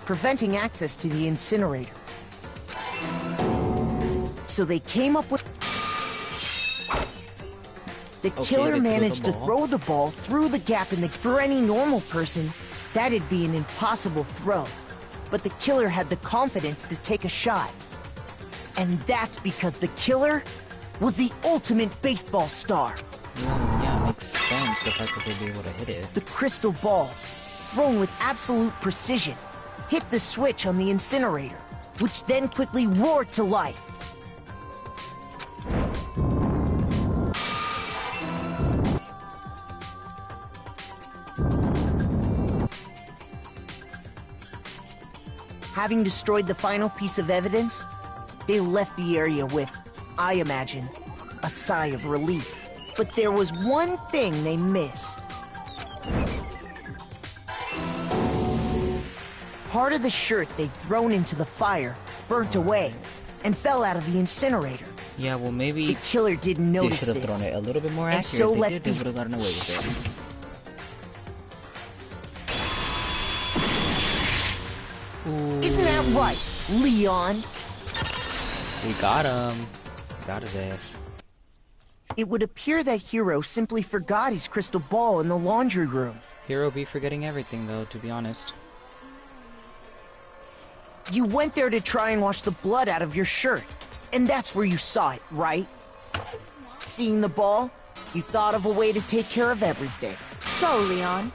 preventing access to the incinerator. So they came up with... The killer managed to throw the ball through the gap in the... For any normal person, that'd be an impossible throw. But the killer had the confidence to take a shot. And that's because the killer was the ultimate baseball star. Yeah, makes sense the fact that they'd be able to hit it. The crystal ball, thrown with absolute precision, hit the switch on the incinerator, which then quickly roared to life. Having destroyed the final piece of evidence, they left the area with, I imagine, a sigh of relief. But there was one thing they missed. Part of the shirt they'd thrown into the fire burnt away and fell out of the incinerator. Yeah, well maybe the killer didn't notice they should have this, thrown it a little bit more and accurate. so They would have gotten away with it. Ooh. Isn't that right, Leon? We got him. Got his ass. It would appear that Hero simply forgot his crystal ball in the laundry room. Hero be forgetting everything though, to be honest. You went there to try and wash the blood out of your shirt, and that's where you saw it, right? Seeing the ball, you thought of a way to take care of everything. So, Leon,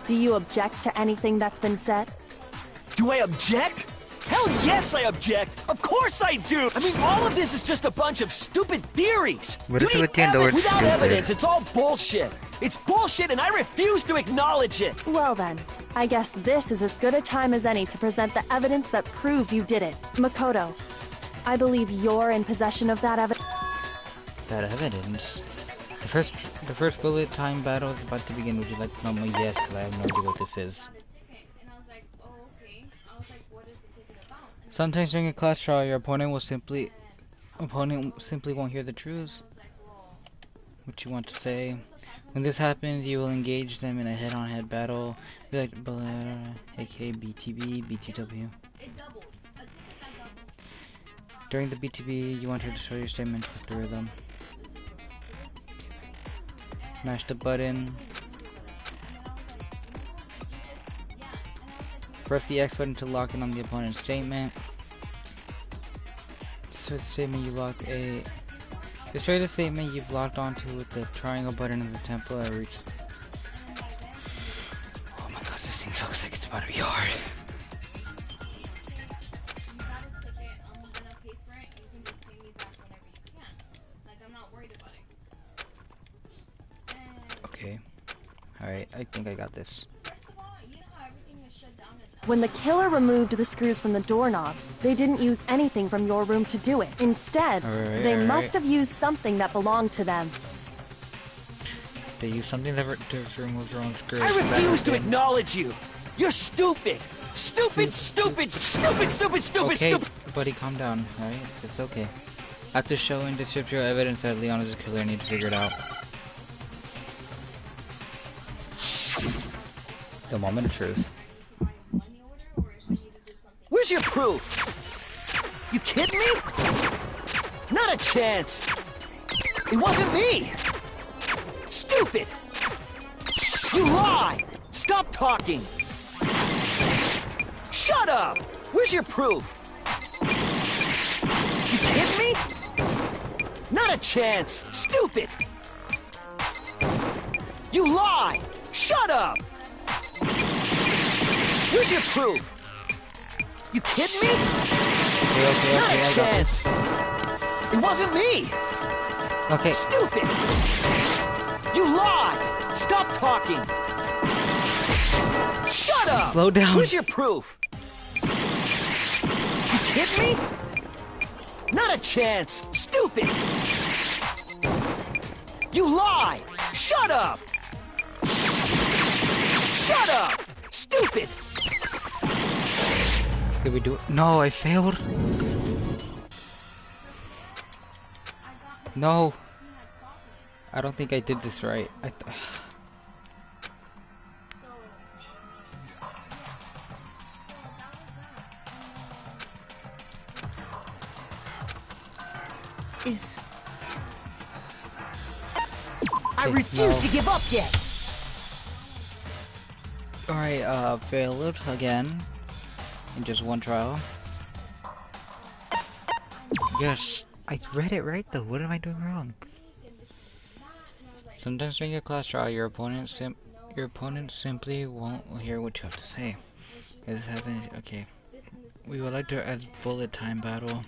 do you object to anything that's been said? Do I object? Hell yes, I object! Of course I do! I mean, all of this is just a bunch of stupid theories! You need evidence. Without evidence, it's all bullshit! It's bullshit and I refuse to acknowledge it! Well then, I guess this is as good a time as any to present the evidence that proves you did it. Makoto, I believe you're in possession of that evidence. That evidence? The first bullet time battle is about to begin. Would you like to know my yes? Because I have no idea what this is. Sometimes during a class trial, your opponent simply won't hear the truth. What you want to say. When this happens, you will engage them in a head-on-head battle, aka BTB, BTW. During the BTB, you want to destroy your statement for 3 of them. Mash the button. Press the X button to lock in on the opponent's statement. Destroy the statement Destroy the statement you've locked onto with the triangle button in the temple at reach. Oh my god, this thing looks like it's about to be hard. Okay. Alright, I think I got this. When the killer removed the screws from the doorknob, they didn't use anything from your room to do it. Instead, they must have used something that belonged to them. They used something that to remove their own screws. I refuse to acknowledge you! You're stupid! Stupid, stupid, stupid, stupid, stupid, okay, stupid! buddy, calm down, alright? It's okay. After showing the scriptural evidence that Leon is a killer, I need to figure it out. The moment of truth. Where's your proof? You kidding me? Not a chance! It wasn't me! Stupid! You lie! Stop talking! Shut up! Where's your proof? You kidding me? Not a chance! Stupid! You lie! Shut up! Where's your proof? You kidding me? Okay, Not a chance! It wasn't me! Okay. Stupid! You lie! Stop talking! Shut up! Slow down. Where's your proof? You kidding me? Not a chance! Stupid! You lie! Shut up! Shut up! Stupid! Did we do it? No, I failed. No. I don't think I did this right. is... I refuse to give up yet! Alright, failed again. In just one trial. Yes, I read it right though. What am I doing wrong? Sometimes during a class trial, your opponent simply won't hear what you have to say. This happens. Okay. We would like to add bullet time battle.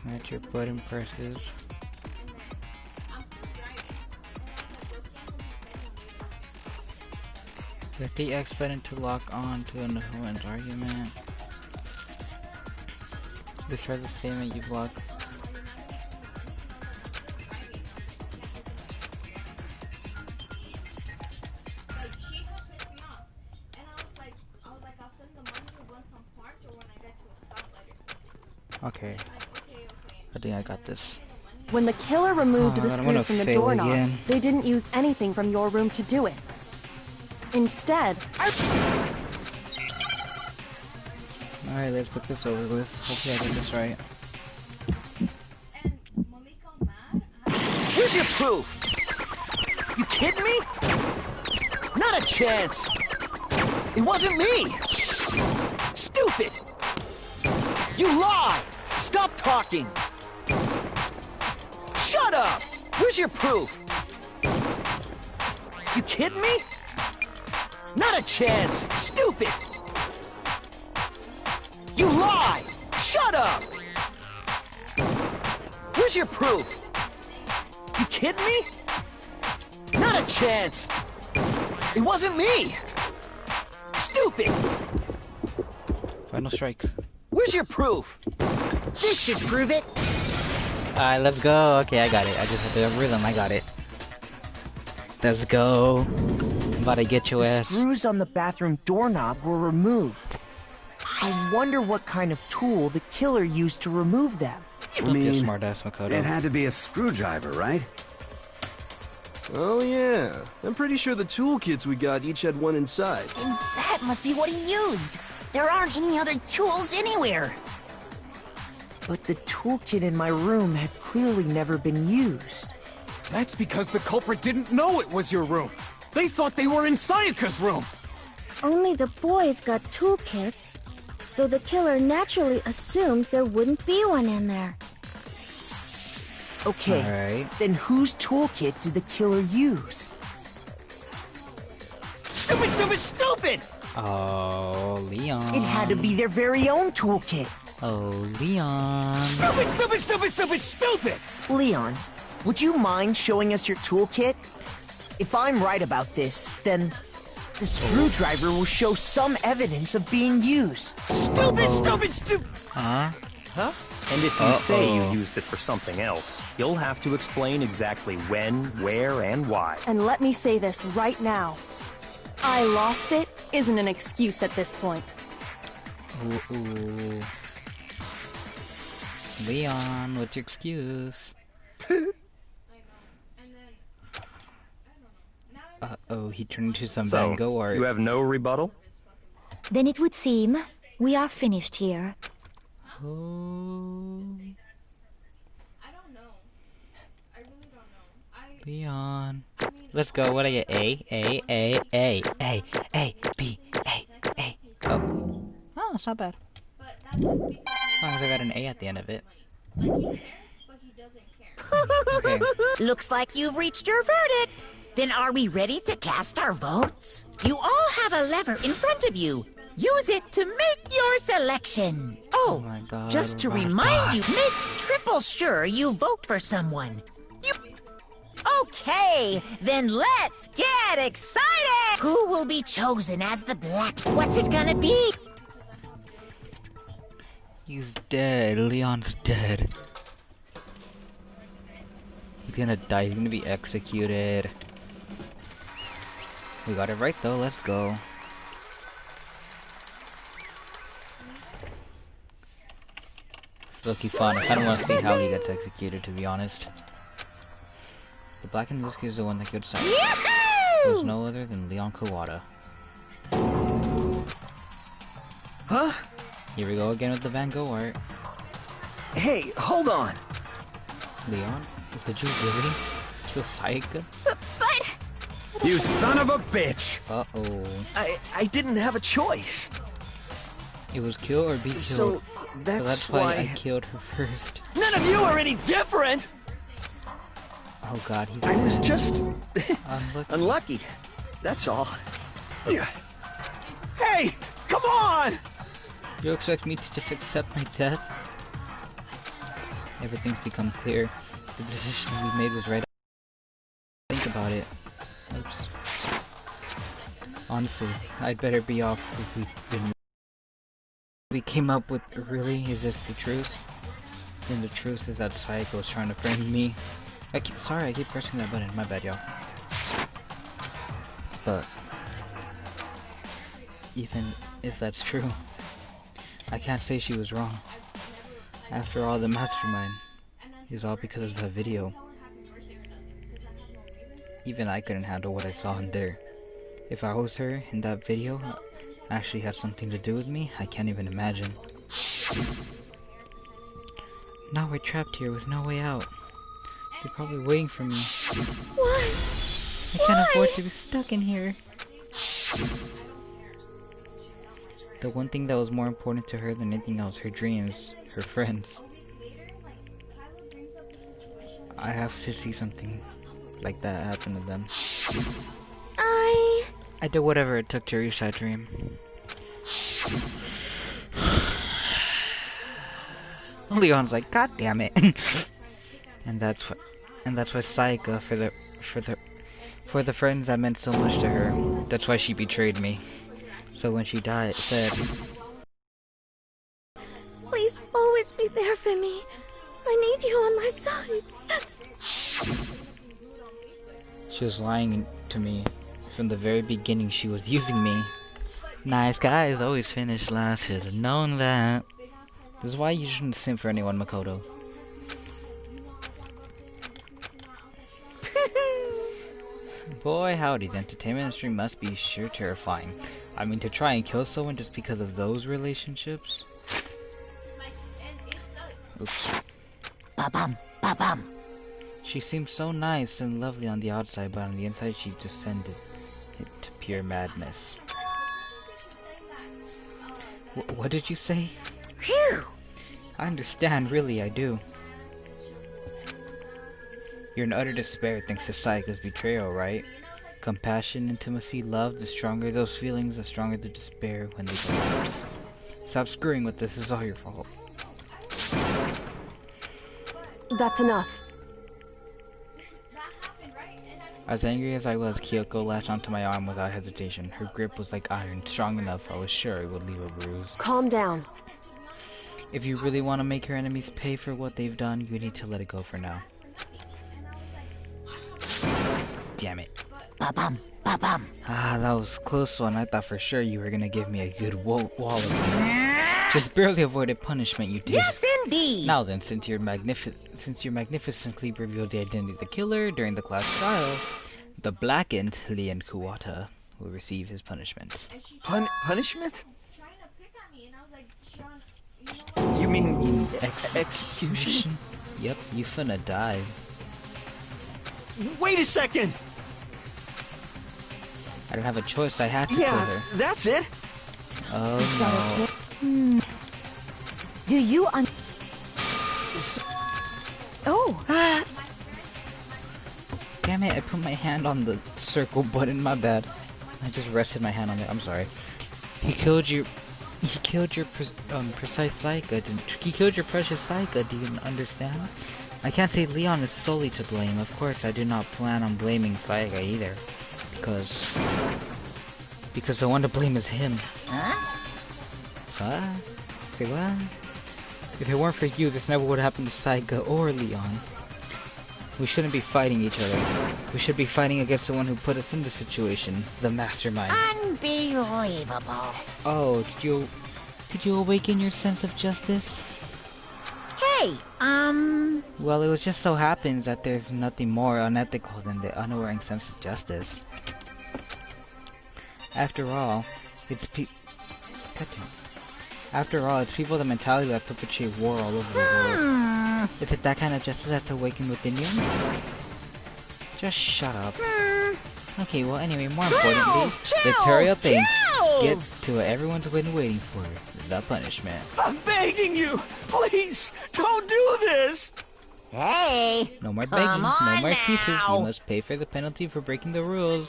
Match your button presses. Hit the X button to lock on to an opponent's argument. Destroy the statement you blocked. Okay. I think I got this. When the killer removed the screws from the doorknob, they didn't use anything from your room to do it. Instead, Alright, let's put this over with. Hopefully I get this right. Here's your proof! You kidding me? Not a chance! It wasn't me! Stupid! You lie! Stop talking! Shut up! Where's your proof? You kidding me? Not a chance! Stupid! You lie! Shut up! Where's your proof? You kidding me? Not a chance! It wasn't me! Stupid! Final strike. Where's your proof? This should prove it! Alright, let's go. Okay, I got it. I just had the rhythm. I got it. Let's go. I'm about to get your ass. The screws on the bathroom doorknob were removed. I wonder what kind of tool the killer used to remove them. I mean, smart-ass Makoto. It had to be a screwdriver, right? Oh yeah, I'm pretty sure the toolkits we got each had one inside. And that must be what he used. There aren't any other tools anywhere. But the toolkit in my room had clearly never been used. That's because the culprit didn't know it was your room. They thought they were in Sayaka's room. Only the boys got toolkits, so the killer naturally assumed there wouldn't be one in there. Okay, then whose toolkit did the killer use? Stupid, stupid, stupid! Oh, Leon. It had to be their very own toolkit. Oh, Leon. Stupid, stupid, stupid, stupid, stupid! Leon, would you mind showing us your toolkit? If I'm right about this, then the screwdriver will show some evidence of being used. Stupid, stupid, stupid! Huh? Huh? And if you say you used it for something else, you'll have to explain exactly when, where, and why. and let me say this right now. I lost it isn't an excuse at this point. Ooh. Leon, what's your excuse? Uh-oh, he turned into some Van Gogh art. You have no rebuttal? Then it would seem we are finished here. Leon. Let's go. What I get? A, B, A. Oh. Oh, it's not bad. As long as I got an A at the end of it. Okay. Looks like you've reached your verdict. Then are we ready to cast our votes? You all have a lever in front of you. Use it to make your selection. Oh, my God, just to oh my remind you, God. make triple sure you vote for someone. Okay, then let's get excited! Who will be chosen as the black? What's it gonna be? He's dead. Leon's dead. He's gonna die. He's gonna be executed. We got it right though. Let's go. It's looking fun. I kinda wanna see how he gets executed, to be honest. The blackened disc is the one that killed Sayaka. It was no other than Leon Kawada. Huh? Here we go again with the Van Gogh art. Hey, hold on. Leon, did you really kill Sayaka? But... You son of a bitch! Uh-oh. I didn't have a choice. It was kill or be killed. So that's why I killed her first. None of you are any different! Oh god, he's I was just... unlucky. That's all. Hey! Come on! You expect me to just accept my death? Everything's become clear. The decision we made was right. Think about it. Oops. Honestly, I'd better be off if we came up with really, is this the truth? Then the truth is that Sayaka was trying to frame me. Sorry, I keep pressing that button. My bad, y'all. But even if that's true, I can't say she was wrong. After all, the mastermind is all because of that video. Even I couldn't handle what I saw in there. If I was her in that video, actually had something to do with me, I can't even imagine. Now we're trapped here with no way out. They're probably waiting for me. Why? I can't afford to be stuck in here. The one thing that was more important to her than anything else, her dreams, her friends. I have to see something like that happen to them. I did whatever it took to reach that dream. Leon's like, God damn it. and that's why Sayaka, for the friends that meant so much to her, that's why she betrayed me. So when she died, said, Please always be there for me. I need you on my side. She was lying to me. From the very beginning, she was using me. Nice guys always finish last. Should have known that. This is why you shouldn't simp for anyone, Makoto. Boy, howdy, the entertainment industry must be sure terrifying. I mean, to try and kill someone just because of those relationships? Oops. Ba-bum, ba-bum. She seemed so nice and lovely on the outside, but on the inside she descended into pure madness. What did you say? Phew! I understand, really, I do. You're in utter despair thanks to Sayaka's betrayal, right? Compassion, intimacy, love, the stronger those feelings, the stronger the despair when they collapse. Stop screwing with this, it's all your fault. That's enough. As angry as I was, Kyoko latched onto my arm without hesitation. Her grip was like iron, strong enough I was sure it would leave a bruise. Calm down. If you really want to make your enemies pay for what they've done, you need to let it go for now. Damn it. Ba-bum, ba-bum. Ah, that was a close one. I thought for sure you were gonna give me a good wallop. Just barely avoided punishment, you did. Yes, indeed. Now then, since you magnificently revealed the identity of the killer during the class trial, the blackened Leon Kuwata will receive his punishment. Punishment? You mean execution? Yep, you finna die. Wait a second! I didn't have a choice, I had to kill her. Yeah, that's it! Oh no. Do you Oh! Damn it, I put my hand on the circle button, my bad. I just rested my hand on it, I'm sorry. He killed your precise Sayaka, he killed your precious Sayaka, do you understand? I can't say Leon is solely to blame. Of course, I do not plan on blaming Sayaka either. Because the one to blame is him. Huh? What? Say what? If it weren't for you, this never would have happened to Sayaka or Leon. We shouldn't be fighting each other. We should be fighting against the one who put us in this situation, the mastermind. Unbelievable. Oh, did you awaken your sense of justice? Hey, Well, it was just so happens that there's nothing more unethical than the unerring sense of justice. After all, it's people the mentality that perpetuate war all over the world. Is it that kind of justice that's awakened within you? Just shut up. Okay, well anyway, more importantly, let's hurry up and get to what everyone's been waiting for, the punishment. I'm begging you! Please, don't do this! Hey! No more begging, no more excuses. You must pay for the penalty for breaking the rules.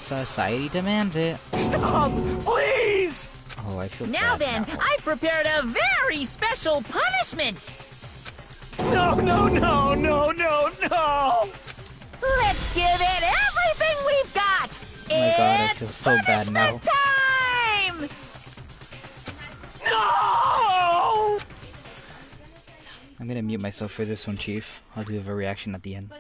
Society demands it. Stop! Please! Oh, I feel Now bad then, now. I've prepared a very special punishment! No, no, no, no, no, no! Let's give it everything we've got! Oh my god, I feel so bad now. Time! No! I'm gonna mute myself for this one, Chief. I'll do a reaction at the end.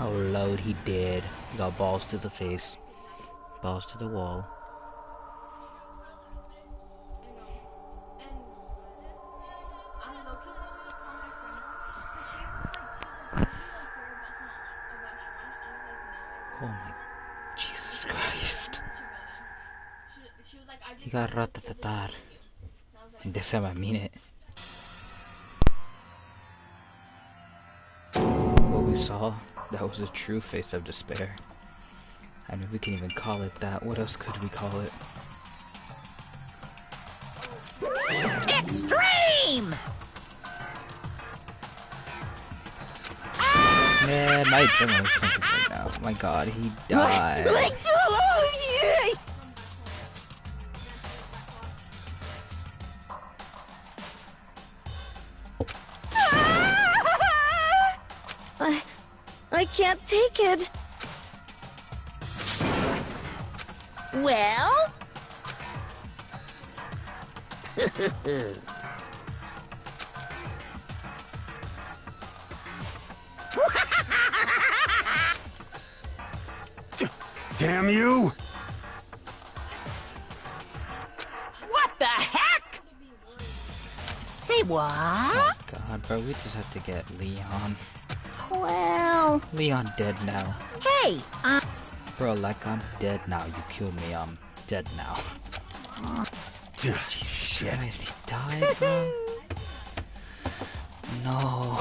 Oh load, he did. He got balls to the face. Balls to the wall. Oh my Jesus Christ. He got ratatatar. And this time I mean it. What we saw, that was a true face of despair. I mean, we can even call it that. What else could we call it? Extreme! Man, my adrenaline is pumping right now. Oh my god, he died. I can't take it. Well? Damn you! What the heck? Say what? Oh god, bro, we just have to get Leon. Well... Leon dead now. Hey, Bro, like I'm dead now. You killed me, I'm dead now. Shit. Christ, he died, bro? No.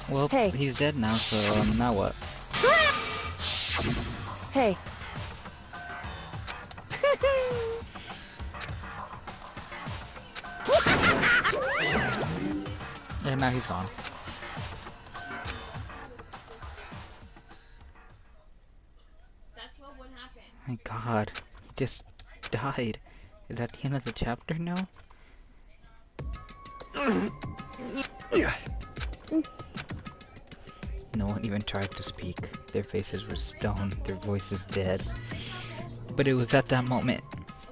Well, Hey. he's dead now, so now what? Hey, And now he's gone. My god, he just died. Is that the end of the chapter now? No one even tried to speak. Their faces were stone, their voices dead. But it was at that moment.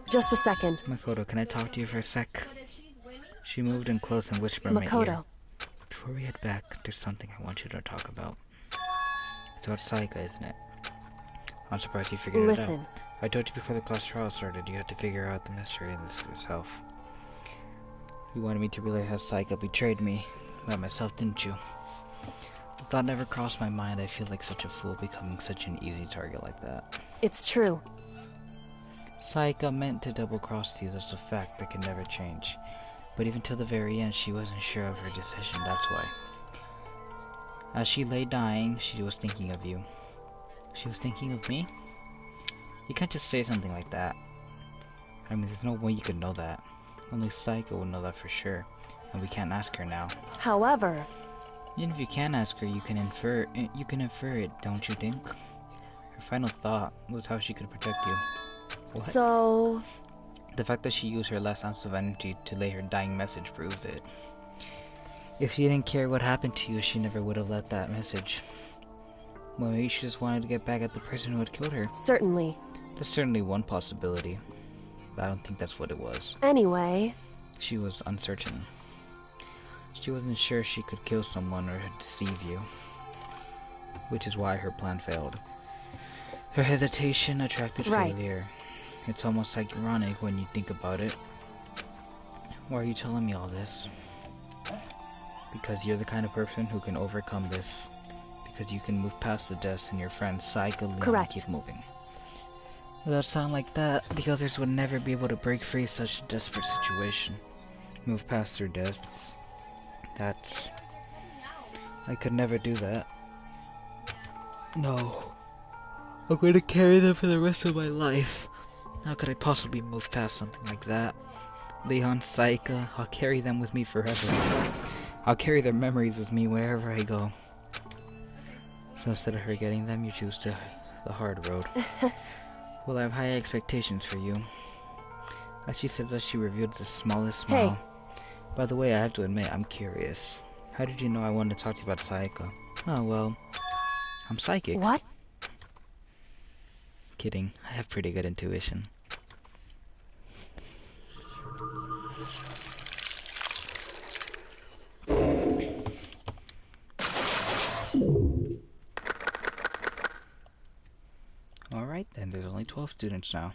just a second. Makoto, can I talk to you for a sec? She moved in close and whispered in my ear. Makoto. Before we head back, there's something I want you to talk about. It's about Saika, isn't it? I'm surprised you figured Listen. it out. I told you before the class trial started, you had to figure out the mystery in this yourself. You wanted me to realize how Saika betrayed me about myself, didn't you? The thought never crossed my mind. I feel like such a fool becoming such an easy target like that. It's true. Saika meant to double-cross you, that's a fact that can never change. But even till the very end, she wasn't sure of her decision, that's why. As she lay dying, she was thinking of you. She was thinking of me? You can't just say something like that. I mean, there's no way you could know that. Only Saika would know that for sure, and we can't ask her now. However... Even if you can ask her, you can infer it, don't you think? Her final thought was how she could protect you. What? So... The fact that she used her last ounce of energy to lay her dying message proves it. If she didn't care what happened to you, she never would have let that message. Well, maybe she just wanted to get back at the person who had killed her. Certainly. That's certainly one possibility. But I don't think that's what it was. Anyway... She was uncertain. She wasn't sure she could kill someone or deceive you. Which is why her plan failed. Her hesitation attracted failure. It's almost like ironic when you think about it. Why are you telling me all this? Because you're the kind of person who can overcome this. Because you can move past the deaths and your friends Saika and keep moving. Without a sound like that, the others would never be able to break free of such a desperate situation. Move past their deaths. That's... I could never do that. No. I'm going to carry them for the rest of my life. How could I possibly move past something like that? Leon, Saika, I'll carry them with me forever. I'll carry their memories with me wherever I go. So instead of forgetting them, you choose the hard road. Well, I have high expectations for you. As she said that, she revealed the smallest smile. Hey. By the way, I have to admit, I'm curious. How did you know I wanted to talk to you about Saika? Oh, well, I'm psychic. What? Kidding. I have pretty good intuition. Alright then, there's only 12 students now.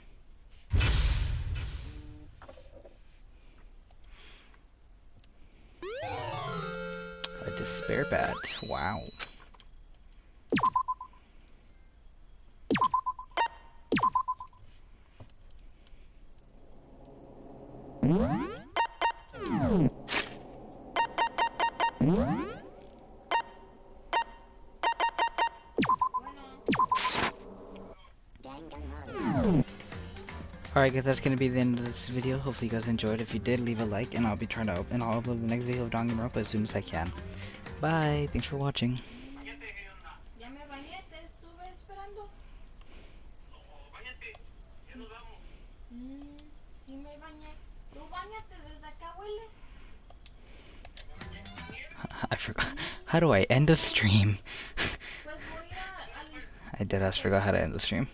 A despair bat. Wow. Alright guys, that's gonna be the end of this video. Hopefully you guys enjoyed. If you did, leave a like, and I'll be trying to I'll upload the next video of Danganronpa as soon as I can. Bye, thanks for watching. I forgot. How do I end a stream? I deadass forgot how to end the stream.